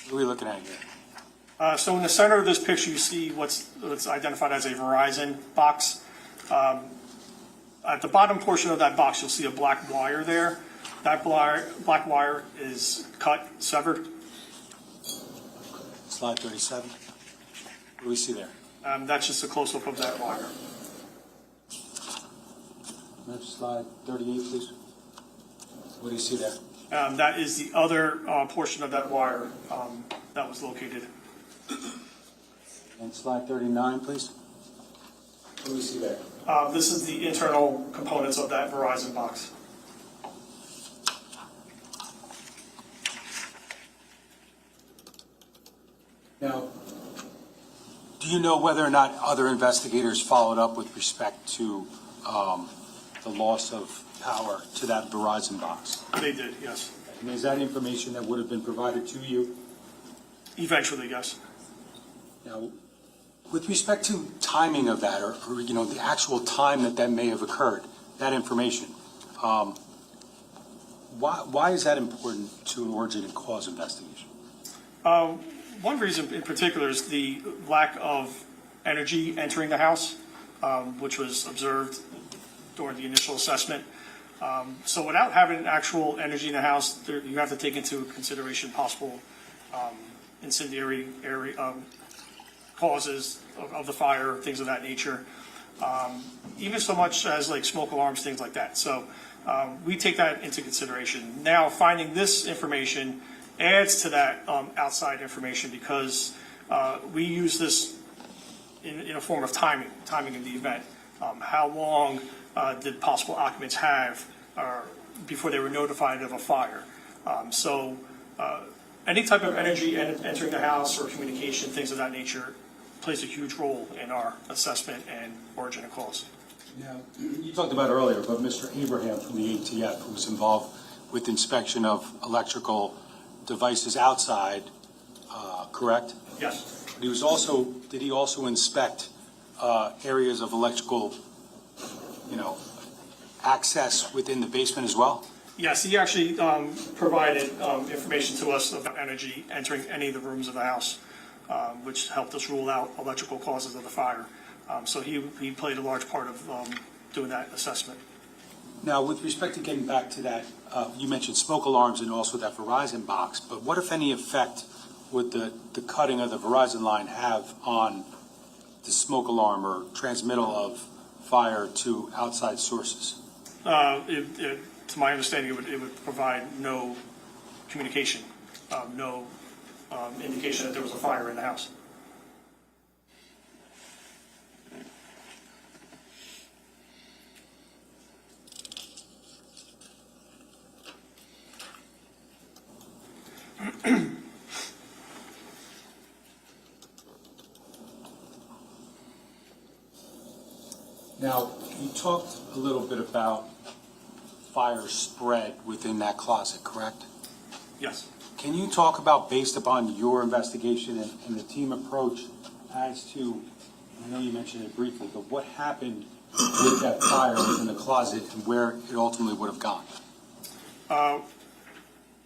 What are we looking at here?
So in the center of this picture, you see what's identified as a Verizon box. At the bottom portion of that box, you'll see a black wire there. That black wire is cut, severed.
Slide 37. What do we see there?
That's just a close-up of that wire.
Next slide 38, please. What do you see there?
That is the other portion of that wire that was located.
And slide 39, please. What do we see there?
This is the internal components of that Verizon box.
Now, do you know whether or not other investigators followed up with respect to the loss of power to that Verizon box?
They did, yes.
And is that information that would have been provided to you?
Eventually, yes.
Now, with respect to timing of that, or the actual time that may have occurred, that information, why is that important to an origin and cause investigation?
One reason in particular is the lack of energy entering the house, which was observed during the initial assessment. So without having actual energy in the house, you have to take into consideration possible incendiary area causes of the fire, things of that nature. Even so much as like smoke alarms, things like that. So we take that into consideration. Now, finding this information adds to that outside information because we use this in a form of timing of the event. How long did possible occupants have before they were notified of a fire? So any type of energy entering the house or communication, things of that nature, plays a huge role in our assessment and origin of cause.
Now, you talked about earlier, but Mr. Abraham from the ATF, who was involved with inspection of electrical devices outside, correct?
Yes.
But did he also inspect areas of electrical, access within the basement as well?
Yes, he actually provided information to us about energy entering any of the rooms of the house, which helped us rule out electrical causes of the fire. So he played a large part of doing that assessment.
Now, with respect to getting back to that, you mentioned smoke alarms and also that Verizon box, but what, if any, effect would the cutting of the Verizon line have on the smoke alarm or transmittal of fire to outside sources?
To my understanding, it would provide no communication, no indication that there was a fire in the house.
Now, you talked a little bit about fire spread within that closet, correct?
Yes.
Can you talk about, based upon your investigation and the team approach, as to, I know you mentioned it briefly, but what happened with that fire within the closet and where it ultimately would have gone?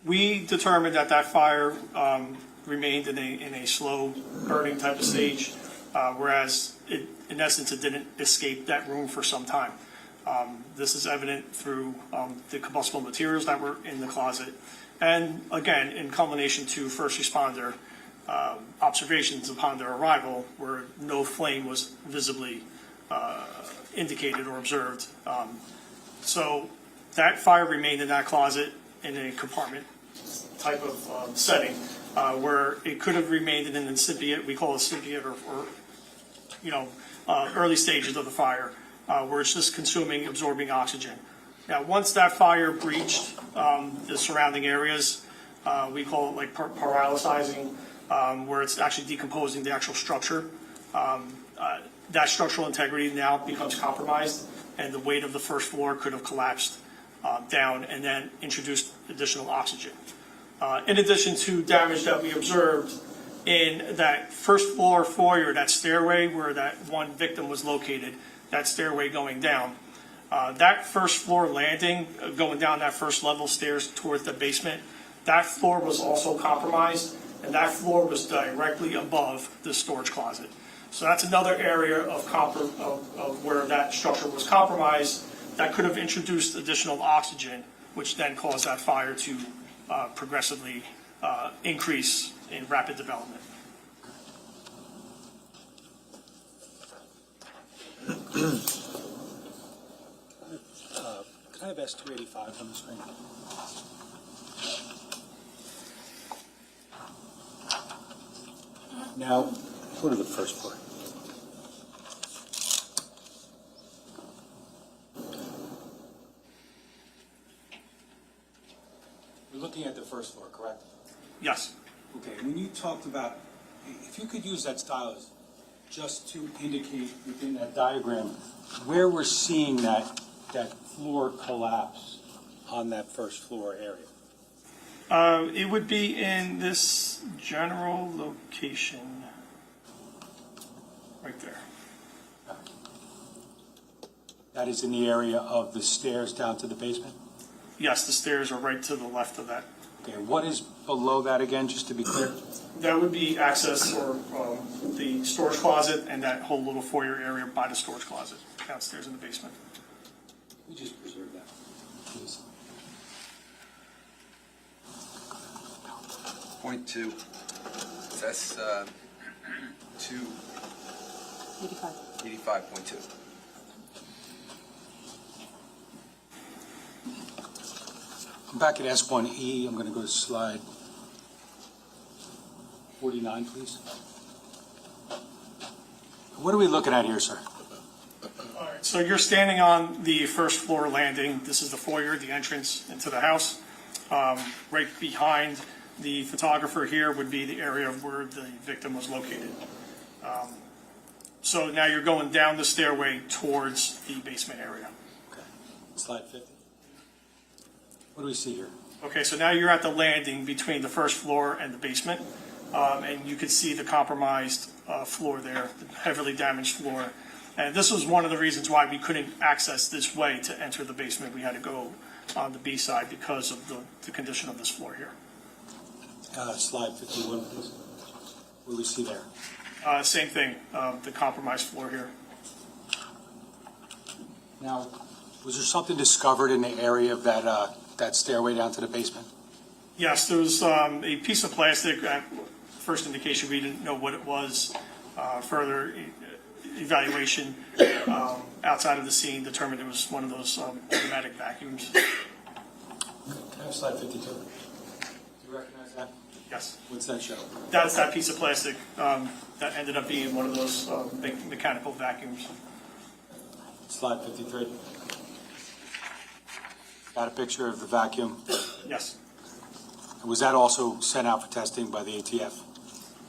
We determined that fire remained in a slow burning type of stage, whereas in essence, it didn't escape that room for some time. This is evident through the combustible materials that were in the closet. And again, in culmination to first responder observations upon their arrival, where no flame was visibly indicated or observed. So that fire remained in that closet in a compartment type of setting, where it could have remained in an incipient, we call it incipient, or early stages of the fire, where it's just consuming, absorbing oxygen. Now, once that fire breached the surrounding areas, we call it like paralysizing, where it's actually decomposing the actual structure. That structural integrity now becomes compromised, and the weight of the first floor could have collapsed down and then introduced additional oxygen. In addition to damage that we observed in that first floor foyer, that stairway where that one victim was located, that stairway going down, that first floor landing, going down that first level stairs towards the basement, that floor was also compromised, and that floor was directly above the storage closet. So that's another area of where that structure was compromised that could have introduced additional oxygen, which then caused that fire to progressively increase in rapid development.
Can I have S285 on the screen? Now, go to the first floor. We're looking at the first floor, correct?
Yes.
Okay, when you talked about, if you could use that stylus just to indicate within that diagram where we're seeing that floor collapse on that first floor area.
It would be in this general location right there.
That is in the area of the stairs down to the basement?
Yes, the stairs are right to the left of that.
Okay, what is below that again, just to be clear?
That would be access or the storage closet and that whole little foyer area by the storage closet downstairs in the basement.
We just preserve that, please.
Point two. That's 285.2.
I'm back at S1E. I'm going to go to slide 49, please. What are we looking at here, sir?
All right, so you're standing on the first floor landing. This is the foyer, the entrance into the house. Right behind the photographer here would be the area where the victim was located. So now you're going down the stairway towards the basement area.
Okay. Slide 50. What do we see here?
Okay, so now you're at the landing between the first floor and the basement, and you can see the compromised floor there, the heavily damaged floor. And this was one of the reasons why we couldn't access this way to enter the basement. We had to go on the B side because of the condition of this floor here.
Slide 51, please. What do we see there?
Same thing, the compromised floor here.
Now, was there something discovered in the area of that stairway down to the basement?
Yes, there was a piece of plastic. At first indication, we didn't know what it was. Further evaluation outside of the scene determined it was one of those automatic vacuums.
Can I have slide 52? Do you recognize that?
Yes,
What's that show?
that's that piece of plastic that ended up being one of those mechanical vacuums.
Slide 53. Got a picture of the vacuum.
Yes,
Was that also sent out for testing by the ATF?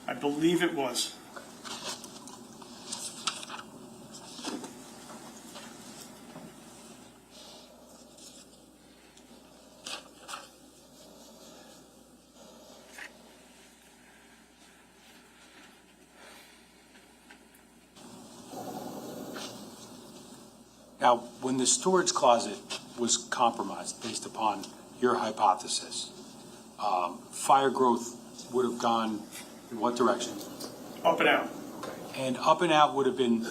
I believe it was.
Now, when the storage closet was compromised, based upon your hypothesis, fire growth would have gone in what direction?
Up and out.
And up and out would have been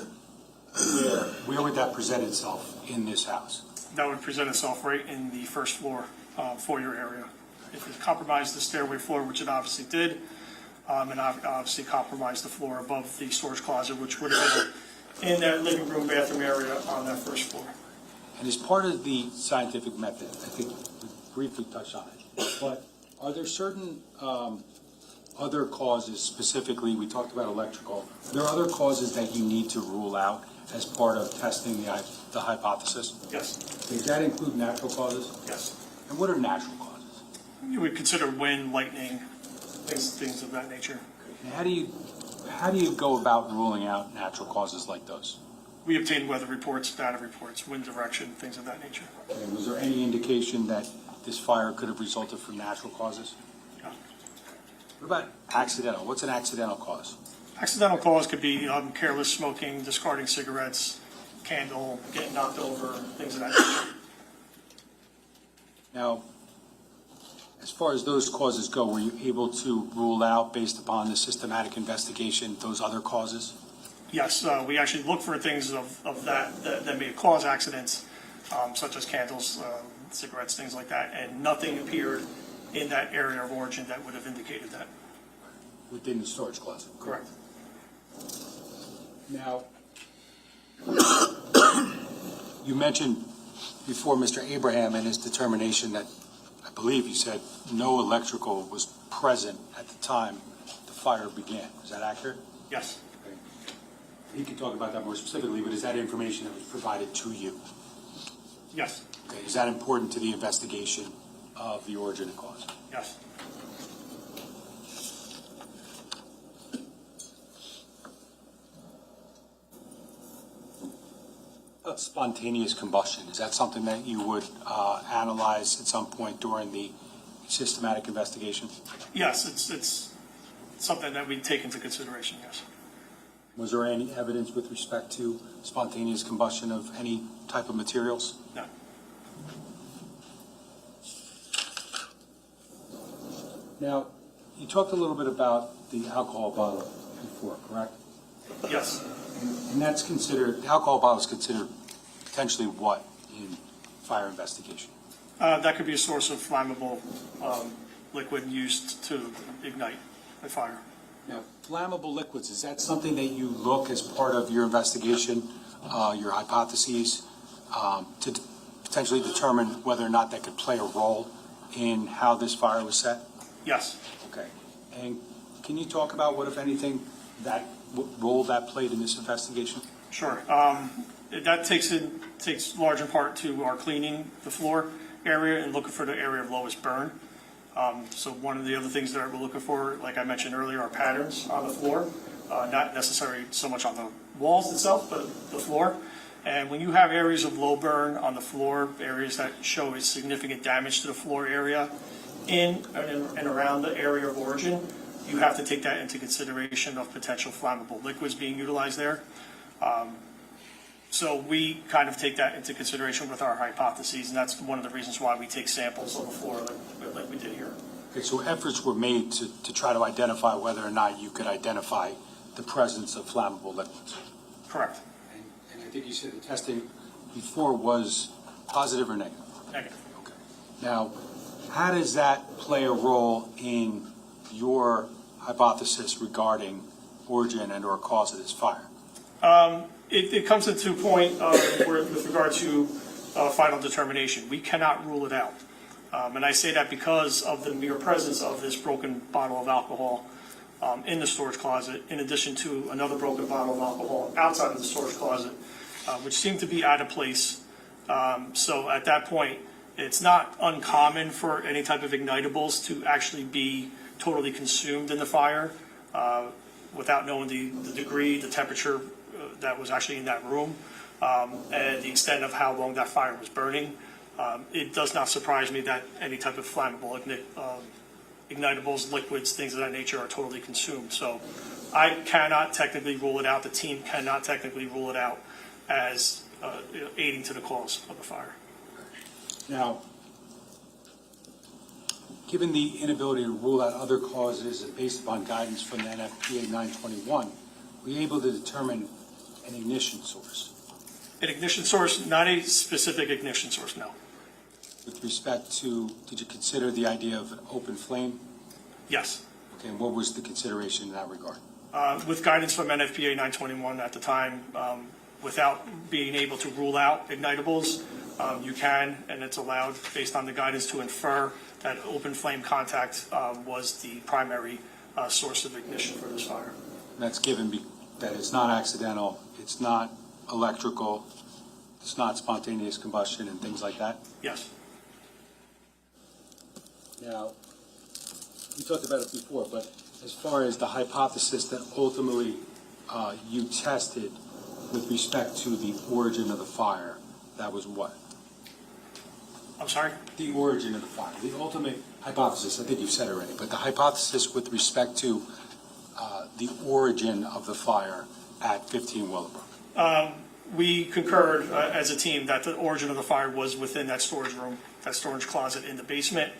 where would that present itself in this house?
That would present itself right in the first floor foyer area. If it compromised the stairway floor, which it obviously did, and obviously compromised the floor above the storage closet, which would have been in that living room, bathroom area on that first floor.
And as part of the scientific method, I think we briefly touched on it, but are there certain other causes, specifically, we talked about electrical, are there other causes that you need to rule out as part of testing the hypothesis?
Yes,
Does that include natural causes?
yes.
And what are natural causes?
You would consider wind, lightning, things of that nature.
And how do you go about ruling out natural causes like those?
We obtained weather reports, data reports, wind direction, things of that nature.
And was there any indication that this fire could have resulted from natural causes?
Yeah.
What about accidental? What's an accidental cause?
Accidental cause could be careless smoking, discarding cigarettes, candle, getting knocked over, things of that nature.
Now, as far as those causes go, were you able to rule out, based upon the systematic investigation, those other causes?
Yes, we actually look for things of that may cause accidents, such as candles, cigarettes, things like that, and nothing appeared in that area of origin that would have indicated that.
Within the storage closet?
Correct.
Now, you mentioned before Mr. Abraham and his determination that, I believe you said, no electrical was present at the time the fire began. Is that accurate?
Yes.
Okay. He can talk about that more specifically, but is that information that was provided to you?
Yes.
Okay. Is that important to the investigation of the origin and cause?
Yes.
Spontaneous combustion, is that something that you would analyze at some point during the systematic investigation?
Yes, it's something that we take into consideration, yes.
Was there any evidence with respect to spontaneous combustion of any type of materials?
No.
Now, you talked a little bit about the alcohol bottle before, correct?
Yes.
And that's considered, the alcohol bottle is considered potentially what in fire investigation?
That could be a source of flammable liquid used to ignite a fire.
Now, flammable liquids, is that something that you look as part of your investigation, your hypotheses, to potentially determine whether or not that could play a role in how this fire was set?
Yes.
Okay. And can you talk about what, if anything, what role that played in this investigation?
Sure. That takes large in part to our cleaning the floor area and looking for the area of lowest burn. So one of the other things that we're looking for, like I mentioned earlier, are patterns on the floor, not necessarily so much on the walls itself, but the floor. And when you have areas of low burn on the floor, areas that show a significant damage to the floor area in and around the area of origin, you have to take that into consideration of potential flammable liquids being utilized there. So we kind of take that into consideration with our hypotheses, and that's one of the reasons why we take samples of the floor like we did here.
Okay, so efforts were made to try to identify whether or not you could identify the presence of flammable liquids.
Correct.
And I think you said the testing before was positive or negative?
Negative.
Okay. Now, how does that play a role in your hypothesis regarding origin and or cause of this fire?
It comes into a point with regard to final determination. We cannot rule it out. And I say that because of the mere presence of this broken bottle of alcohol in the storage closet, in addition to another broken bottle of alcohol outside of the storage closet, which seemed to be out of place. So at that point, it's not uncommon for any type of ignitables to actually be totally consumed in the fire without knowing the degree, the temperature that was actually in that room, and the extent of how long that fire was burning. It does not surprise me that any type of flammable ignitables, liquids, things of that nature are totally consumed. So I cannot technically rule it out. The team cannot technically rule it out as aiding to the cause of the fire.
Now, given the inability to rule out other causes and based upon guidance from the NFPA 921, were you able to determine an ignition source?
An ignition source, not a specific ignition source, no.
With respect to, did you consider the idea of an open flame?
Yes.
Okay, and what was the consideration in that regard?
With guidance from NFPA 921 at the time, without being able to rule out ignitables, you can, and it's allowed based on the guidance to infer that open flame contact was the primary source of ignition for this fire.
And that's given that it's not accidental, it's not electrical, it's not spontaneous combustion and things like that?
Yes.
Now, we talked about it before, but as far as the hypothesis that ultimately you tested with respect to the origin of the fire, that was what?
I'm sorry?
The origin of the fire, the ultimate hypothesis, I think you've said already, but the hypothesis with respect to the origin of the fire at 15 Willow Brook.
We concurred as a team that the origin of the fire was within that storage room, that storage closet in the basement,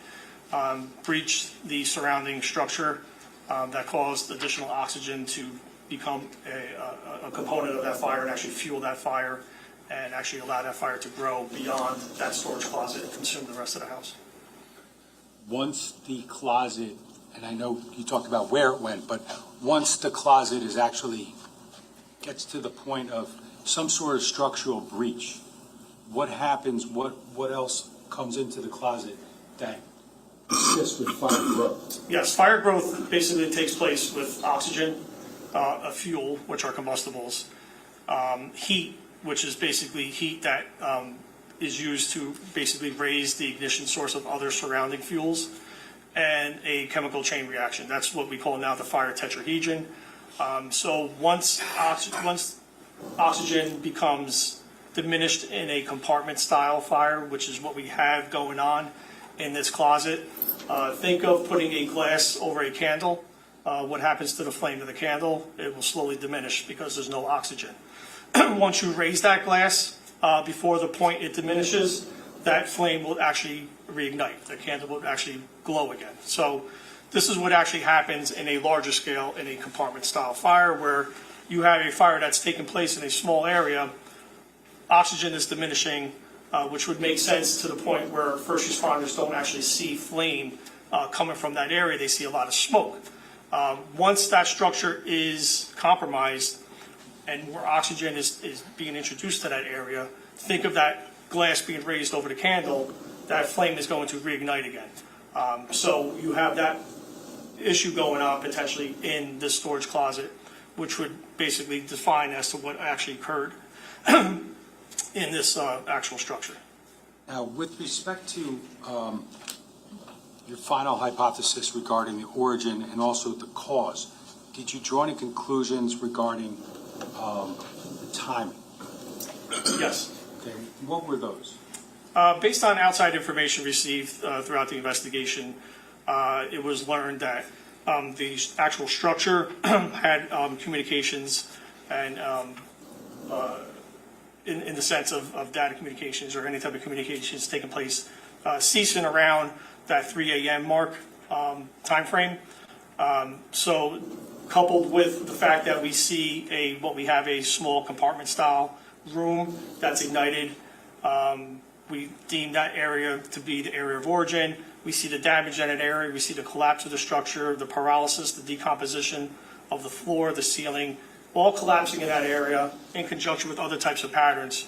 breached the surrounding structure that caused additional oxygen to become a component of that fire and actually fuel that fire and actually allow that fire to grow beyond that storage closet and consume the rest of the house.
Once the closet, and I know you talked about where it went, but once the closet is actually gets to the point of some sort of structural breach, what happens, what else comes into the closet that assists with fire growth?
Yes, fire growth basically takes place with oxygen, a fuel, which are combustibles, heat, which is basically heat that is used to basically raise the ignition source of other surrounding fuels, and a chemical chain reaction. That's what we call now the fire tetrahedron. So once oxygen becomes diminished in a compartment style fire, which is what we have going on in this closet, think of putting a glass over a candle. What happens to the flame of the candle? It will slowly diminish because there's no oxygen. Once you raise that glass before the point it diminishes, that flame will actually reignite. The candle will actually glow again. So this is what actually happens in a larger scale in a compartment style fire, where you have a fire that's taking place in a small area, oxygen is diminishing, which would make sense to the point where first responders don't actually see flame coming from that area. They see a lot of smoke. Once that structure is compromised and more oxygen is being introduced to that area, think of that glass being raised over the candle, that flame is going to reignite again. So you have that issue going on potentially in this storage closet, which would basically define as to what actually occurred. in this actual structure.
Now, with respect to your final hypothesis regarding the origin and also the cause, did you draw any conclusions regarding the timing?
Yes.
Okay, what were those?
Based on outside information received throughout the investigation, it was learned that the actual structure had communications and in the sense of data communications or any type of communications taking place ceasing around that 3 a.m. mark timeframe. So coupled with the fact that we see what we have a small compartment style room that's ignited, we deem that area to be the area of origin. We see the damage in that area. We see the collapse of the structure, the paralysis, the decomposition of the floor, the ceiling, all collapsing in that area in conjunction with other types of patterns.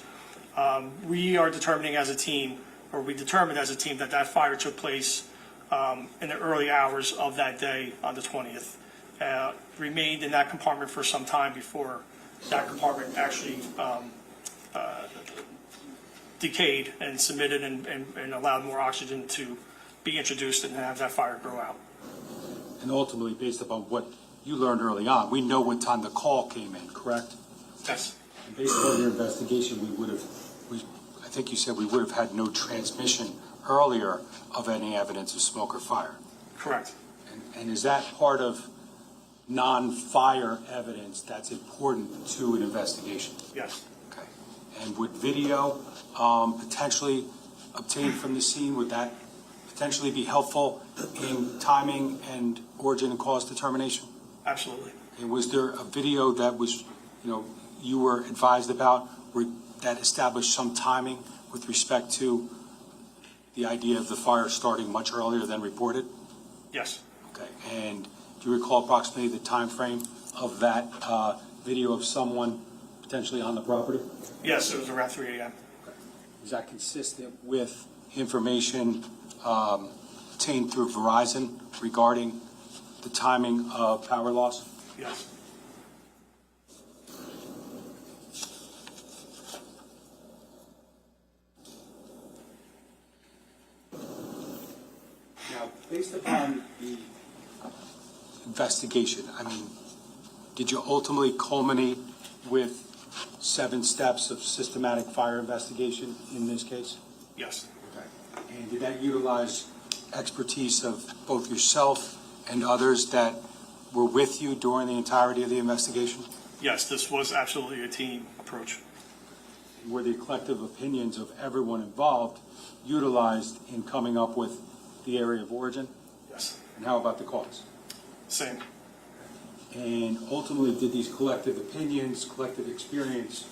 We are determining as a team, or we determined as a team, that that fire took place in the early hours of that day on the 20th. Remained in that compartment for some time before that compartment actually decayed and submitted and allowed more oxygen to be introduced and have that fire grow out.
And ultimately, based upon what you learned early on, we know what time the call came in, correct?
Yes,
And based on your investigation, I think you said we would have had no transmission earlier of any evidence of smoke or fire.
correct.
And is that part of non-fire evidence that's important to an investigation?
Yes,
Okay. And would video potentially obtained from the scene, would that potentially be helpful in timing and origin and cause determination?
absolutely.
And was there a video that was, you were advised about that established some timing with respect to the idea of the fire starting much earlier than reported?
Yes,
Okay. And do you recall approximately the time frame of that video of someone potentially on the property?
yes, it was around 3 a.m.
Is that consistent with information obtained through Verizon regarding the timing of power loss?
Yes,
Now, based upon the investigation, did you ultimately culminate with 7 steps of systematic fire investigation in this case?
yes,
And did that utilize expertise of both yourself and others that were with you during the entirety of the investigation?
yes, this was absolutely a team approach.
Were the collective opinions of everyone involved utilized in coming up with the area of origin?
Yes,
And how about the cause?
same.
And ultimately, did these collective opinions, collective experience,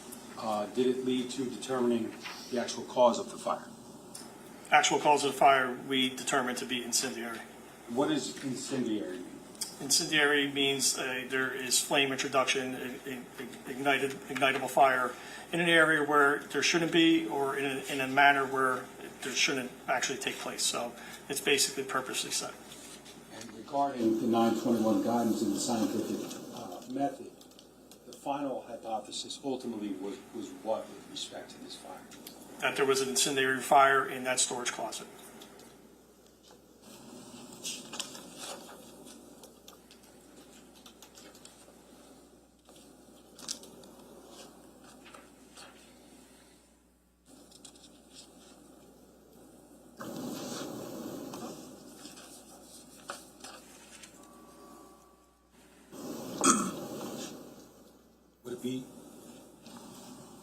did it lead to determining the actual cause of the fire?
Actual cause of the fire we determined to be incendiary.
What does incendiary mean?
Incendiary means there is flame introduction, ignitable fire in an area where there shouldn't be, or in a manner where there shouldn't actually take place. So it's basically purposely set.
And regarding the 921 guidance in the scientific method, the final hypothesis ultimately was what with respect to this fire?
That there was an incendiary fire in that storage closet.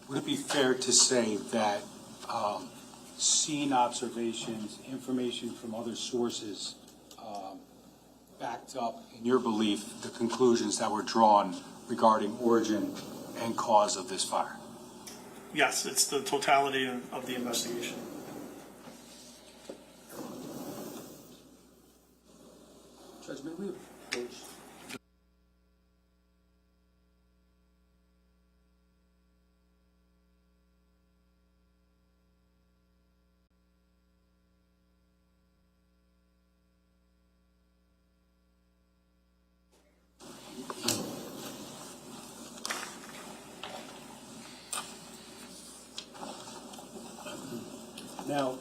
Would it be fair to say that scene observations, information from other sources backed up, in your belief, the conclusions that were drawn regarding origin and cause of this fire?
Yes, it's the totality of the investigation.
Judge, may we approach? Now,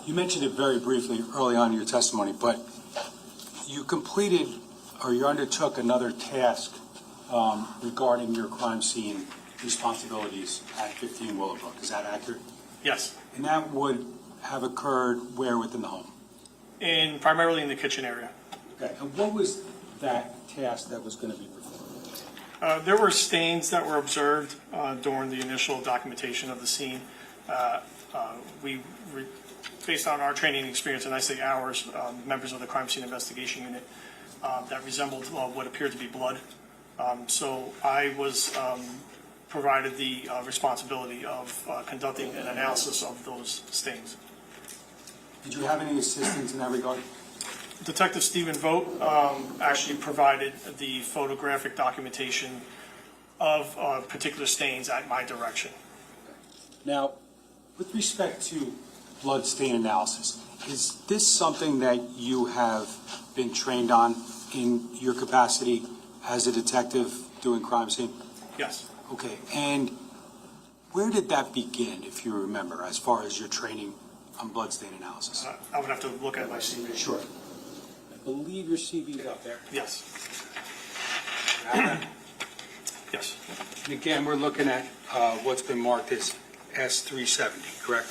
you mentioned it very briefly early on in your testimony, but you completed or you undertook another task regarding your crime scene responsibilities at 15 Willow Brook. Is that accurate?
Yes,
And that would have occurred where within the home?
primarily in the kitchen area.
Okay. And what was that task that was going to be performed?
There were stains that were observed during the initial documentation of the scene. Based on our training and experience, and I say ours, members of the crime scene investigation unit, that resembled what appeared to be blood. So I was provided the responsibility of conducting an analysis of those stains.
Did you have any assistance in that regard?
Detective Stephen Vogt actually provided the photographic documentation of particular stains at my direction.
Now, with respect to blood stain analysis, is this something that you have been trained on in your capacity as a detective doing crime scene?
Yes.
Okay, and where did that begin, if you remember, as far as your training on blood stain analysis?
I would have to look at my CV.
Sure. I believe your CV is up there.
Yes. Yes.
And again, we're looking at what's been marked as S370, correct?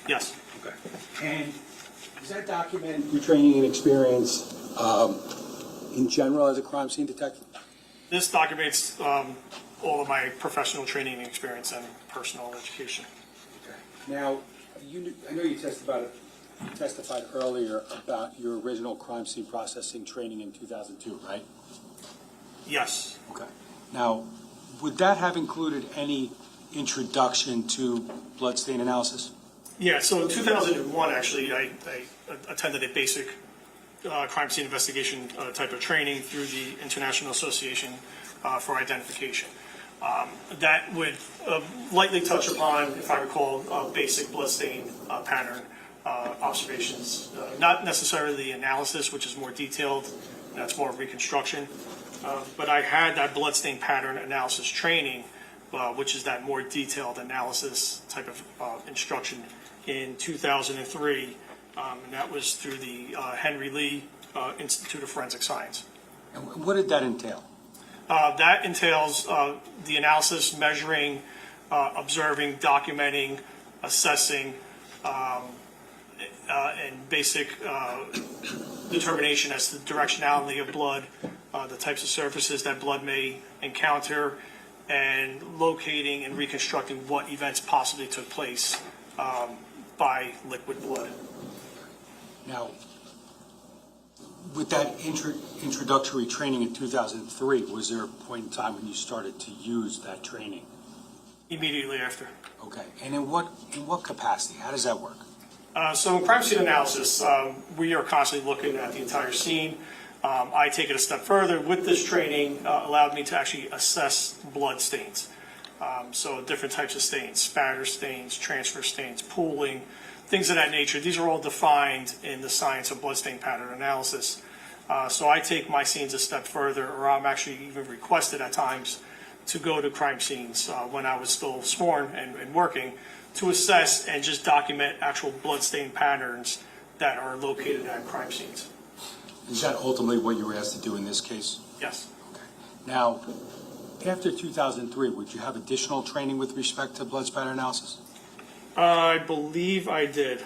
Yes.
Okay. And does that document your training and experience in general as a crime scene detective?
This documents all of my professional training and experience and personal education.
Okay. Now, I know you testified earlier about your original crime scene processing training in 2002, right?
Yes.
Okay. Now, would that have included any introduction to blood stain analysis?
Yeah, so in 2001, actually, I attended a basic crime scene investigation type of training through the International Association for Identification. That would lightly touch upon, if I recall, basic blood stain pattern observations. Not necessarily the analysis, which is more detailed, that's more reconstruction. But I had that blood stain pattern analysis training, which is that more detailed analysis type of instruction in 2003, and that was through the Henry Lee Institute of Forensic Science.
And what did that entail?
That entails the analysis, measuring, observing, documenting, assessing, and basic determination as to the directionality of blood, the types of surfaces that blood may encounter, and locating and reconstructing what events possibly took place by liquid blood.
Now, with that introductory training in 2003, was there a point in time when you started to use that training?
Immediately after.
Okay, and in what capacity? How does that work?
So in crime scene analysis, we are constantly looking at the entire scene. I take it a step further. With this training, allowed me to actually assess blood stains. So different types of stains, spatter stains, transfer stains, pooling, things of that nature. These are all defined in the science of blood stain pattern analysis. So I take my scenes a step further, or I'm actually even requested at times to go to crime scenes when I was still sworn and working, to assess and just document actual blood stain patterns that are located at crime scenes.
Is that ultimately what you were asked to do in this case?
Yes.
Okay. Now, after 2003, would you have additional training with respect to blood spatter analysis?
I believe I did.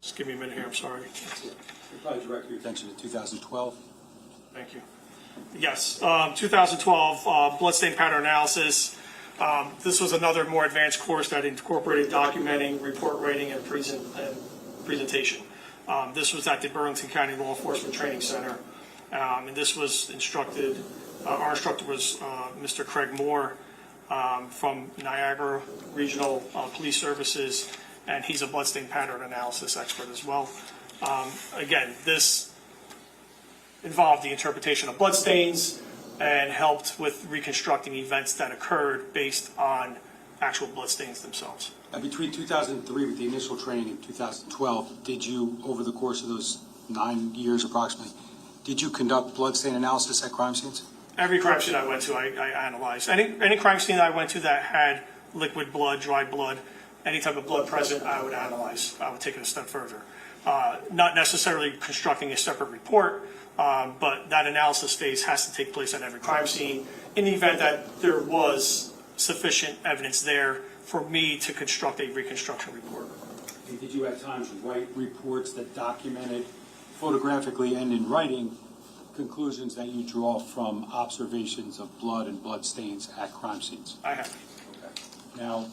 Just give me a minute here, I'm sorry.
You'll probably direct your attention to 2012.
Thank you. Yes, 2012, blood stain pattern analysis. This was another more advanced course that incorporated documenting, report writing, and presentation. This was at the Burlington County Law Enforcement Training Center, and this was instructed, our instructor was Mr. Craig Moore from Niagara Regional Police Services, and he's a blood stain pattern analysis expert as well. Again, this involved the interpretation of blood stains and helped with reconstructing events that occurred based on actual blood stains themselves.
Now, between 2003 with the initial training and 2012, did you, over the course of those 9 years approximately, did you conduct blood stain analysis at crime scenes?
Every crime scene I went to, I analyzed. Any crime scene I went to that had liquid blood, dry blood, any type of blood present, I would analyze. I would take it a step further. Not necessarily constructing a separate report, but that analysis phase has to take place at every crime scene in the event that there was sufficient evidence there for me to construct a reconstruction report.
And did you at times write reports that documented photographically and in writing conclusions that you draw from observations of blood and blood stains at crime scenes?
I have.
Okay. Now,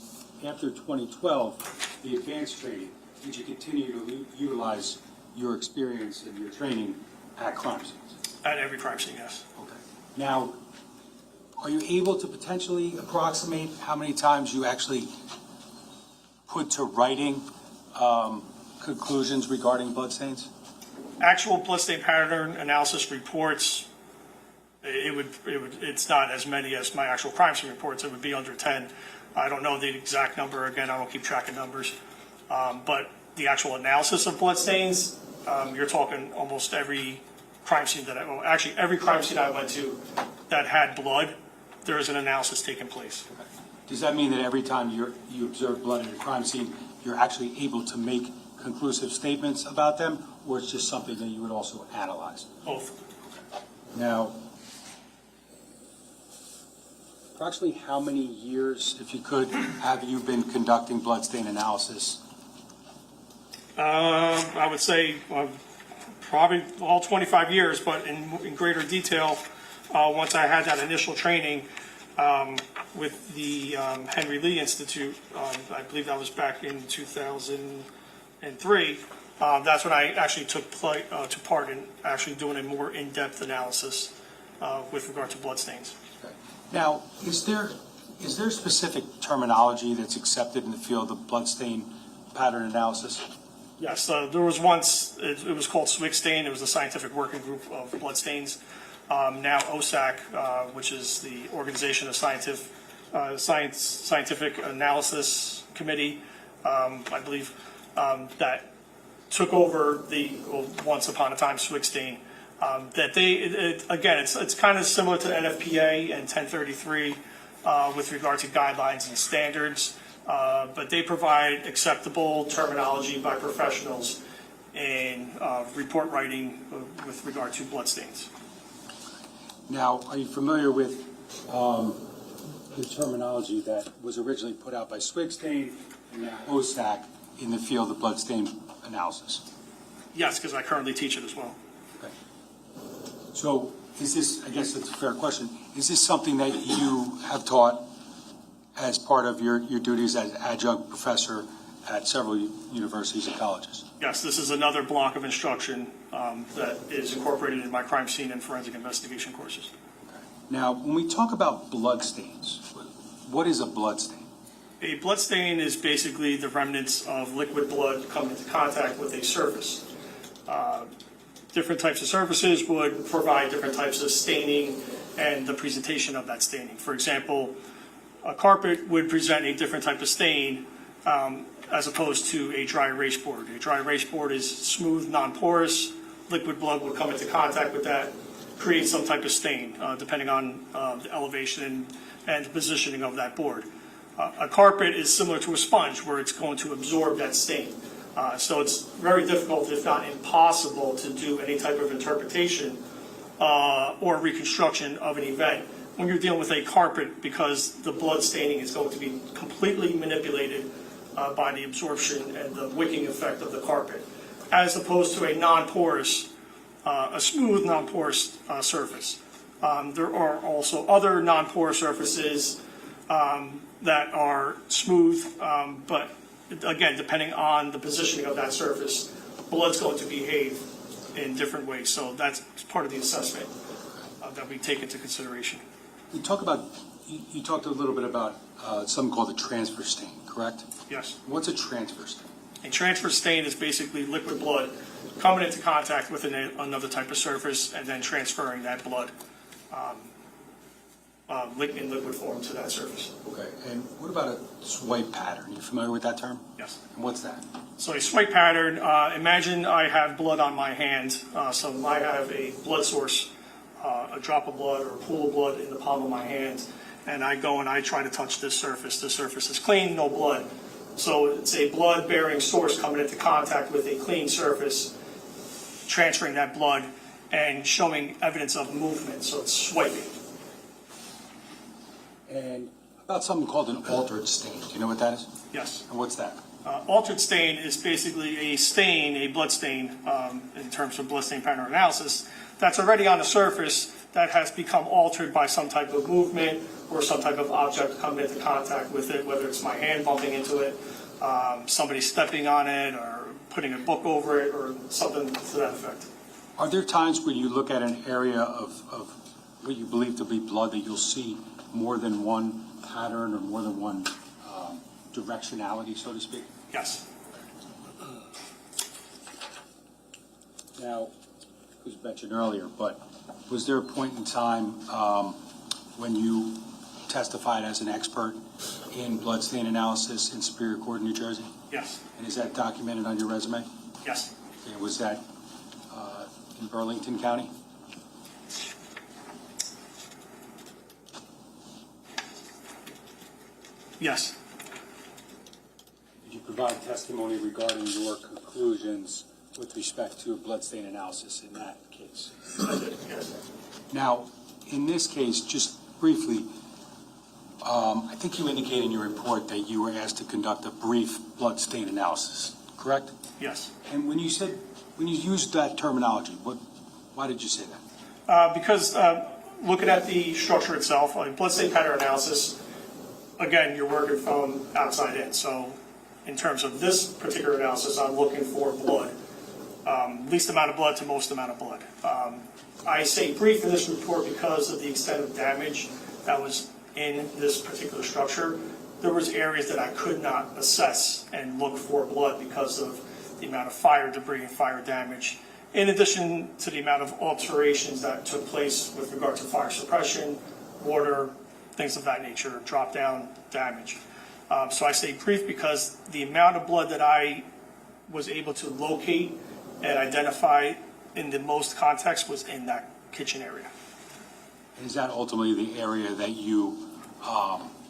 after 2012, the advanced training, did you continue to utilize your experience and your training at crime scenes?
At every crime scene, yes.
Okay. Now, are you able to potentially approximate how many times you actually put to writing conclusions regarding bloodstains?
Actual bloodstain pattern analysis reports, it's not as many as my actual crime scene reports. It would be under 10. I don't know the exact number. Again, I don't keep track of numbers. But the actual analysis of bloodstains, you're talking almost every crime scene actually every crime scene I went to that had blood, there is an analysis taking place.
Does that mean that every time you observe blood in a crime scene, you're actually able to make conclusive statements about them, or it's just something that you would also analyze?
Both.
Now, approximately how many years, if you could, have you been conducting bloodstain analysis?
I would say probably all 25 years, but in greater detail, once I had that initial training with the Henry Lee Institute, I believe that was back in 2003, that's when I actually took part in actually doing a more in-depth analysis with regard to bloodstains.
Okay. Now, is there specific terminology that's accepted in the field of bloodstain pattern analysis?
Yes, there was once, it was called SWIG stain. It was the Scientific Working Group of Bloodstains. Now OSAC, which is the Organization of Scientific Analysis Committee, I believe, that took over the once upon a time SWIG stain. That again, it's kind of similar to NFPA and 1033 with regard to guidelines and standards. But they provide acceptable terminology by professionals in report writing with regard to bloodstains.
Now, are you familiar with the terminology that was originally put out by SWIG stain and now OSAC in the field of bloodstain analysis?
Yes, because I currently teach it as well.
Okay. So is this, I guess that's a fair question, is this something that you have taught as part of your duties as adjunct professor at several universities and colleges?
Yes, this is another block of instruction that is incorporated in my crime scene and forensic investigation courses.
Okay. Now, when we talk about bloodstains, what is a bloodstain?
A bloodstain is basically the remnants of liquid blood coming into contact with a surface. Different types of surfaces would provide different types of staining and the presentation of that staining. For example, a carpet would present a different type of stain as opposed to a dry erase board. A dry erase board is smooth, non-porous. Liquid blood would come into contact with that, create some type of stain, depending on the elevation and the positioning of that board. A carpet is similar to a sponge where it's going to absorb that stain. So it's very difficult, if not impossible, to do any type of interpretation or reconstruction of an event when you're dealing with a carpet, because the blood staining is going to be completely manipulated by the absorption and the wicking effect of the carpet, as opposed to a non-porous, a smooth non-porous surface. There are also other non-porous surfaces that are smooth, but again, depending on the positioning of that surface, blood's going to behave in different ways. So that's part of the assessment that we take into consideration.
You talked a little bit about something called a transfer stain, correct?
Yes.
What's a transfer stain?
A transfer stain is basically liquid blood coming into contact with another type of surface and then transferring that blood in liquid form to that surface.
Okay, and what about a swipe pattern? You familiar with that term?
Yes.
And what's that?
So a swipe pattern, imagine I have blood on my hand, so I have a blood source a drop of blood or a pool of blood in the palm of my hand, and I go and I try to touch this surface. The surface is clean, no blood. So it's a blood-bearing source coming into contact with a clean surface, transferring that blood and showing evidence of movement, so it's swiping.
And about something called an altered stain. Do you know what that is?
Yes.
And what's that?
Altered stain is basically a stain, a blood stain, in terms of blood stain pattern analysis, that's already on the surface that has become altered by some type of movement or some type of object coming into contact with it, whether it's my hand bumping into it, somebody stepping on it, or putting a book over it, or something to that effect.
Are there times when you look at an area of what you believe to be blood that you'll see more than one pattern or more than one directionality, so to speak?
Yes.
Now, it was mentioned earlier, but was there a point in time when you testified as an expert in bloodstain analysis in Superior Court in New Jersey?
Yes.
And is that documented on your resume?
Yes.
And was that in Burlington County?
Yes.
Did you provide testimony regarding your conclusions with respect to bloodstain analysis in that case?
I did. Yes.
Now, in this case, just briefly, I think you indicated in your report that you were asked to conduct a brief bloodstain analysis, correct?
Yes.
And when you used that terminology, why did you say that?
Because looking at the structure itself, like bloodstain pattern analysis, again, you're working from outside in. So in terms of this particular analysis, I'm looking for blood. Least amount of blood to most amount of blood. I say brief in this report because of the extent of damage that was in this particular structure. There was areas that I could not assess and look for blood because of the amount of fire debris and fire damage, in addition to the amount of alterations that took place with regard to fire suppression, water, things of that nature, drop down damage. So I say brief because the amount of blood that I was able to locate and identify in the most context was in that kitchen area.
Is that ultimately the area that you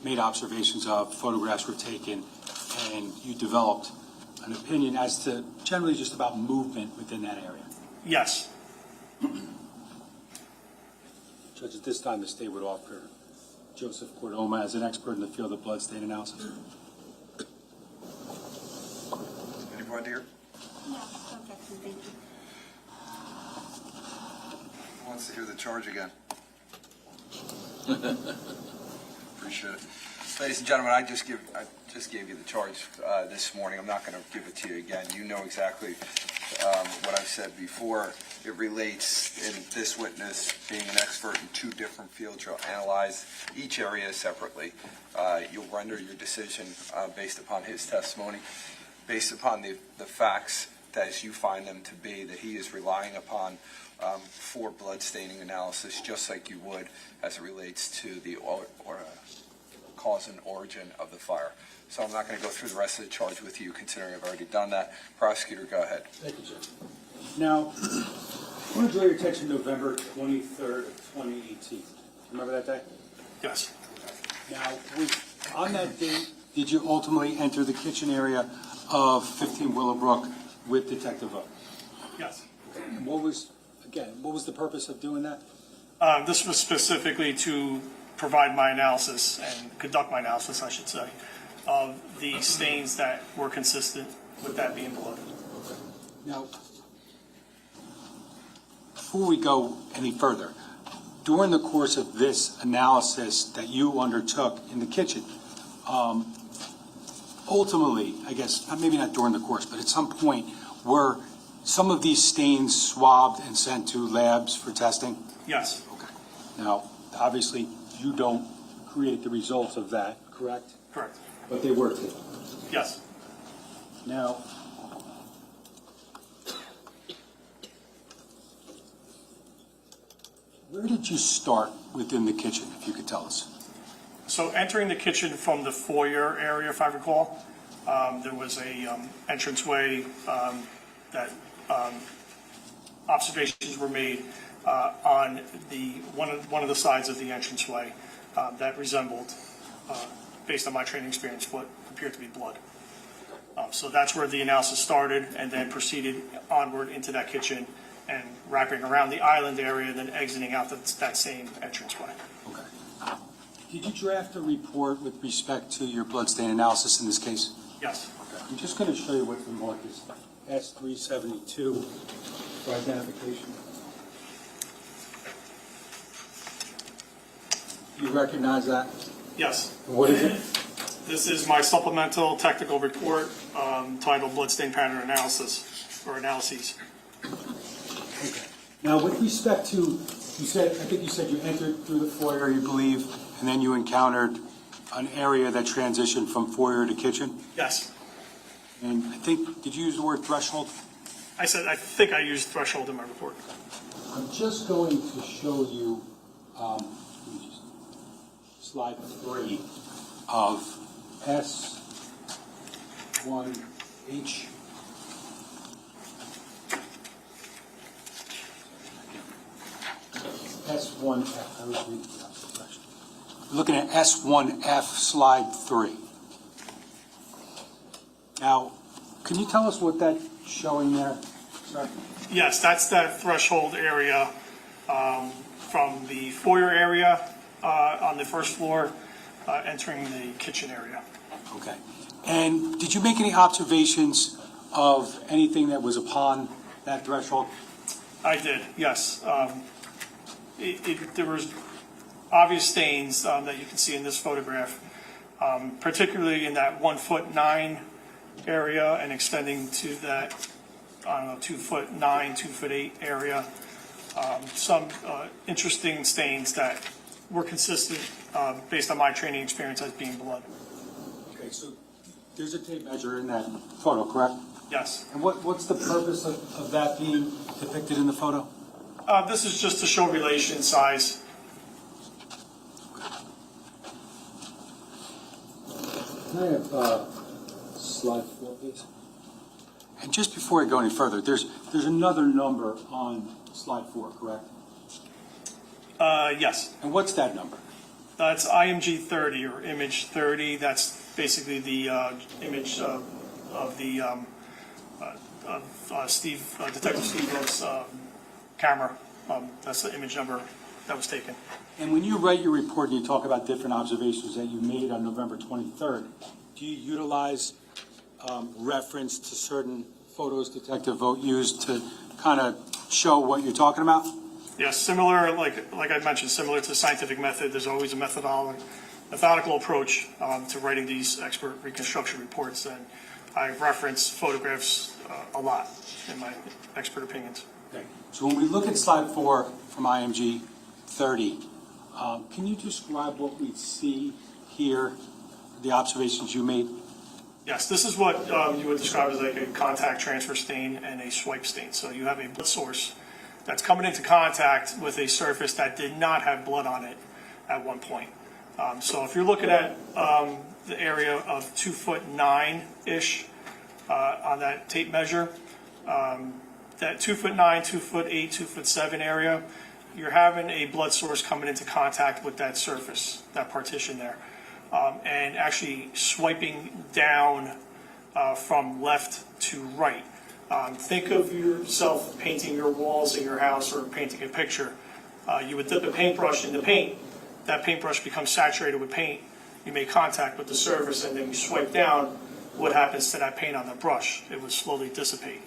made observations of, photographs were taken, and you developed an opinion as to generally just about movement within that area?
Yes.
Judge, at this time, the state would offer Joseph Cordoma as an expert in the field of bloodstain analysis.
Anybody here?
No, okay, thank you.
Who wants to hear the charge again? Appreciate it. Ladies and gentlemen, I just gave you the charge this morning. I'm not going to give it to you again. You know exactly what I've said before. It relates in this witness being an expert in two different fields. You'll analyze each area separately. You'll render your decision based upon his testimony, based upon the facts that as you find them to be, that he is relying upon for blood staining analysis, just like you would as it relates to the cause and origin of the fire. So I'm not going to go through the rest of the charge with you, considering I've already done that. Prosecutor, go ahead.
Thank you, Judge. Now, I want to draw your attention to November 23rd of 2018. Remember that day?
Yes.
Now, on that date, did you ultimately enter the kitchen area of 15 Willow Brook with Detective O?
Yes.
And what was the purpose of doing that?
This was specifically to provide my analysis and conduct my analysis, I should say, of the stains that were consistent with that being blood.
Now, before we go any further, during the course of this analysis that you undertook in the kitchen, ultimately, I guess, maybe not during the course, but at some point, were some of these stains swabbed and sent to labs for testing?
Yes.
Okay. Now, obviously, you don't create the results of that, correct?
Correct.
But they were taken.
Yes.
Now, where did you start within the kitchen, if you could tell us?
So entering the kitchen from the foyer area, if I recall, there was a entranceway that observations were made on one of the sides of the entranceway that resembled, based on my training experience, what appeared to be blood. So that's where the analysis started, and then proceeded onward into that kitchen and wrapping around the island area, then exiting out that same entranceway.
Okay. Did you draft a report with respect to your bloodstain analysis in this case?
Yes.
I'm just going to show you what the mark is. S372 for identification. You recognize that?
Yes.
What is it?
This is my supplemental technical report titled Bloodstain Pattern Analysis, or Analyses.
Okay. Now, with respect to, I think you said you entered through the foyer, you believe, and then you encountered an area that transitioned from foyer to kitchen?
Yes.
And I think, did you use the word threshold?
I think I used threshold in my report.
I'm just going to show you slide 3 of S1H. S1F. I was reading the opposite direction. We're looking at S1F, slide 3. Now, can you tell us what that's showing there, sir?
Yes, that's that threshold area from the foyer area on the first floor, entering the kitchen area.
Okay. And did you make any observations of anything that was upon that threshold?
I did, yes. There was obvious stains that you can see in this photograph, particularly in that 1'9" area and extending to that, 2'9", 2'8" area. Some interesting stains that were consistent based on my training experience as being blood.
Okay, so there's a tape measure in that photo, correct?
Yes.
And what's the purpose of that being depicted in the photo?
This is just to show relation size.
Can I have slide 4, please? And just before I go any further, there's another number on slide 4, correct?
Yes.
And what's that number?
That's IMG 30 or image 30. That's basically the image of Detective Steve Rowe's camera. That's the image number that was taken.
And when you write your report and you talk about different observations that you made on November 23rd, do you utilize reference to certain photos Detective Vogt used to kind of show what you're talking about?
Yes, similar, like I mentioned, similar to scientific method, there's always a methodical approach to writing these expert reconstruction reports, and I reference photographs a lot in my expert opinions.
Okay. So when we look at slide 4 from IMG 30, can you describe what we see here, the observations you made?
Yes, this is what you would describe as like a contact transfer stain and a swipe stain. So you have a blood source that's coming into contact with a surface that did not have blood on it at one point. So if you're looking at the area of 2'9" on that tape measure, that 2'9", 2'8", 2'7" area, you're having a blood source coming into contact with that surface, that partition there, and actually swiping down from left to right. Think of yourself painting your walls in your house or painting a picture. You would dip a paintbrush in the paint. That paintbrush becomes saturated with paint. You make contact with the surface and then you swipe down. What happens to that paint on the brush? It would slowly dissipate.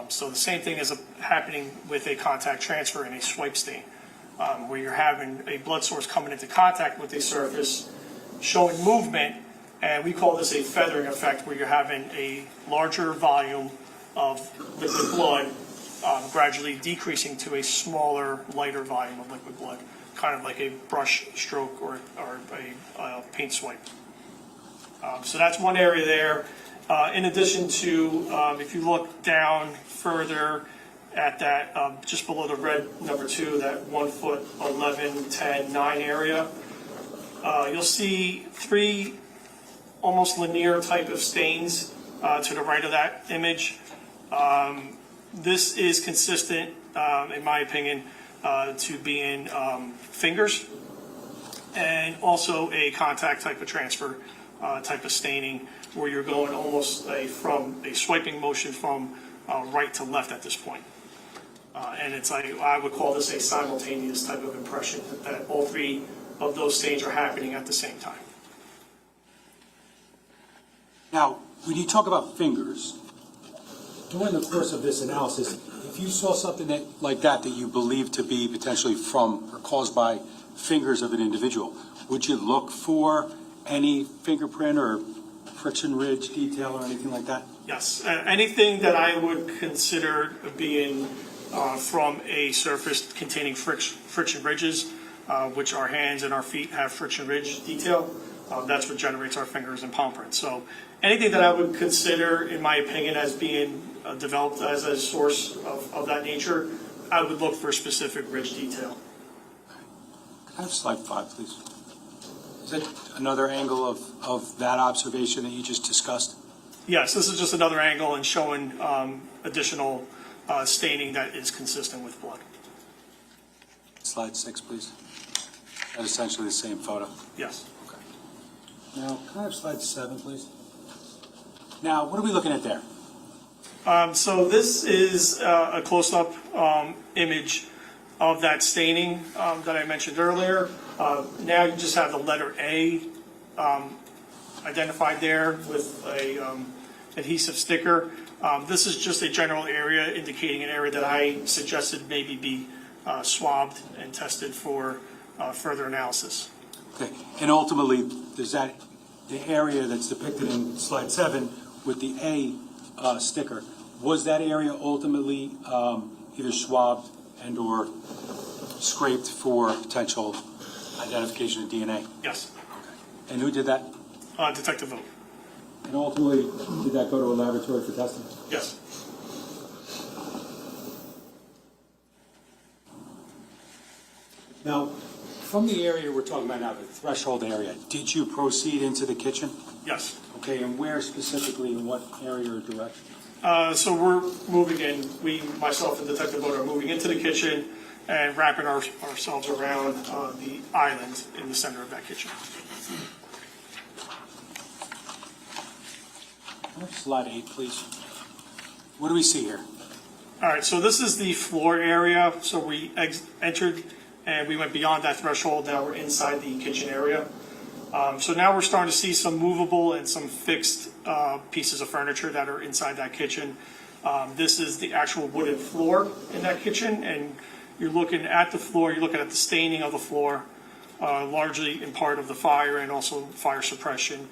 So the same thing is happening with a contact transfer and a swipe stain, where you're having a blood source coming into contact with a surface, showing movement, and we call this a feathering effect, where you're having a larger volume of liquid blood gradually decreasing to a smaller, lighter volume of liquid blood, kind of like a brush stroke or a paint swipe. So that's one area there. In addition to, if you look down further at that, just below the red number 2, that 1'11", 10, 9 area, you'll see 3 almost linear type of stains to the right of that image. This is consistent, in my opinion, to being fingers, and also a contact type of transfer type of staining, where you're going almost from a swiping motion from right to left at this point. And it's like, I would call this a simultaneous type of impression, that all three of those stains are happening at the same time.
Now, when you talk about fingers, during the course of this analysis, if you saw something like that you believe to be potentially from or caused by fingers of an individual, would you look for any fingerprint or friction ridge detail or anything like that?
Yes, anything that I would consider being from a surface containing friction ridges, which our hands and our feet have friction ridge detail, that's what generates our fingers and palm prints. So anything that I would consider, in my opinion, as being developed as a source of that nature, I would look for specific ridge detail.
Can I have slide 5, please? Is that another angle of that observation that you just discussed?
Yes, this is just another angle and showing additional staining that is consistent with blood.
Slide 6, please. That's essentially the same photo.
Yes.
Okay. Now, can I have slide 7, please? Now, what are we looking at there?
So this is a close-up image of that staining that I mentioned earlier. Now you just have the letter A identified there with a adhesive sticker. This is just a general area indicating an area that I suggested maybe be swabbed and tested for further analysis.
Okay, and ultimately, there's the area that's depicted in slide 7 with the A sticker. Was that area ultimately either swabbed and or scraped for potential identification of DNA?
Yes.
And who did that?
Detective Vogt.
And ultimately, did that go to a laboratory for testing?
Yes.
Now, from the area we're talking about now, the threshold area, did you proceed into the kitchen?
Yes.
Okay, and where specifically, in what area or direction?
So we're moving in, myself and Detective Vogt are moving into the kitchen and wrapping ourselves around the island in the center of that kitchen.
Slide 8, please. What do we see here?
All right, so this is the floor area. So we entered and we went beyond that threshold. Now we're inside the kitchen area. So now we're starting to see some movable and some fixed pieces of furniture that are inside that kitchen. This is the actual wooden floor in that kitchen, and you're looking at the floor, you're looking at the staining of the floor, largely in part of the fire and also fire suppression.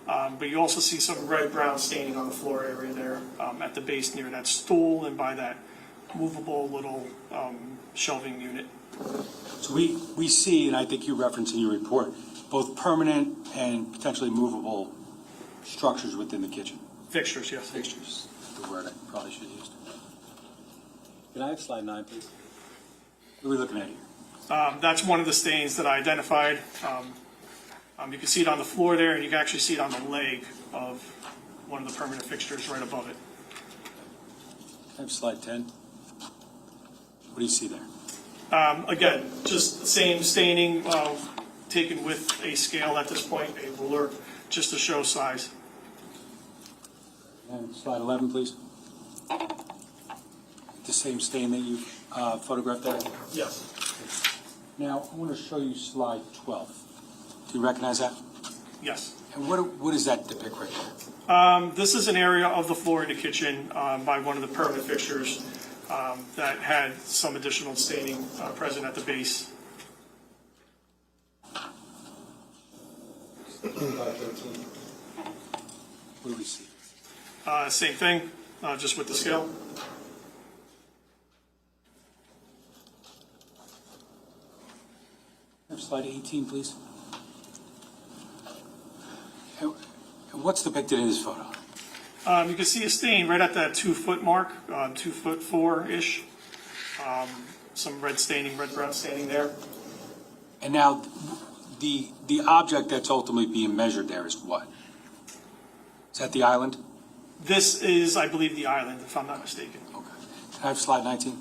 But you also see some red-brown staining on the floor area there at the base near that stool and by that movable little shelving unit.
So we see, and I think you referenced in your report, both permanent and potentially movable structures within the kitchen.
Fixtures, yes.
Fixtures, the word I probably should have used. Can I have slide 9, please? What are we looking at here?
That's one of the stains that I identified. You can see it on the floor there, and you can actually see it on the leg of one of the permanent fixtures right above it.
Can I have slide 10? What do you see there?
Again, just the same staining taken with a scale at this point, a ruler, just to show size.
And slide 11, please. The same stain that you photographed there?
Yes.
Now, I want to show you slide 12. Do you recognize that?
Yes.
And what does that depict right there?
This is an area of the floor in the kitchen by one of the permanent fixtures that had some additional staining present at the base.
What do we see?
Same thing, just with the scale.
Slide 18, please. And what's depicted in this photo?
You can see a stain right at that 2-foot mark, 2'4" some red staining, red-brown staining there.
And now, the object that's ultimately being measured there is what? Is that the island?
This is, I believe, the island, if I'm not mistaken.
Okay. Can I have slide 19?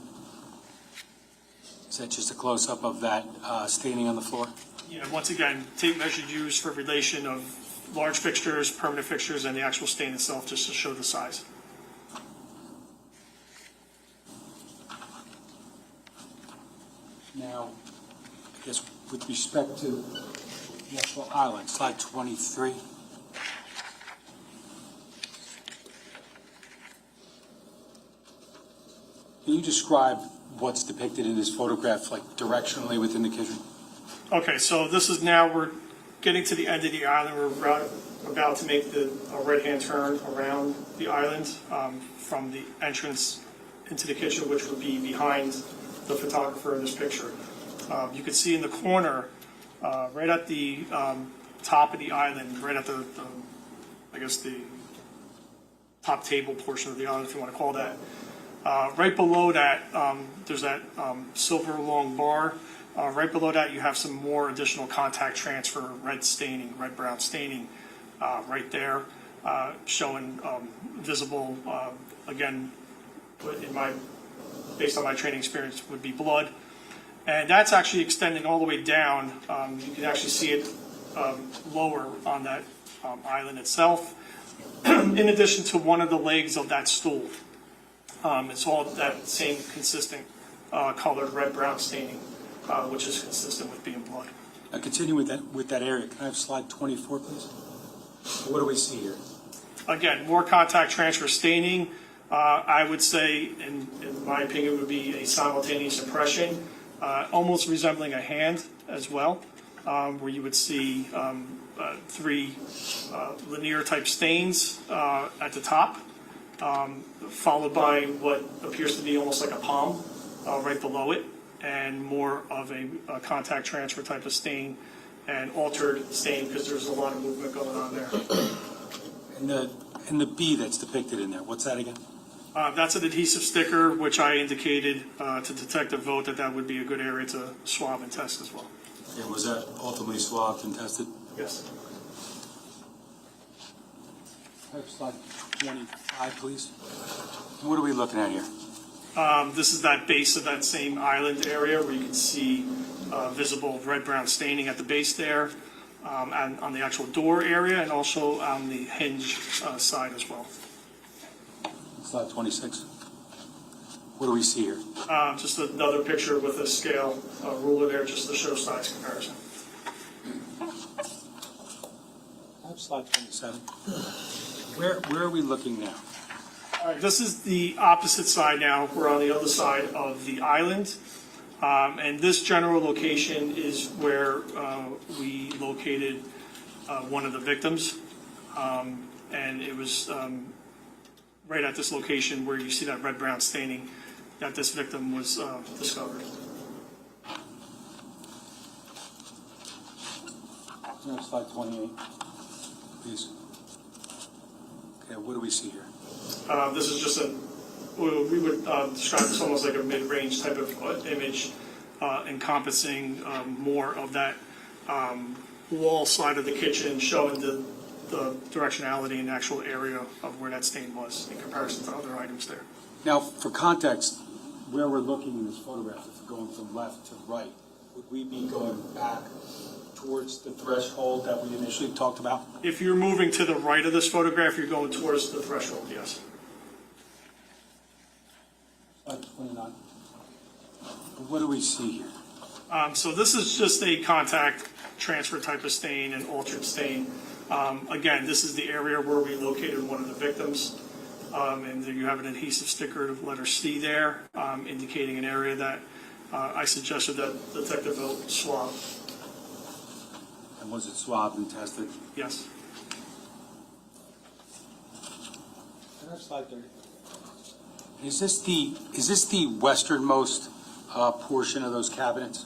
Is that just a close-up of that staining on the floor?
Yeah, once again, tape measure used for relation of large fixtures, permanent fixtures, and the actual stain itself, just to show the size.
Now, I guess with respect to the actual island, slide 23. Can you describe what's depicted in this photograph, like directionally within the kitchen?
Okay, so this is now, we're getting to the end of the island. We're about to make a right-hand turn around the island from the entrance into the kitchen, which would be behind the photographer in this picture. You can see in the corner, right at the top of the island, right at the I guess the top table portion of the island, if you want to call that. Right below that, there's that silver long bar. Right below that, you have some more additional contact transfer, red-brown staining, right there, showing visible, again, based on my training experience, would be blood. And that's actually extending all the way down. You can actually see it lower on that island itself, in addition to one of the legs of that stool. It's all that same consistent colored red-brown staining, which is consistent with being blood.
Now, continue with that area. Can I have slide 24, please? What do we see here?
Again, more contact transfer staining. I would say, in my opinion, would be a simultaneous impression, almost resembling a hand as well, where you would see 3 linear type stains at the top, followed by what appears to be almost like a palm right below it, and more of a contact transfer type of stain and altered stain because there's a lot of movement going on there.
And the B that's depicted in there, what's that again?
That's an adhesive sticker, which I indicated to Detective Vogt that would be a good area to swab and test as well.
Yeah, was that ultimately swabbed and tested?
Yes.
Have slide 25, please. What are we looking at here?
This is that base of that same island area where you can see visible red-brown staining at the base there, and on the actual door area, and also on the hinge side as well.
Slide 26. What do we see here?
Just another picture with a scale ruler there, just to show size comparison.
Have slide 27. Where are we looking now?
All right, this is the opposite side now. We're on the other side of the island. And this general location is where we located one of the victims. And it was right at this location where you see that red-brown staining that this victim was discovered.
Slide 28, please. Okay, what do we see here?
This is just we would describe this almost like a mid-range type of image, encompassing more of that wall side of the kitchen, showing the directionality and actual area of where that stain was in comparison to other items there.
Now, for context, where we're looking in this photograph, if we're going from left to right, would we be going back towards the threshold that we initially talked about?
If you're moving to the right of this photograph, you're going towards the threshold, yes.
Slide 29. What do we see here?
So this is just a contact transfer type of stain, an altered stain. Again, this is the area where we located one of the victims. And you have an adhesive sticker, the letter C there, indicating an area that I suggested that Detective Vogt swab.
And was it swabbed and tested?
Yes.
Can I have slide 30? Is this the westernmost portion of those cabinets?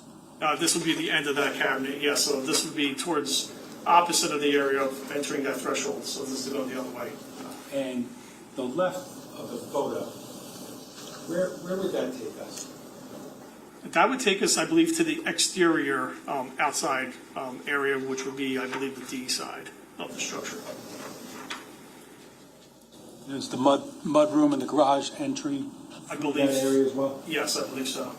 This would be the end of that cabinet, yes. So this would be towards opposite of the area of entering that threshold. So this is to go the other way.
And the left of the photo, where would that take us?
That would take us, I believe, to the exterior outside area, which would be, I believe, the D side of the structure.
There's the mud room and the garage entry.
I believe.
That area as well?
Yes, I believe so.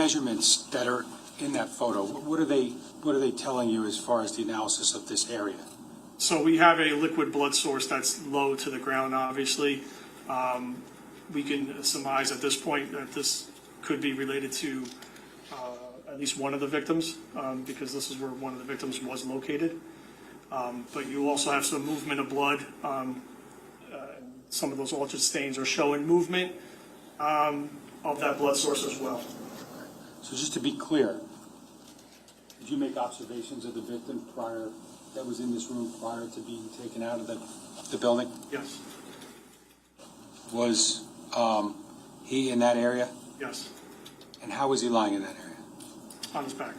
measurements that are in that photo, what are they telling you as far as the analysis of this area?
So we have a liquid blood source that's low to the ground, obviously. We can surmise at this point that this could be related to at least one of the victims, because this is where one of the victims was located. But you also have some movement of blood. Some of those altered stains are showing movement of that blood source as well.
So just to be clear, did you make observations of the victim that was in this room prior to being taken out of the building?
Yes,
Was he in that area?
yes,
And how was he lying in that area?
on his back.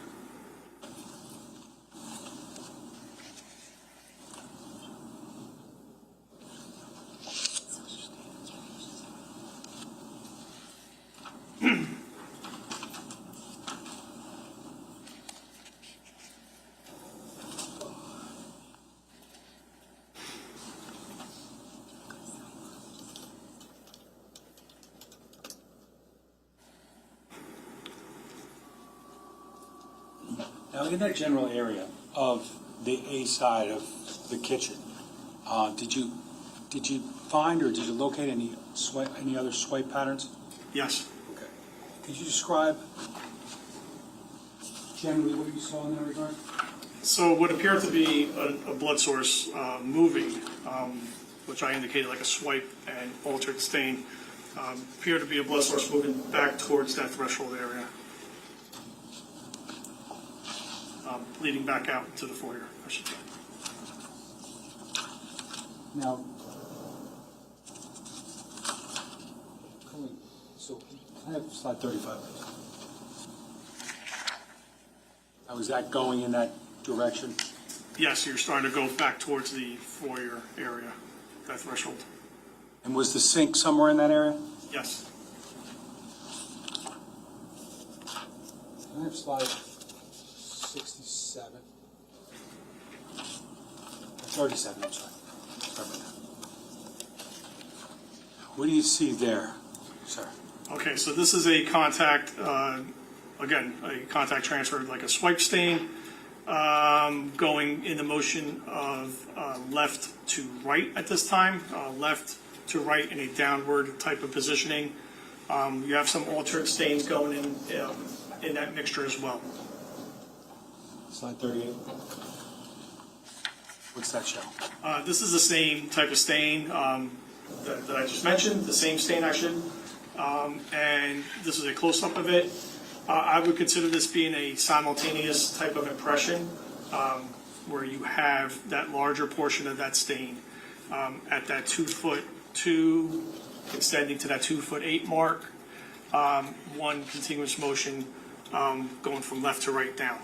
Now, in that general area of the A side of the kitchen, did you find or did you locate any other swipe patterns?
Yes.
Okay. Could you describe generally what you saw in that regard?
So what appeared to be a blood source moving, which I indicated like a swipe and altered stain, appeared to be a blood source moving back towards that threshold area, leading back out to the foyer, I should say.
Now, so I have slide 35. Now, is that going in that direction?
Yes, you're starting to go back towards the foyer area, that threshold.
And was the sink somewhere in that area?
Yes.
I have slide 67. 37, I'm sorry. Sorry about that. What do you see there, sir?
Okay, so this is a contact, again, a contact transfer, like a swipe stain, going in the motion of left to right at this time, left to right in a downward type of positioning. You have some altered stains going in that mixture as well.
Slide 38. What's that show?
This is the same type of stain that I just mentioned, the same stain actually, and this is a close-up of it. I would consider this being a simultaneous type of impression, where you have that larger portion of that stain at that 2'2", extending to that 2'8" mark, one continuous motion going from left to right down.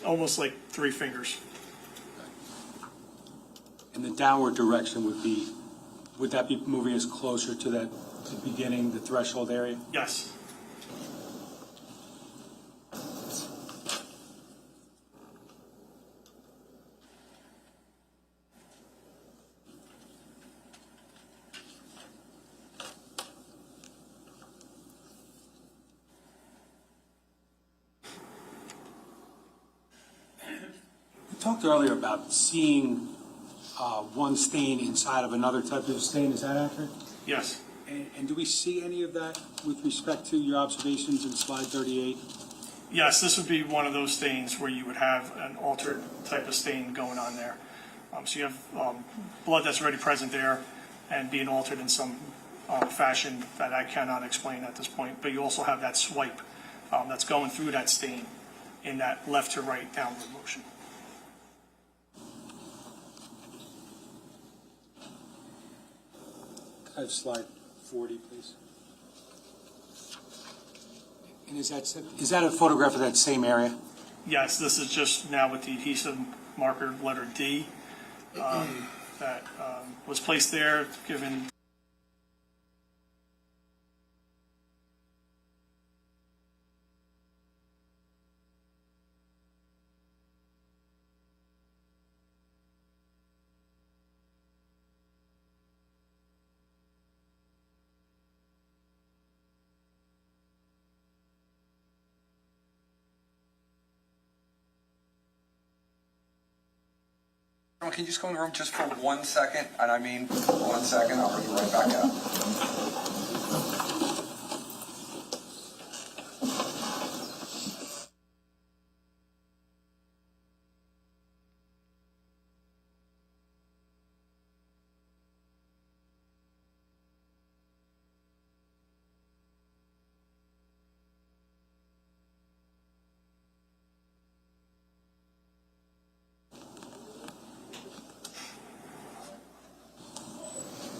Almost like 3 fingers.
And the downward direction would that be moving us closer to the beginning, the threshold area?
Yes.
We talked earlier about seeing one stain inside of another type of stain. Is that accurate?
Yes.
And do we see any of that with respect to your observations in slide 38?
Yes, this would be one of those stains where you would have an altered type of stain going on there. So you have blood that's already present there and being altered in some fashion that I cannot explain at this point. But you also have that swipe that's going through that stain in that left to right downward motion.
I have slide 40, please. And is that a photograph of that same area?
Yes, this is just now with the adhesive marker letter D that was placed there, given
Can you just go in the room just for 1 second? And I mean 1 second, I'll bring you right back out.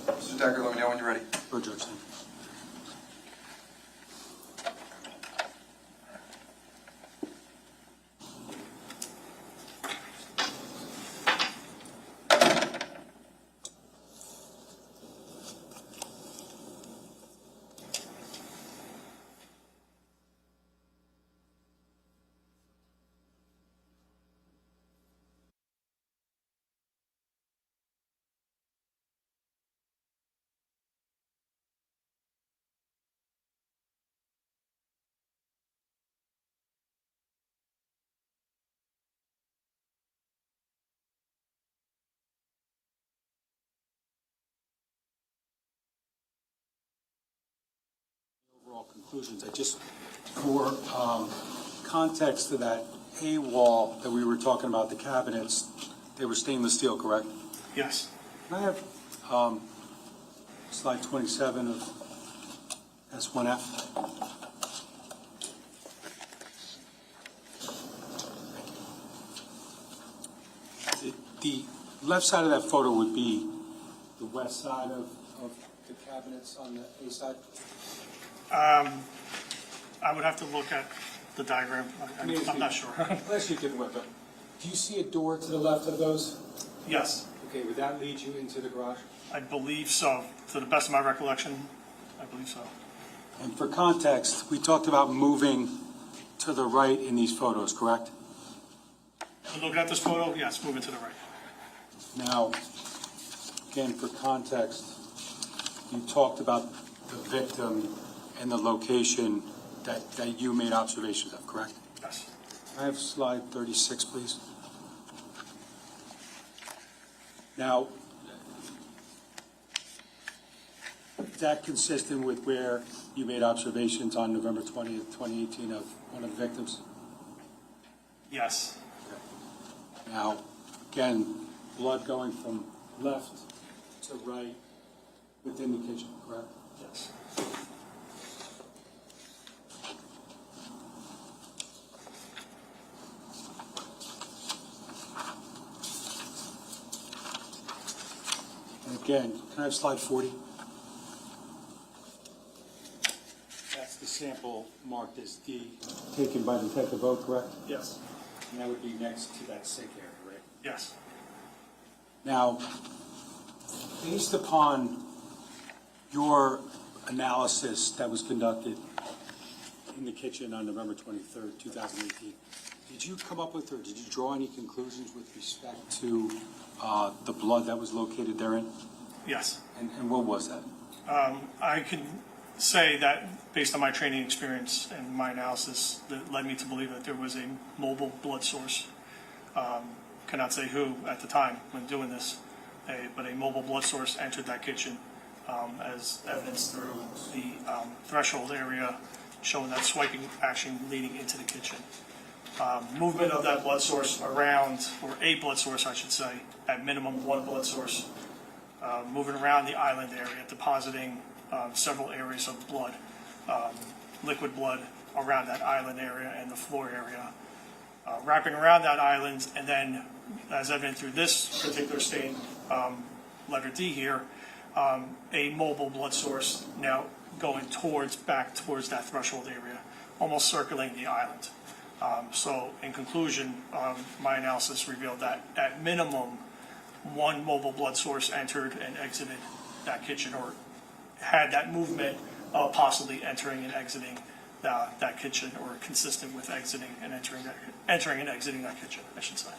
Mr. Decker, let me know when you're ready.
Or Judge. Overall conclusions, I just, for context to that A wall that we were talking about, the cabinets, they were stainless steel, correct?
Yes.
Can I have slide 27 of S1F? The left side of that photo would be the west side of the cabinets on the A side?
I would have to look at the diagram. I'm not sure.
Unless you can whip it. Do you see a door to the left of those?
Yes,
Okay, would that lead you into the garage?
I believe so. To the best of my recollection, I believe so.
And for context, we talked about moving to the right in these photos, correct?
Looking at this photo, yes, moving to the right.
Now, again, for context, you talked about the victim and the location that you made observations of, correct?
Yes.
Can I have slide 36, please? Now, is that consistent with where you made observations on November 20th, 2018 of one of the victims?
Yes.
Now, again, blood going from left to right within the kitchen, correct?
Yes.
And again, can I have slide 40? That's the sample marked as D. Taken by Detective O, correct?
Yes.
And that would be next to that sink area, right?
Yes.
Now, based upon your analysis that was conducted in the kitchen on November 23rd, 2018, did you come up with or did you draw any conclusions with respect to the blood that was located therein?
Yes.
And what was that?
I can say that based on my training experience and my analysis, that led me to believe that there was a mobile blood source. Cannot say who at the time when doing this, but a mobile blood source entered that kitchen, as evidenced through the threshold area, showing that swiping action leading into the kitchen. Movement of that blood source around, or a blood source I should say, at minimum one blood source, moving around the island area, depositing several areas of blood, liquid blood around that island area and the floor area, wrapping around that island, and then, as evident through this particular stain, letter D here, a mobile blood source now going back towards that threshold area, almost circling the island. So in conclusion, my analysis revealed that at minimum, one mobile blood source entered and exited that kitchen, or had that movement of possibly entering and exiting that kitchen, or consistent with exiting and entering and exiting that kitchen, I should say.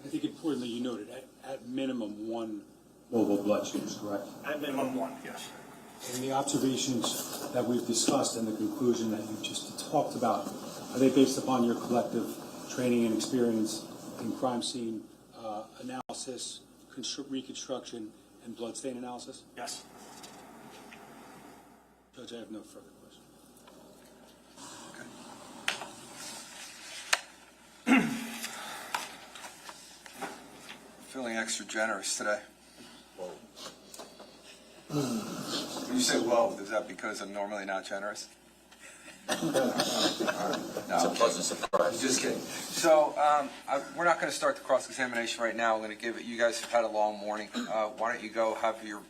I think importantly you noted at minimum one mobile blood source, correct?
At minimum one, yes.
And the observations that we've discussed and the conclusion that you just talked about, are they based upon your collective training and experience in crime scene analysis analysis, reconstruction, and bloodstain analysis?
Yes.
Judge, I have no further questions.
Feeling extra generous today.
Whoa.
When you say whoa, is that because I'm normally not generous?
It's a pleasant surprise.
Just kidding. So, we're not going to start the cross-examination right now. I'm going to give it, you guys have had a long morning. Why don't you go have your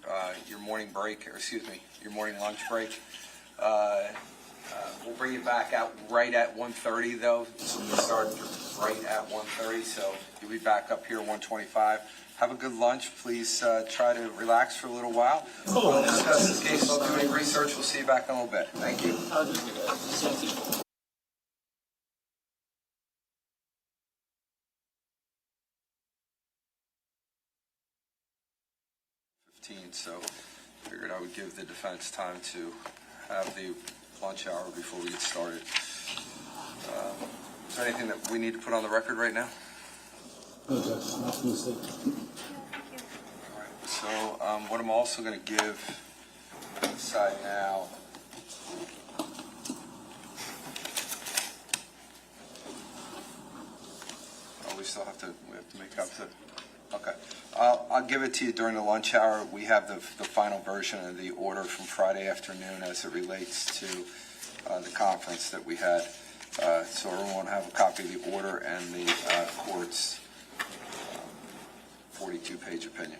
morning break, or excuse me, your morning lunch break. We'll bring you back out right at 1:30 though. So we start right at 1:30, so you'll be back up here 1:25. Have a good lunch. Please try to relax for a little while. We'll discuss this case. I'll do any research. We'll see you back in a little bit. Thank you. So figured I would give the defense time to have the lunch hour before we get started. Is there anything that we need to put on the record right now?
No, Judge, nothing to say.
All right. So what I'm also going to give side now. Oh, we have to make up the. Okay. I'll give it to you during the lunch hour. We have the final version of the order from Friday afternoon as it relates to the conference that we had. So everyone will have a copy of the order and the court's 42-page opinion.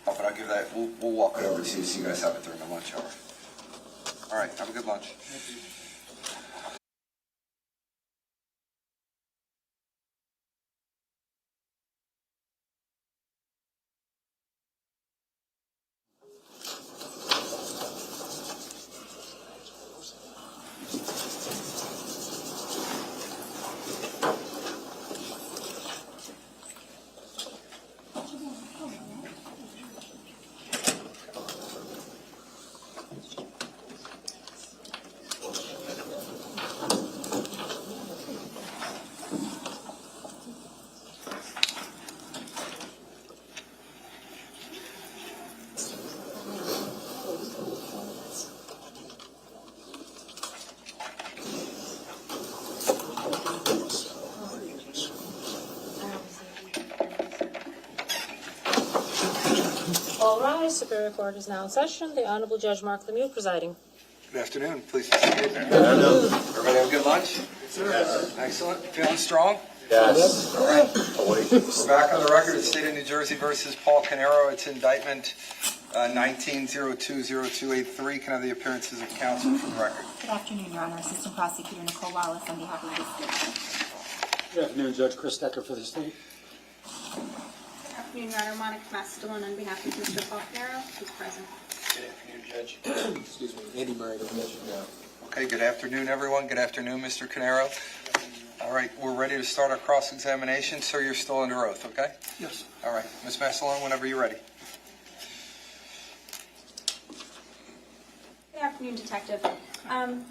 But I'll give that, we'll walk it over to you so you guys have it during the lunch hour. All right, have a good lunch.
All rise. Superior Court is now in session. The Honorable Judge Mark Lemieux presiding.
Good afternoon. Please be seated. Everybody have a good lunch? Yes. Excellent. Feeling strong?
Yes.
All right. We're back on the record. The State of New Jersey versus Paul Caneiro. It's indictment 19-020283. Can I have the appearances of counsel for the record?
Good afternoon, Your Honor. Assistant Prosecutor Nicole Wallace on behalf of the state.
Good afternoon, Judge Chris Decker for the state.
Good afternoon, Your Honor. Monica Mastellone on behalf of Mr. Paul Caneiro, who's present.
Good afternoon, Judge.
Excuse me, Andy Murray, the commissioner.
Okay, good afternoon, everyone. Good afternoon, Mr. Caneiro. All right, we're ready to start our cross-examination. Sir, you're still under oath, okay?
Yes.
All right, Ms. Mastellone, whenever you're ready.
Good afternoon, Detective. I'm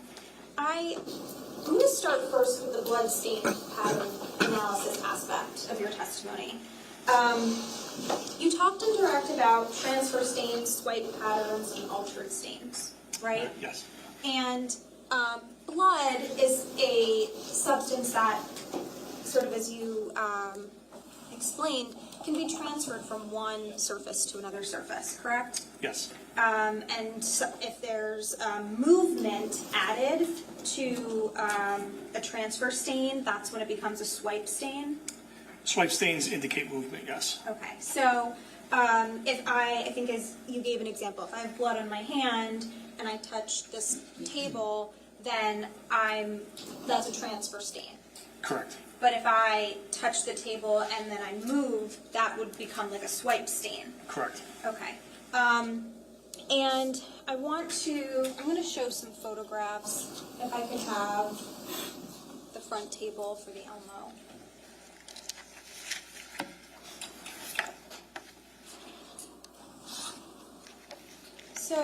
going to start first with the blood stain pattern analysis aspect of your testimony. You talked in direct about transfer stains, swipe patterns, and altered stains, right?
Yes.
And blood is a substance that, sort of as you explained, can be transferred from one surface to another surface, correct?
Yes.
And so if there's movement added to a transfer stain, that's when it becomes a swipe stain?
Swipe stains indicate movement, yes.
Okay, so if I think as you gave an example, if I have blood on my hand and I touch this table, then that's a transfer stain.
Correct.
But if I touch the table and then I move, that would become like a swipe stain.
Correct.
Okay. And I'm going to show some photographs, if I could have the front table for the Elmo. So,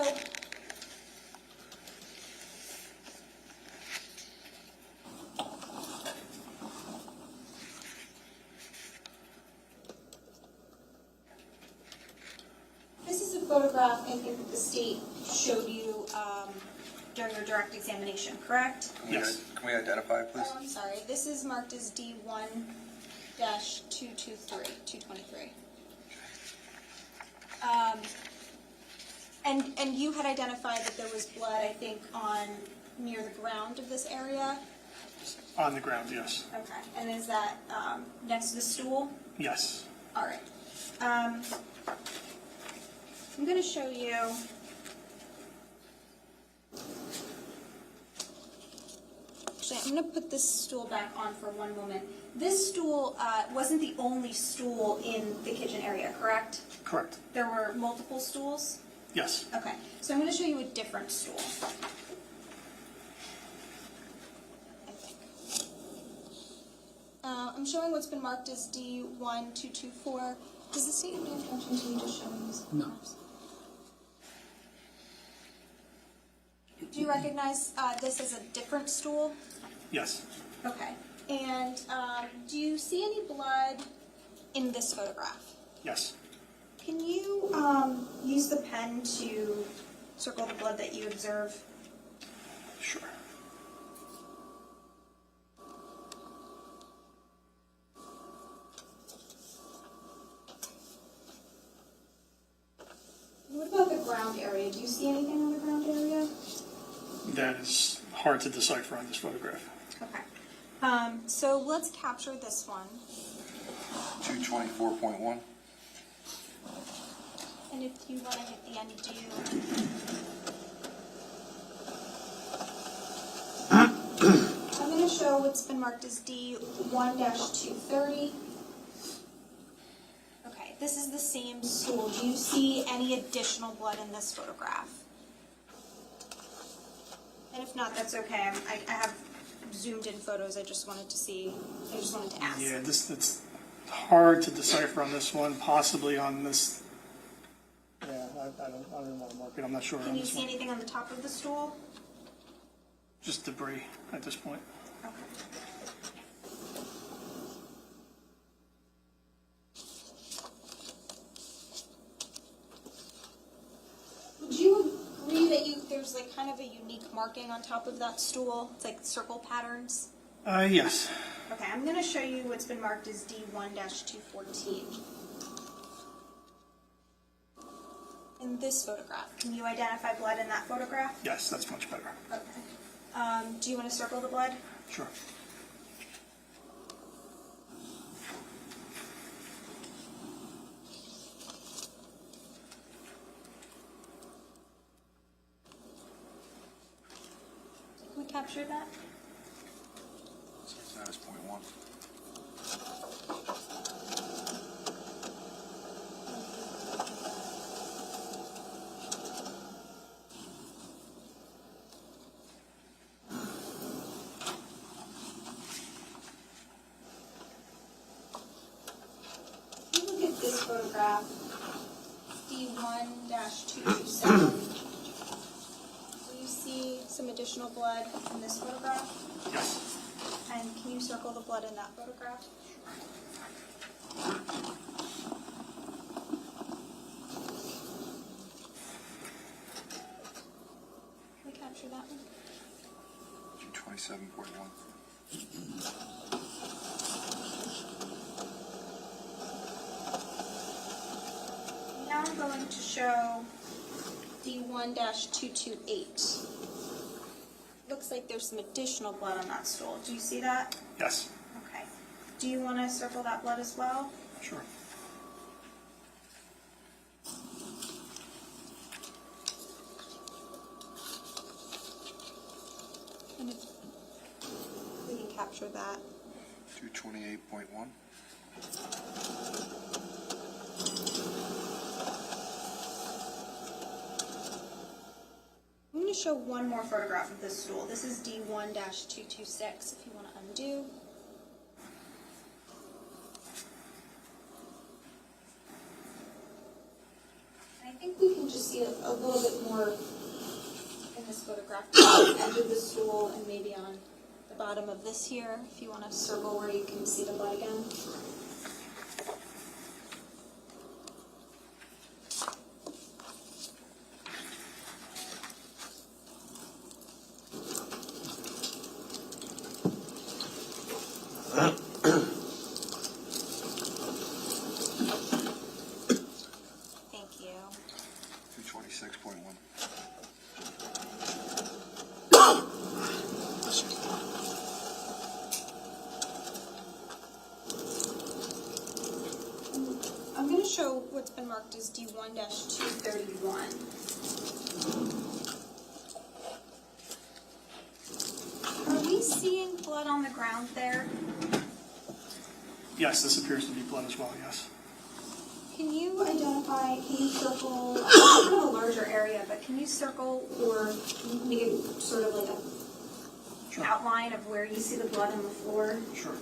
photograph, I think that the state showed you during your direct examination, correct?
Yes.
Can we identify it, please?
Oh, I'm sorry, this is marked as D1-223. And you had identified that there was blood, I think, near the ground of this area?
On the ground, yes.
Okay, and is that next to the stool?
Yes.
All right. I'm going to show you. Actually, I'm going to put this stool back on for one moment. This stool wasn't the only stool in the kitchen area, correct?
Correct.
There were multiple stools?
Yes.
Okay, so I'm going to show you a different stool. I think. I'm showing what's been marked as D1-224. Does the state have any intention to you just showing these photographs? Do you recognize this as a different stool?
Yes.
Okay. And do you see any blood in this photograph?
Yes.
Can you use the pen to circle the blood that you observe?
Sure.
What about the ground area? Do you see anything on the ground area?
That is hard to decipher on this photograph.
Okay. So let's capture this one.
224.1.
And if you want to hit the undo. I'm going to show what's been marked as D1-230. Okay, this is the same stool. Do you see any additional blood in this photograph? And if not, that's okay. I have zoomed in photos. I just wanted to ask.
Yeah, it's hard to decipher on this one, possibly on this. Yeah, I don't want to mark it. I'm not sure
Can
on
you
this
see
one.
anything on the top of the stool?
Just debris at this point.
Okay. Would you agree that there's like kind of a unique marking on top of that stool? It's like circle patterns.
Yes.
Okay, I'm going to show you what's been marked as D1-214. In this photograph, can you identify blood in that photograph?
Yes, that's much better.
Okay. Do you want to circle the blood?
Sure.
Can we capture that?
That is 0.1.
Look at this photograph, D1-227. Do you see some additional blood in this photograph?
Yes.
And can you circle the blood in that photograph? Can we capture that one?
227.1.
Now I'm going to show D1-228. Looks like there's some additional blood on that stool. Do you see that?
Yes.
Okay. Do you want to circle that blood as well?
Sure.
And if we can capture that.
228.1.
I'm going to show one more photograph of this stool. This is D1-226 if you want to undo. And I think we can just see a little bit more in this photograph, on the edge of the stool and maybe on the bottom of this here, if you want to circle where you can see the blood again. show what's been marked as D1-231. Are we seeing blood on the ground there?
Yes, this appears to be blood as well, yes.
Can you circle, it's kind of a larger area, but can you circle or make it sort of like a
Sure.
outline of where you see the blood on the floor?
Sure.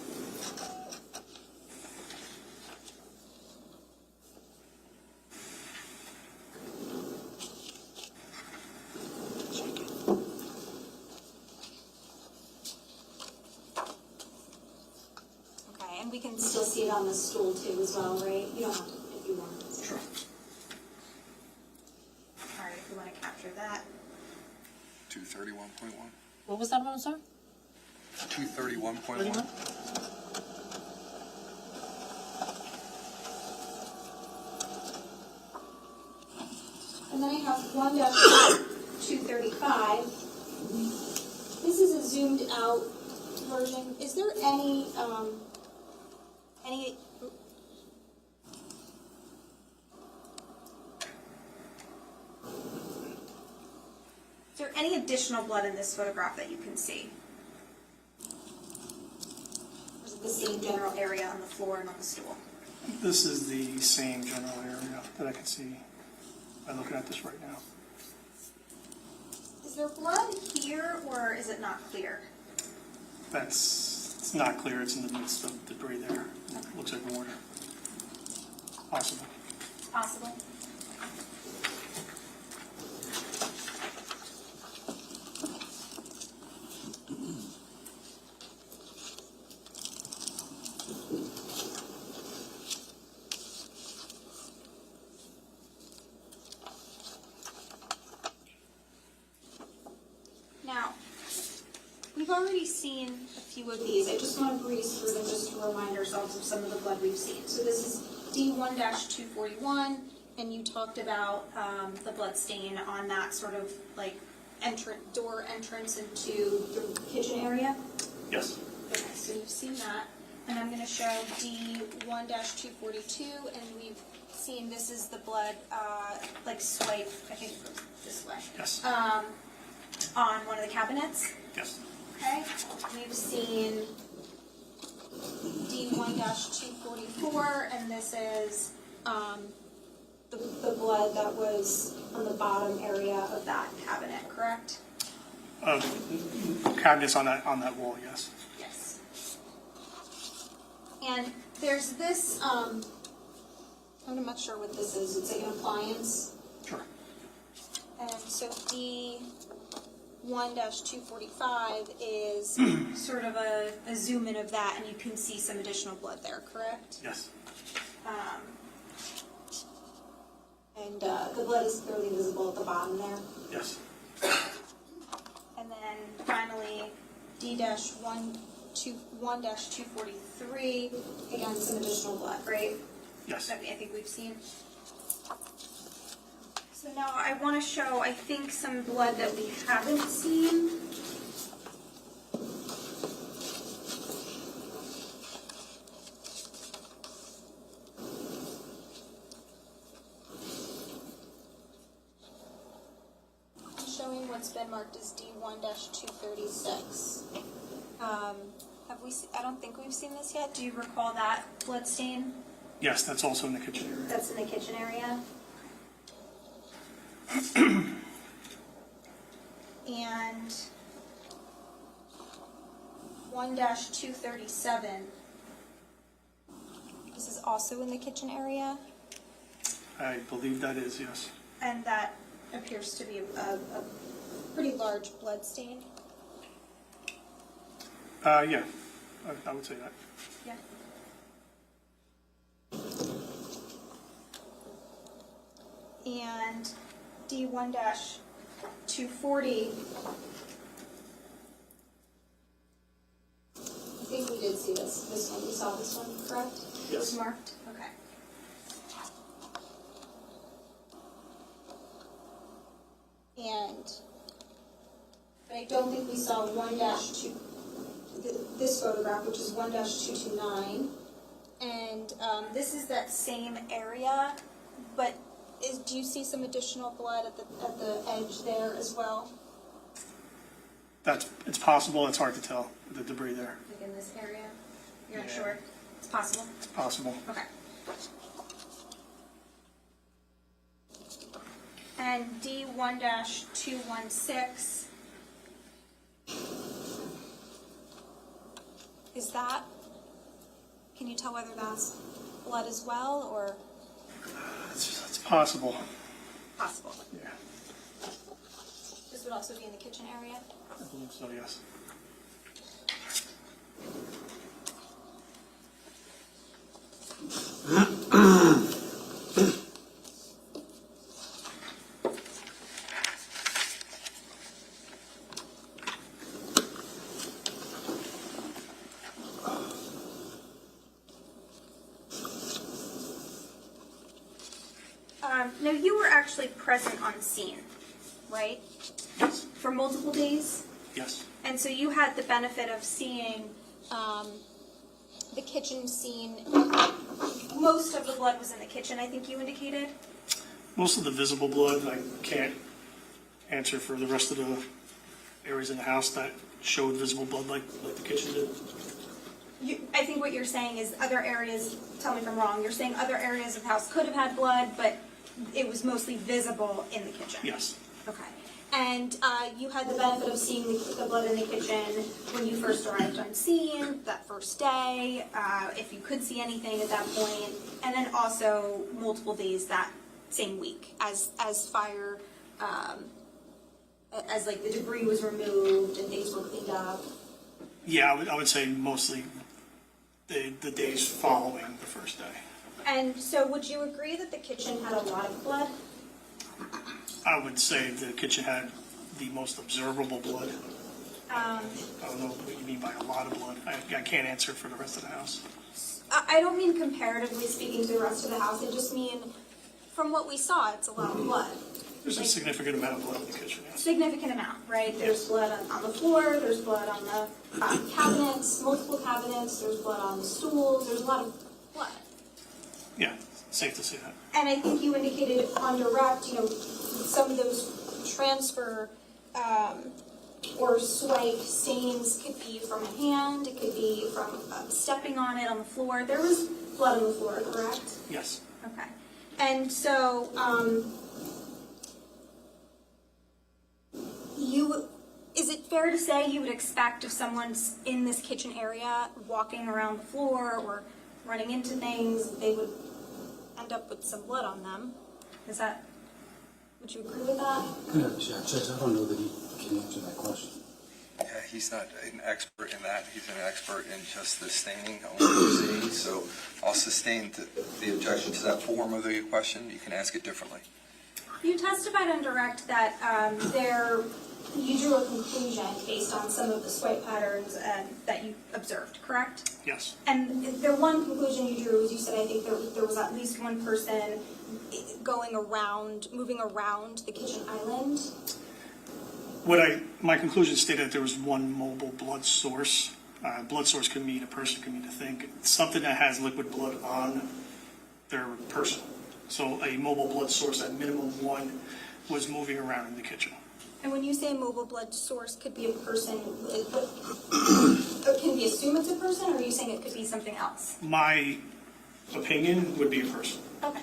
Okay, and we can still see it on the stool too as well, right? You don't have to if you want.
Sure.
All right, if you want to capture that.
231.1.
What was that one, sir?
231.1.
And then I have 1-235. This is a zoomed out version. Is there any is there any additional blood in this photograph that you can see? Or is it the same general area on the floor and on the stool?
This is the same general area that I can see by looking at this right now.
Is there blood here or is it not clear?
It's not clear. It's in the midst of debris there. It looks like water. Possible.
Possible. Now, we've already seen a few of these. I just want to breeze through them just to remind ourselves of some of the blood we've seen. So this is D1-241, and you talked about the blood stain on that sort of like door entrance into the kitchen area.
Yes.
Okay, so you've seen that. And I'm going to show D1-242, and we've seen this is the blood, like swipe, I think it goes this way.
Yes.
On one of the cabinets.
Yes.
Okay, we've seen D1-244, and this is the blood that was on the bottom area of that cabinet, correct?
Cabinets on that wall, yes.
Yes. And there's this, I'm not sure what this is. It's like an appliance.
Sure.
And so D1-245 is sort of a zoom in of that, and you can see some additional blood there, correct?
Yes.
And the blood is clearly visible at the bottom there.
Yes.
And then finally, D-1-243, again, some additional blood, right?
Yes.
That I think we've seen. So now I want to show, I think, some blood that we haven't seen. I'm showing what's been marked as D1-236. I don't think we've seen this yet. Do you recall that blood stain?
Yes, that's also in the kitchen area.
That's in the kitchen area. And 1-237. This is also in the kitchen area,
I believe that is, yes.
and that appears to be a pretty large blood stain.
Yeah, I would say that.
Yeah. And D1-240. I think we did see this one. We saw this one, correct? It was
Yes.
marked? Okay. But I don't think we saw 1-2, this photograph, which is 1-229, and this is that same area, but do you see some additional blood at the edge there as well?
It's possible, it's hard to tell, the debris there.
Like in this area? You're not
Yeah.
sure? It's possible?
It's possible.
Okay. And D1-216, is that, can you tell whether that's blood as well, or
It's possible,
possible?
yeah.
This would also be in the kitchen area?
I believe so, yes.
Now, you were actually present on scene, right?
Yes,
For multiple days?
yes,
And so you had the benefit of seeing the kitchen scene. Most of the blood was in the kitchen, I think you indicated.
most of the visible blood, I can't answer for the rest of the areas in the house that showed visible blood like the kitchen did.
I think what you're saying is other areas, tell me if I'm wrong, you're saying other areas of the house could have had blood, but it was mostly visible in the kitchen?
Yes,
Okay. And you had the benefit of seeing the blood in the kitchen when you first arrived on scene, that first day, if you could see anything at that point, and then also multiple days that same week as fire, as like the debris was removed and things were cleaned up.
yeah, I would say mostly the days following the first day.
And so would you agree that the kitchen had a lot of blood?
I would say the kitchen had the most observable blood. I don't know what you mean by a lot of blood. I can't answer for the rest of the house.
I don't mean comparatively speaking to the rest of the house, I just mean from what we saw, it's a lot of blood.
There's a significant amount of blood in the kitchen, yes.
Significant amount, right? There's blood on the floor, there's blood on the cabinets, multiple cabinets, there's blood on the stools, there's a lot of blood.
Yeah, safe to say that.
And I think you indicated on direct, some of those transfer or swipe stains could be from a hand, it could be from stepping on it on the floor. There was blood on the floor, correct?
Yes.
Okay. And so, is it fair to say you would expect if someone's in this kitchen area walking around the floor or running into things, they would end up with some blood on them? Would you agree with that?
Judge, I don't know that he can answer that question.
Yeah, he's not an expert in that. He's an expert in just the staining on what we're seeing. So I'll sustain the objection to that form of the question. You can ask it differently.
You testified on direct that you drew a conclusion based on some of the swipe patterns that you observed, correct?
Yes.
And the one conclusion you drew was you said, I think there was at least one person moving around the kitchen island.
My conclusion stated that there was one mobile blood source. Blood source could mean a person, could mean a thing. Something that has liquid blood on their person. So a mobile blood source, at minimum one, was moving around in the kitchen.
And when you say mobile blood source could be a person, can we assume it's a person, or are you saying it could be something else?
My opinion would be a person.
Okay.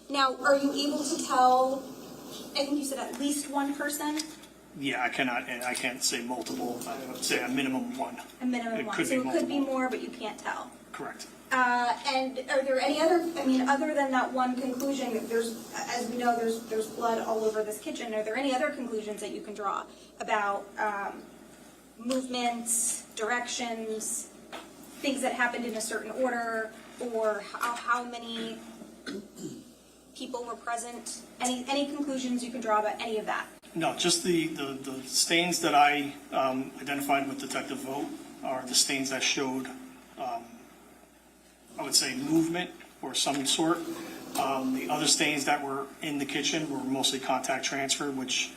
Now, are you able to tell, I think you said at least one person?
Yeah, I can't say multiple. I would say a minimum one.
A minimum
It
one.
could
So
be
it could be
multiple.
more, but you can't tell.
Correct.
And are there any other, other than that one conclusion, as we know, there's blood all over this kitchen. Are there any other conclusions that you can draw about movements, directions, things that happened in a certain order, or how many people were present? Any conclusions you can draw about any of that?
No, just the stains that I identified with Detective Vogt are the stains that showed, I would say, movement or some sort. The other stains that were in the kitchen were mostly contact transfer, which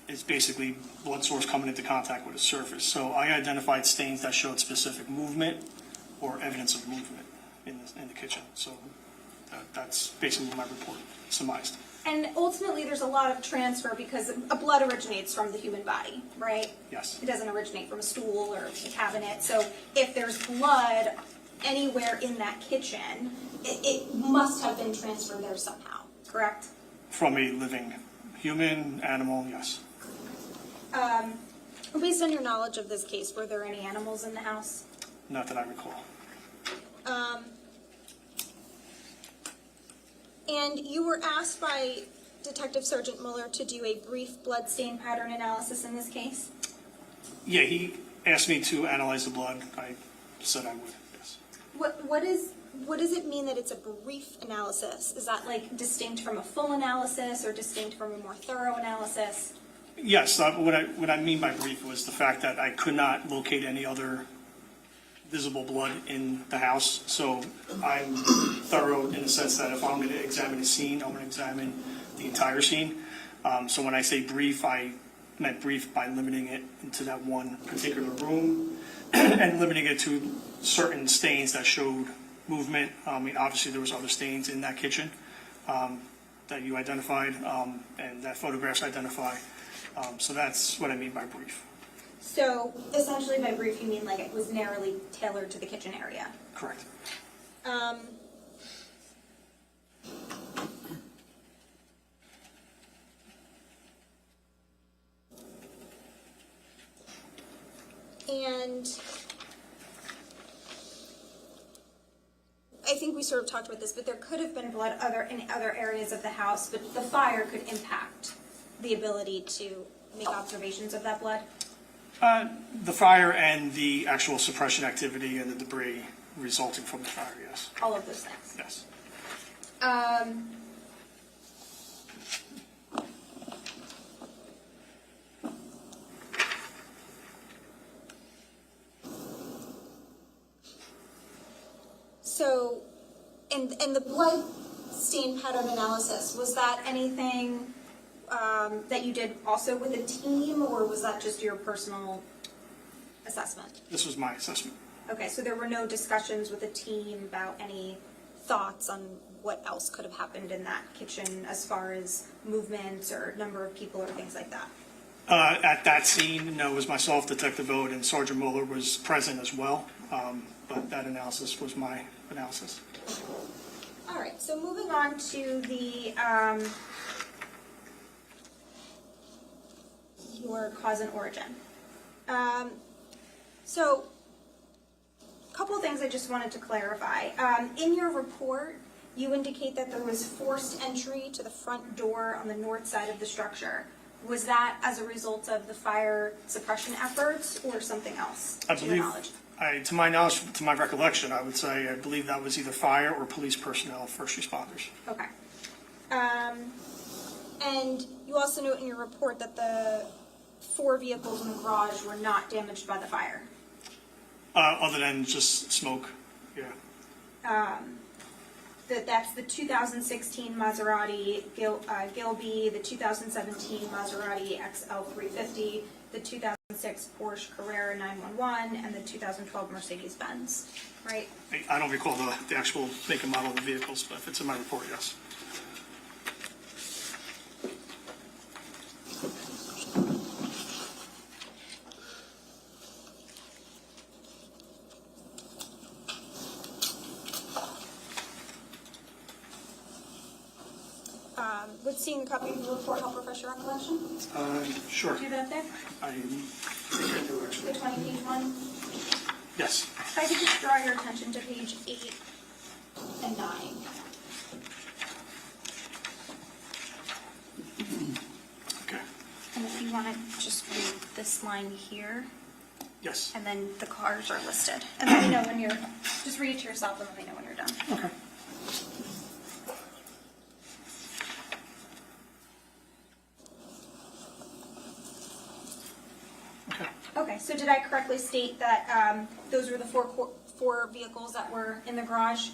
is basically blood source coming into contact with a surface. So I identified stains that showed specific movement or evidence of movement in the kitchen. So that's basically my report summarized.
And ultimately, there's a lot of transfer because a blood originates from the human body, right?
Yes.
It doesn't originate from a stool or a cabinet. So if there's blood anywhere in that kitchen, it must have been transferred there somehow, correct?
From a living human, animal, yes.
Based on your knowledge of this case, were there any animals in the house?
Not that I recall.
And you were asked by Detective Sergeant Mueller to do a brief blood stain pattern analysis in this case?
Yeah, he asked me to analyze the blood. I said I would, yes.
What does it mean that it's a brief analysis? Is that like distinct from a full analysis or distinct from a more thorough analysis?
Yes, what I mean by brief was the fact that I could not locate any other visible blood in the house. So I'm thorough in the sense that if I'm going to examine a scene, I'm going to examine the entire scene. So when I say brief, I meant brief by limiting it into that one particular room and limiting it to certain stains that showed movement. I mean, obviously there was other stains in that kitchen that you identified and that photographs identify. So that's what I mean by brief.
So essentially by brief, you mean like it was narrowly tailored to the kitchen area?
Correct.
And I think we sort of talked about this, but there could have been blood in other areas of the house, but the fire could impact the ability to make observations of that blood?
The fire and the actual suppression activity and the debris resulting from the fire, yes.
All of those things.
Yes.
So, and the blood stain pattern analysis, was that anything that you did also with a team, or was that just your personal assessment?
This was my assessment.
Okay, so there were no discussions with the team about any thoughts on what else could have happened in that kitchen as far as movement or number of people or things like that?
At that scene, no, it was myself, Detective Ode, and Sergeant Mueller was present as well, but that analysis was my analysis.
All right, so moving on to the your cause and origin. So, a couple of things I just wanted to clarify. In your report, you indicate that there was forced entry to the front door on the north side of the structure. Was that as a result of the fire suppression efforts or something else,
I
to your
believe,
knowledge?
to my knowledge, to my recollection, I would say I believe that was either fire or police personnel, first responders.
Okay. And you also note in your report that the 4 vehicles in the garage were not damaged by the fire.
Other than just smoke, yeah.
That's the 2016 Maserati Gilby, the 2017 Maserati XL350, the 2006 Porsche Carrera 911, and the 2012 Mercedes-Benz, right?
I don't recall the actual make and model of the vehicles, but if it's in my report, yes.
Would seeing a copy of the report help refresh your recollection?
Sure.
Do you have that up there?
I think I do, actually.
The 20-page one?
Yes.
If I could just draw your attention to page 8 and 9.
Okay.
And if you want to just read this line here,
Yes.
and then the cars are listed. And let me know when you're, just read it to yourself and let me know when you're done.
Okay.
Okay, so did I correctly state that those were the four vehicles that were in the garage?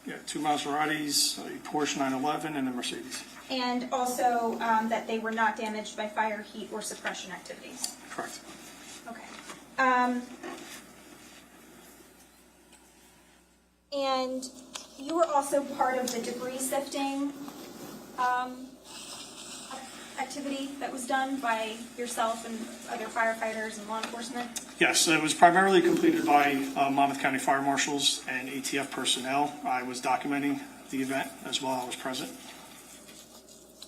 Yeah, 2 Maseratis, a Porsche 911, and a Mercedes.
And also that they were not damaged by fire, heat, or suppression activities?
Correct.
Okay. And you were also part of the debris sifting activity that was done by yourself and other firefighters and law enforcement?
Yes, it was primarily completed by Monmouth County Fire Marshals and ATF personnel. I was documenting the event as well. I was present.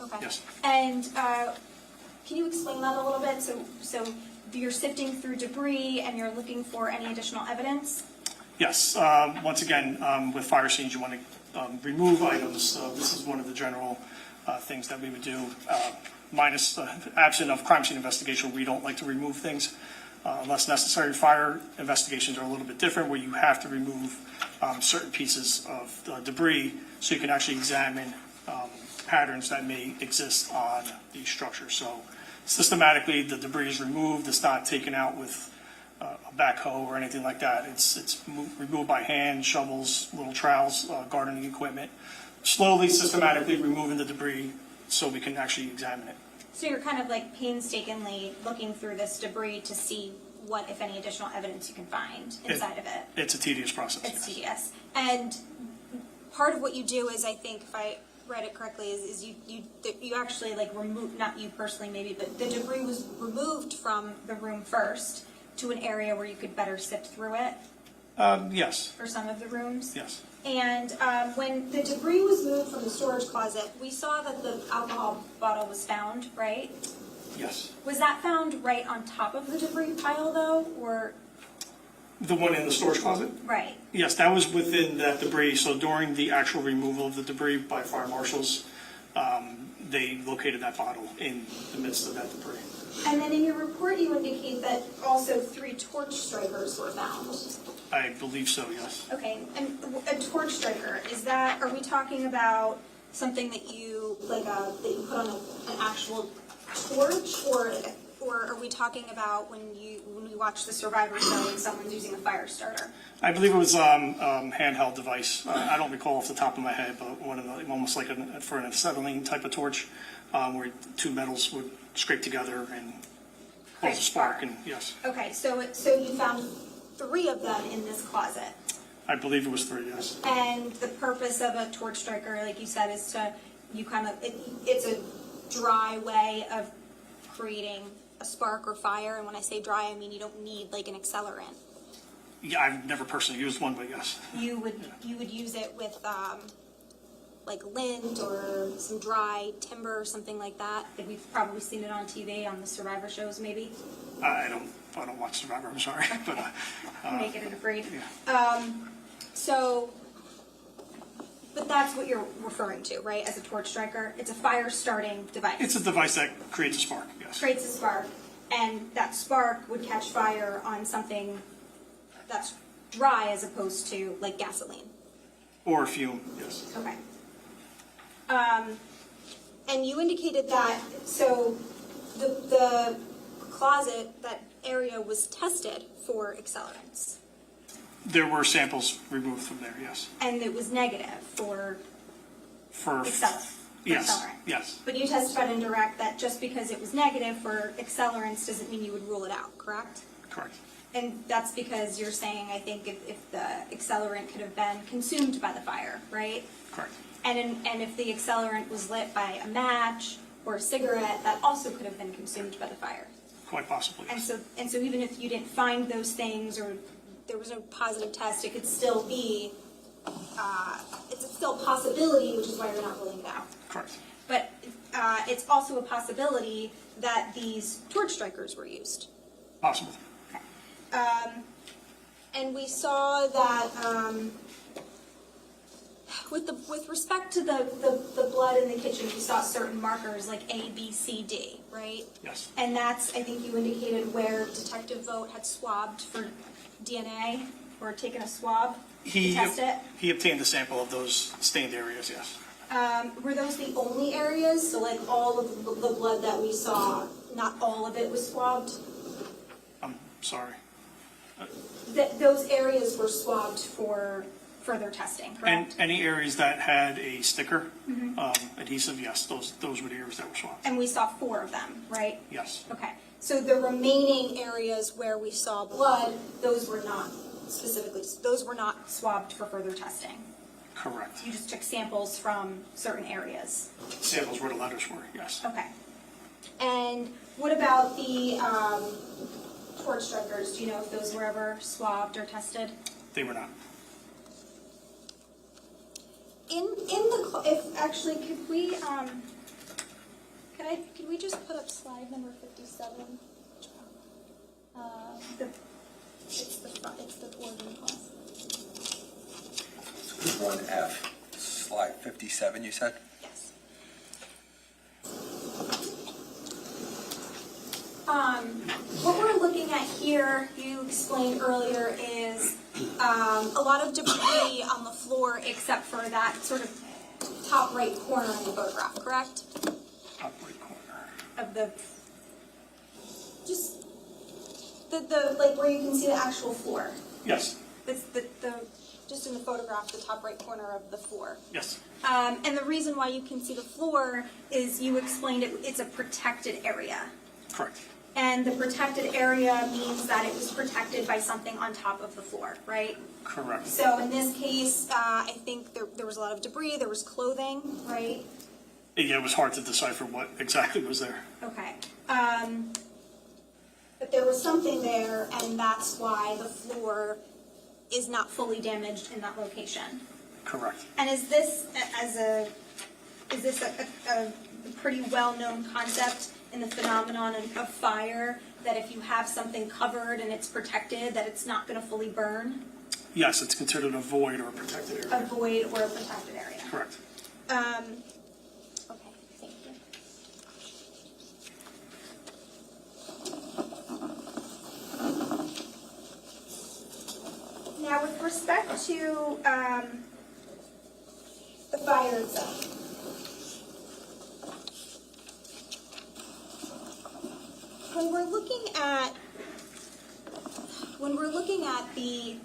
Okay.
Yes.
And can you explain that a little bit? So you're sifting through debris and you're looking for any additional evidence?
Yes. Once again, with fire scenes, you want to remove items. This is one of the general things that we would do. Minus absent of crime scene investigation, we don't like to remove things unless necessary. Fire investigations are a little bit different, where you have to remove certain pieces of debris so you can actually examine patterns that may exist on the structure. So systematically, the debris is removed. It's not taken out with a backhoe or anything like that. It's removed by hand, shovels, little trowels, gardening equipment. Slowly, systematically removing the debris so we can actually examine it.
So you're kind of like painstakingly looking through this debris to see what, if any, additional evidence you can find inside of it.
It's a tedious process.
It's
yes.
tedious. And part of what you do is, I think, if I read it correctly, is you actually like remove, not you personally maybe, but the debris was removed from the room first to an area where you could better sift through it
Yes.
for some of the rooms.
Yes.
And when the debris was moved from the storage closet, we saw that the alcohol bottle was found, right?
Yes.
Was that found right on top of the debris pile, though, or?
The one in the storage closet?
Right.
Yes, that was within that debris. So during the actual removal of the debris by fire marshals, they located that bottle in the midst of that debris.
And then in your report, you indicate that also 3 torch strikers were found.
I believe so, yes.
Okay, and a torch striker, is that, are we talking about something that you, like that you put on an actual torch, or are we talking about when we watch the Survivor show and someone's using a fire starter?
I believe it was handheld device. I don't recall off the top of my head, but one of the, almost like for an acetylene type of torch, where 2 metals would scrape together and cause a spark, and yes.
Okay, so you found 3 of them in this closet.
I believe it was 3, yes.
And the purpose of a torch striker, like you said, is to, it's a dry way of creating a spark or fire. And when I say dry, I mean you don't need like an accelerant.
Yeah, I've never personally used one, but yes.
You would use it with like lint or some dry timber or something like that. Like we've probably seen it on TV on the Survivor shows, maybe.
I don't watch Survivor, I'm sorry, but
Make it afraid.
yeah.
But that's what you're referring to, right? As a torch striker, it's a fire starting device.
It's a device that creates a spark, yes.
Creates a spark, and that spark would catch fire on something that's dry as opposed to like gasoline.
Or fume, yes.
Okay. And you indicated that, so the closet, that area was tested for accelerants.
There were samples removed from there, yes.
And it was negative for accelerant.
Yes, yes,
But you testified in direct that just because it was negative for accelerants doesn't mean you would rule it out, correct?
correct.
And that's because you're saying, I think, if the accelerant could have been consumed by the fire, right?
Correct.
And if the accelerant was lit by a match or a cigarette, that also could have been consumed by the fire.
Quite possibly, yes.
And so even if you didn't find those things or there was no positive test, it could still be, it's still a possibility, which is why you're not ruling it out.
Correct.
But it's also a possibility that these torch strikers were used.
Possible.
And we saw that with respect to the blood in the kitchen, we saw certain markers like A, B, C, D, right?
Yes.
And that's, I think you indicated where Detective Vogt had swabbed for DNA or taken a swab to test it.
He obtained a sample of those stained areas, yes.
Were those the only areas? So like all of the blood that we saw, not all of it was swabbed?
I'm sorry.
Those areas were swabbed for further testing,
And
correct?
any areas that had a sticker, adhesive, yes, those were the areas that were swabbed.
And we saw 4 of them, right?
Yes.
Okay, so the remaining areas where we saw blood, those were not specifically, those were not swabbed for further testing.
Correct.
You just took samples from certain areas.
Samples where the letters were, yes.
Okay. And what about the torch strikers? Do you know if those were ever swabbed or tested?
They were not.
Actually, could we just put up slide number 57? It's the origin class.
1F, slide 57, you said?
Yes. What we're looking at here, you explained earlier, is a lot of debris on the floor except for that sort of top right corner in the photograph, correct?
Top right corner.
Of the, just the like where you can see the actual floor.
Yes,
It's the just in the photograph, the top right corner of the floor.
yes,
And the reason why you can see the floor is you explained it's a protected area.
correct.
And the protected area means that it was protected by something on top of the floor, right?
Correct.
So in this case, I think there was a lot of debris, there was clothing, right?
Yeah, it was hard to decipher what exactly was there.
Okay. But there was something there, and that's why the floor is not fully damaged in that location.
Correct.
And is this a pretty well-known concept in the phenomenon of fire, that if you have something covered and it's protected, that it's not going to fully burn?
Yes, it's considered a void or a protected
A
area.
void or a protected area?
Correct.
Okay, thank you. Now, with respect to the fire itself, when we're looking at the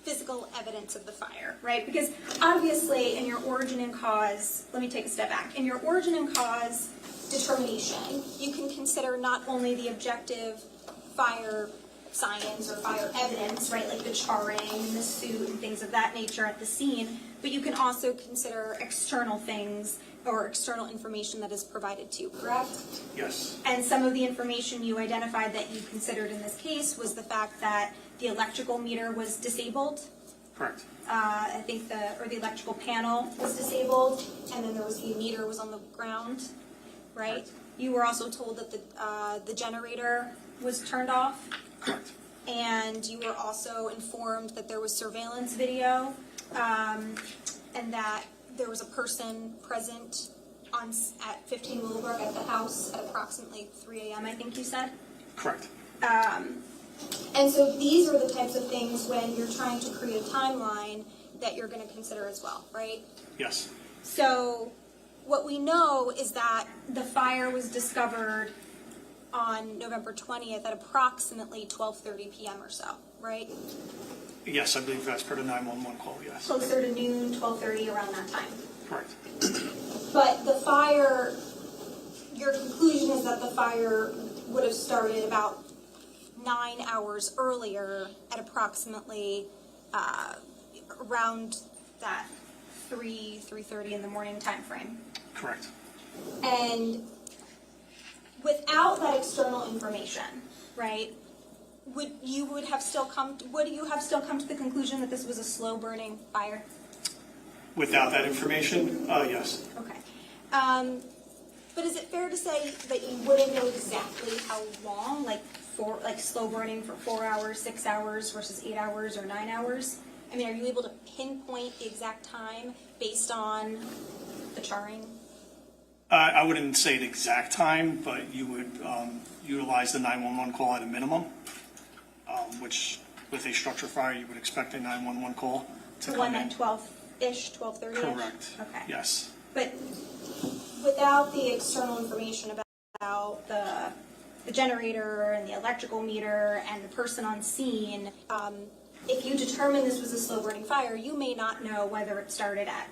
physical evidence of the fire, right? Because obviously in your origin and cause, let me take a step back. In your origin and cause determination, you can consider not only the objective fire science or fire evidence, right, like the charring and the suit and things of that nature at the scene, but you can also consider external things or external information that is provided to you, correct?
Yes.
And some of the information you identified that you considered in this case was the fact that the electrical meter was disabled.
Correct.
I think the electrical panel was disabled, and then the meter was on the ground, right?
Correct.
You were also told that the generator was turned off,
Correct.
and you were also informed that there was surveillance video, and that there was a person present at 15 Willow Brook at the house at approximately 3 a.m., I think you said?
Correct.
And so these are the types of things when you're trying to create a timeline that you're going to consider as well, right?
Yes.
So what we know is that the fire was discovered on November 20th at approximately 12:30 p.m. or so, right?
Yes, I believe that's per the 911 call, yes.
Closer to noon, 12:30, around that time.
Correct.
But the fire, your conclusion is that the fire would have started about 9 hours earlier at approximately around that 3:30 in the morning time frame.
Correct.
And without that external information, right, would you have still come to the conclusion that this was a slow burning fire?
Without that information, yes.
Okay. But is it fair to say that you wouldn't know exactly how long, like slow burning for 4 hours, 6 hours versus 8 hours or 9 hours? I mean, are you able to pinpoint the exact time based on the charring?
I wouldn't say the exact time, but you would utilize the 911 call at a minimum, which with a structure fire, you would expect a 911 call to
The
come
one
in.
at 12-ish, 12:30-ish?
Correct.
Okay.
Yes.
But without the external information about the generator and the electrical meter and the person on scene, if you determine this was a slow burning fire, you may not know whether it started at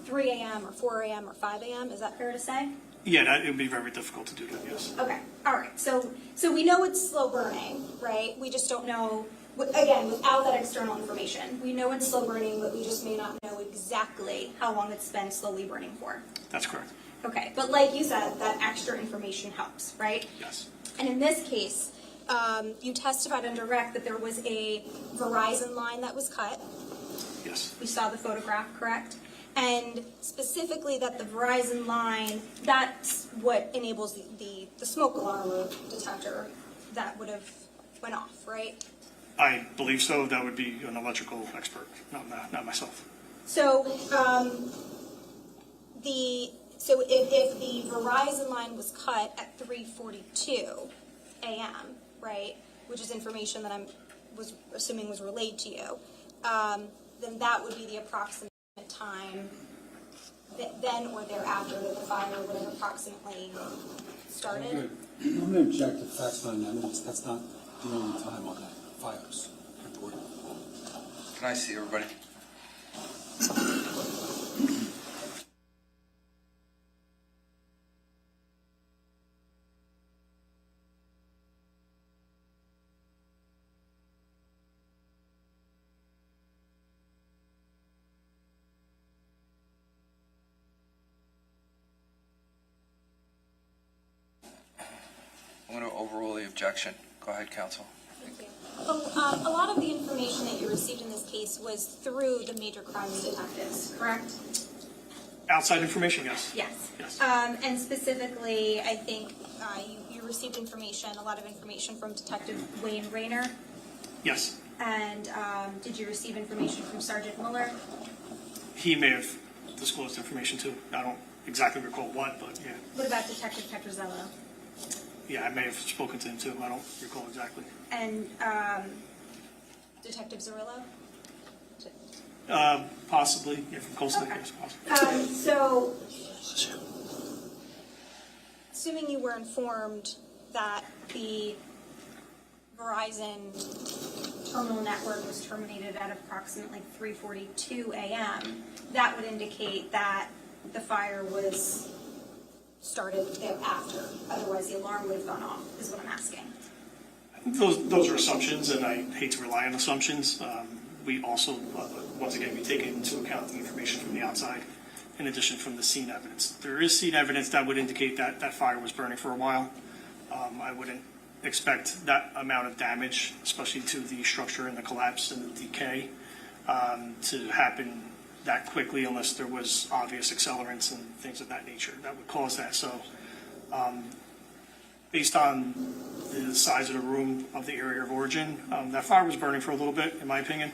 3 a.m. or 4 a.m. or 5 a.m. Is that fair to say?
Yeah, it would be very difficult to do that, yes.
Okay, all right. So we know it's slow burning, right? We just don't know again, without that external information. We know it's slow burning, but we just may not know exactly how long it's been slowly burning for.
That's correct.
Okay, but like you said, that extra information helps, right?
Yes.
And in this case, you testified on direct that there was a Verizon line that was cut.
Yes.
We saw the photograph, correct? And specifically that the Verizon line, that's what enables the smoke alarm or detector that would have went off, right?
I believe so. That would be an electrical expert, not myself.
So, if the Verizon line was cut at 3:42 a.m., right, which is information that was assuming was relayed to you, then that would be the approximate time then or thereafter that the fire would have approximately started.
I'm going to object to facts not in evidence. That's not the only time on that fires report.
Can I see everybody? I'm going to overrule the objection. Go ahead, counsel.
Thank you. A lot of the information that you received in this case was through the major crimes detectives, correct?
Outside information, yes.
Yes.
Yes.
And specifically, I think you received information, a lot of information from Detective Wayne Rayner.
Yes.
And did you receive information from Sergeant Mueller?
He may have disclosed information too. I don't exactly recall what, but yeah.
What about Detective Petrozello?
Yeah, I may have spoken to him too. I don't recall exactly.
And Detective Zerillo?
Possibly, yeah, from Colson,
Okay.
yes, possibly.
So, assuming you were informed that the Verizon terminal network was terminated at approximately 3:42 a.m., that would indicate that the fire was started thereafter. Otherwise, the alarm would have gone off, is what I'm asking.
Those are assumptions, and I hate to rely on assumptions. We also, once again, we take into account the information from the outside, in addition from the scene evidence. There is scene evidence that would indicate that that fire was burning for a while. I wouldn't expect that amount of damage, especially to the structure and the collapse and the decay, to happen that quickly unless there was obvious accelerants and things of that nature that would cause that. So based on the size of the room of the area of origin, that fire was burning for a little bit, in my opinion.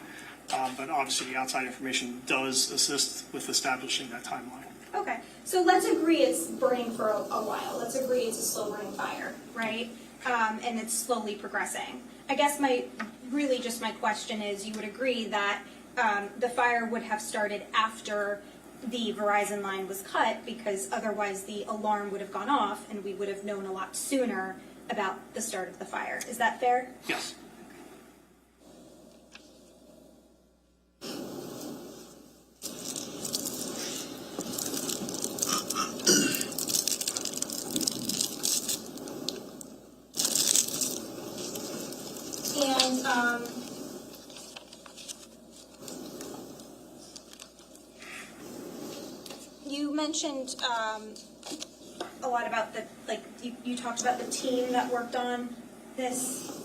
But obviously the outside information does assist with establishing that timeline.
Okay, so let's agree it's burning for a while. Let's agree it's a slow burning fire, right? And it's slowly progressing. I guess my question is, you would agree that the fire would have started after the Verizon line was cut, because otherwise the alarm would have gone off and we would have known a lot sooner about the start of the fire. Is that fair?
Yes.
And you mentioned a lot about you talked about the team that worked on this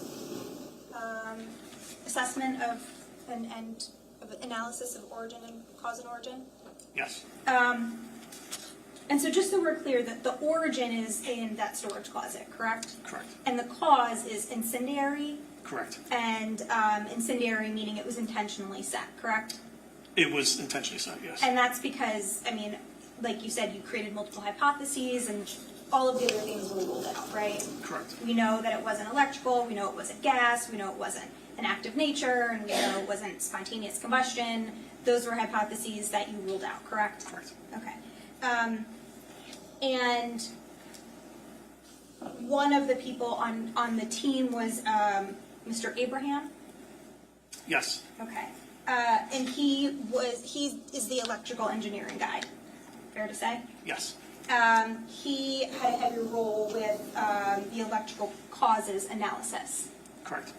assessment of and of analysis of origin and cause and origin.
Yes.
And so just so we're clear, that the origin is in that storage closet, correct?
Correct.
And the cause is incendiary?
Correct.
And incendiary meaning it was intentionally set, correct?
It was intentionally set, yes.
And that's because, I mean, like you said, you created multiple hypotheses and all of the other things were ruled out, right?
Correct.
We know that it wasn't electrical, we know it wasn't gas, we know it wasn't an act of nature, and we know it wasn't spontaneous combustion. Those were hypotheses that you ruled out, correct?
Correct.
Okay. And one of the people on the team was Mr. Abraham?
Yes.
Okay. And he is the electrical engineering guy, fair to say?
Yes.
He had a heavy role with the electrical causes analysis.
Correct.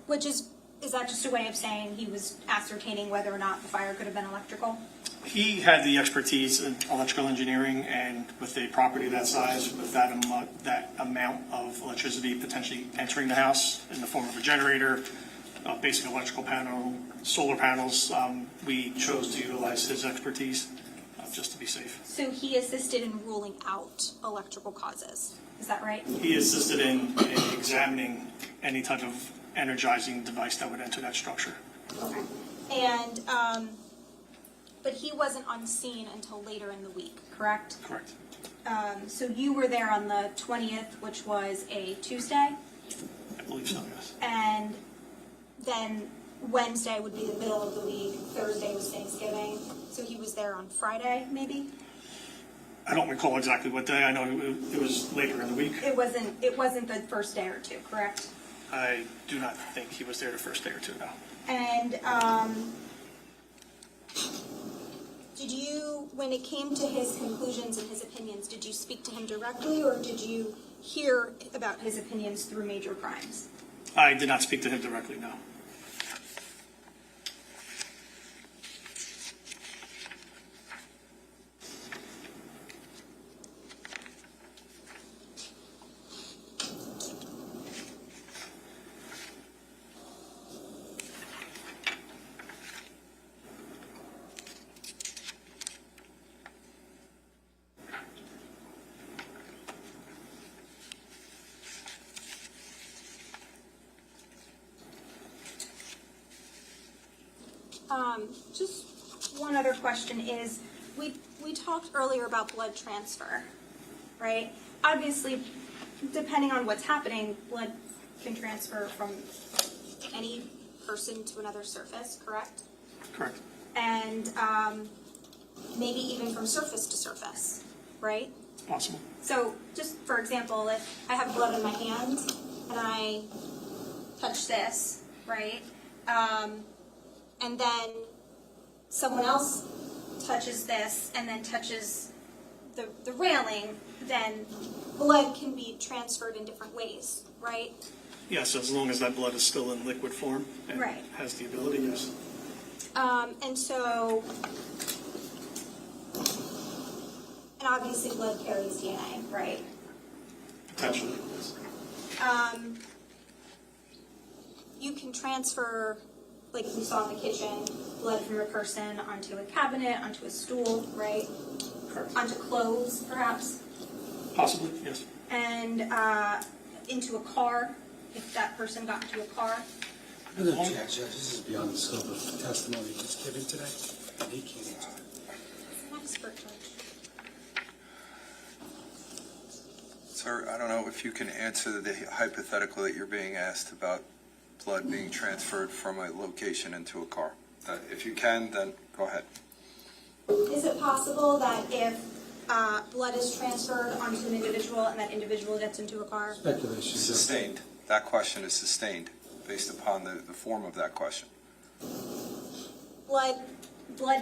Which is that just a way of saying he was ascertaining whether or not the fire could have been electrical?
He had the expertise in electrical engineering, and with a property that size, with that amount of electricity potentially entering the house in the form of a generator, a basic electrical panel, solar panels, we chose to utilize his expertise just to be safe.
So he assisted in ruling out electrical causes, is that right?
He assisted in examining any type of energizing device that would enter that structure.
Okay. And, but he wasn't on scene until later in the week, correct?
Correct.
So you were there on the 20th, which was a Tuesday,
I believe so, yes.
and then Wednesday would be the middle of the week, Thursday was Thanksgiving, so he was there on Friday, maybe?
I don't recall exactly what day. I know it was later in the week.
It wasn't the first day or two, correct?
I do not think he was there the first day or two, no.
And, did you, when it came to his conclusions and his opinions, did you speak to him directly, or did you hear about his opinions through Major Crimes?
I did not speak to him directly, no.
Just one other question is, we talked earlier about blood transfer, right? Obviously, depending on what's happening, blood can transfer from any person to another surface, correct?
Correct.
And maybe even from surface to surface, right?
It's possible.
So just for example, if I have blood in my hand and I touch this, right? And then someone else touches this and then touches the railing, then blood can be transferred in different ways, right?
Yes, as long as that blood is still in liquid form and
Right.
has the ability, yes.
And so, and obviously blood carries DNA, right?
Potentially, yes.
You can transfer, like we saw in the kitchen, blood from a person onto a cabinet, onto a stool, right? Onto clothes, perhaps,
Possibly, yes.
and into a car, if that person got into a car.
I'm going to check, Judge, this is beyond the scope of testimony that's given today, and he can't answer that.
It's an expert judge.
Sir, I don't know if you can answer the hypothetical that you're being asked about blood being transferred from a location into a car. If you can, then go ahead.
Is it possible that if blood is transferred onto an individual and that individual gets into a car?
Speculation, Judge.
Sustained. That question is sustained based upon the form of that question.
Blood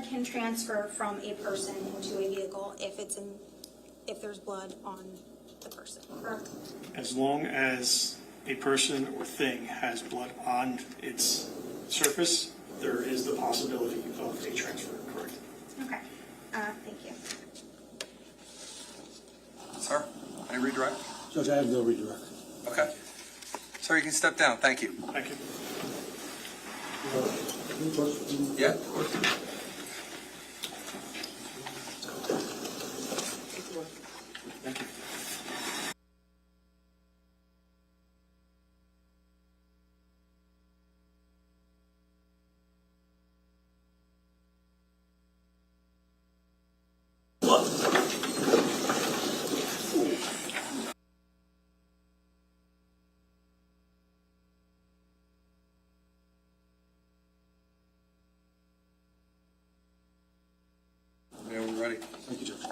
can transfer from a person into a vehicle if there's blood on the person, correct?
As long as a person or thing has blood on its surface, there is the possibility of a transfer, correct?
Okay, thank you.
Sir, any redirect?
Judge, I have no redirect.
Okay. Sir, you can step down. Thank you.
Thank you.
Yeah?
Thank you.
Yeah, we're ready.
Thank you, Judge.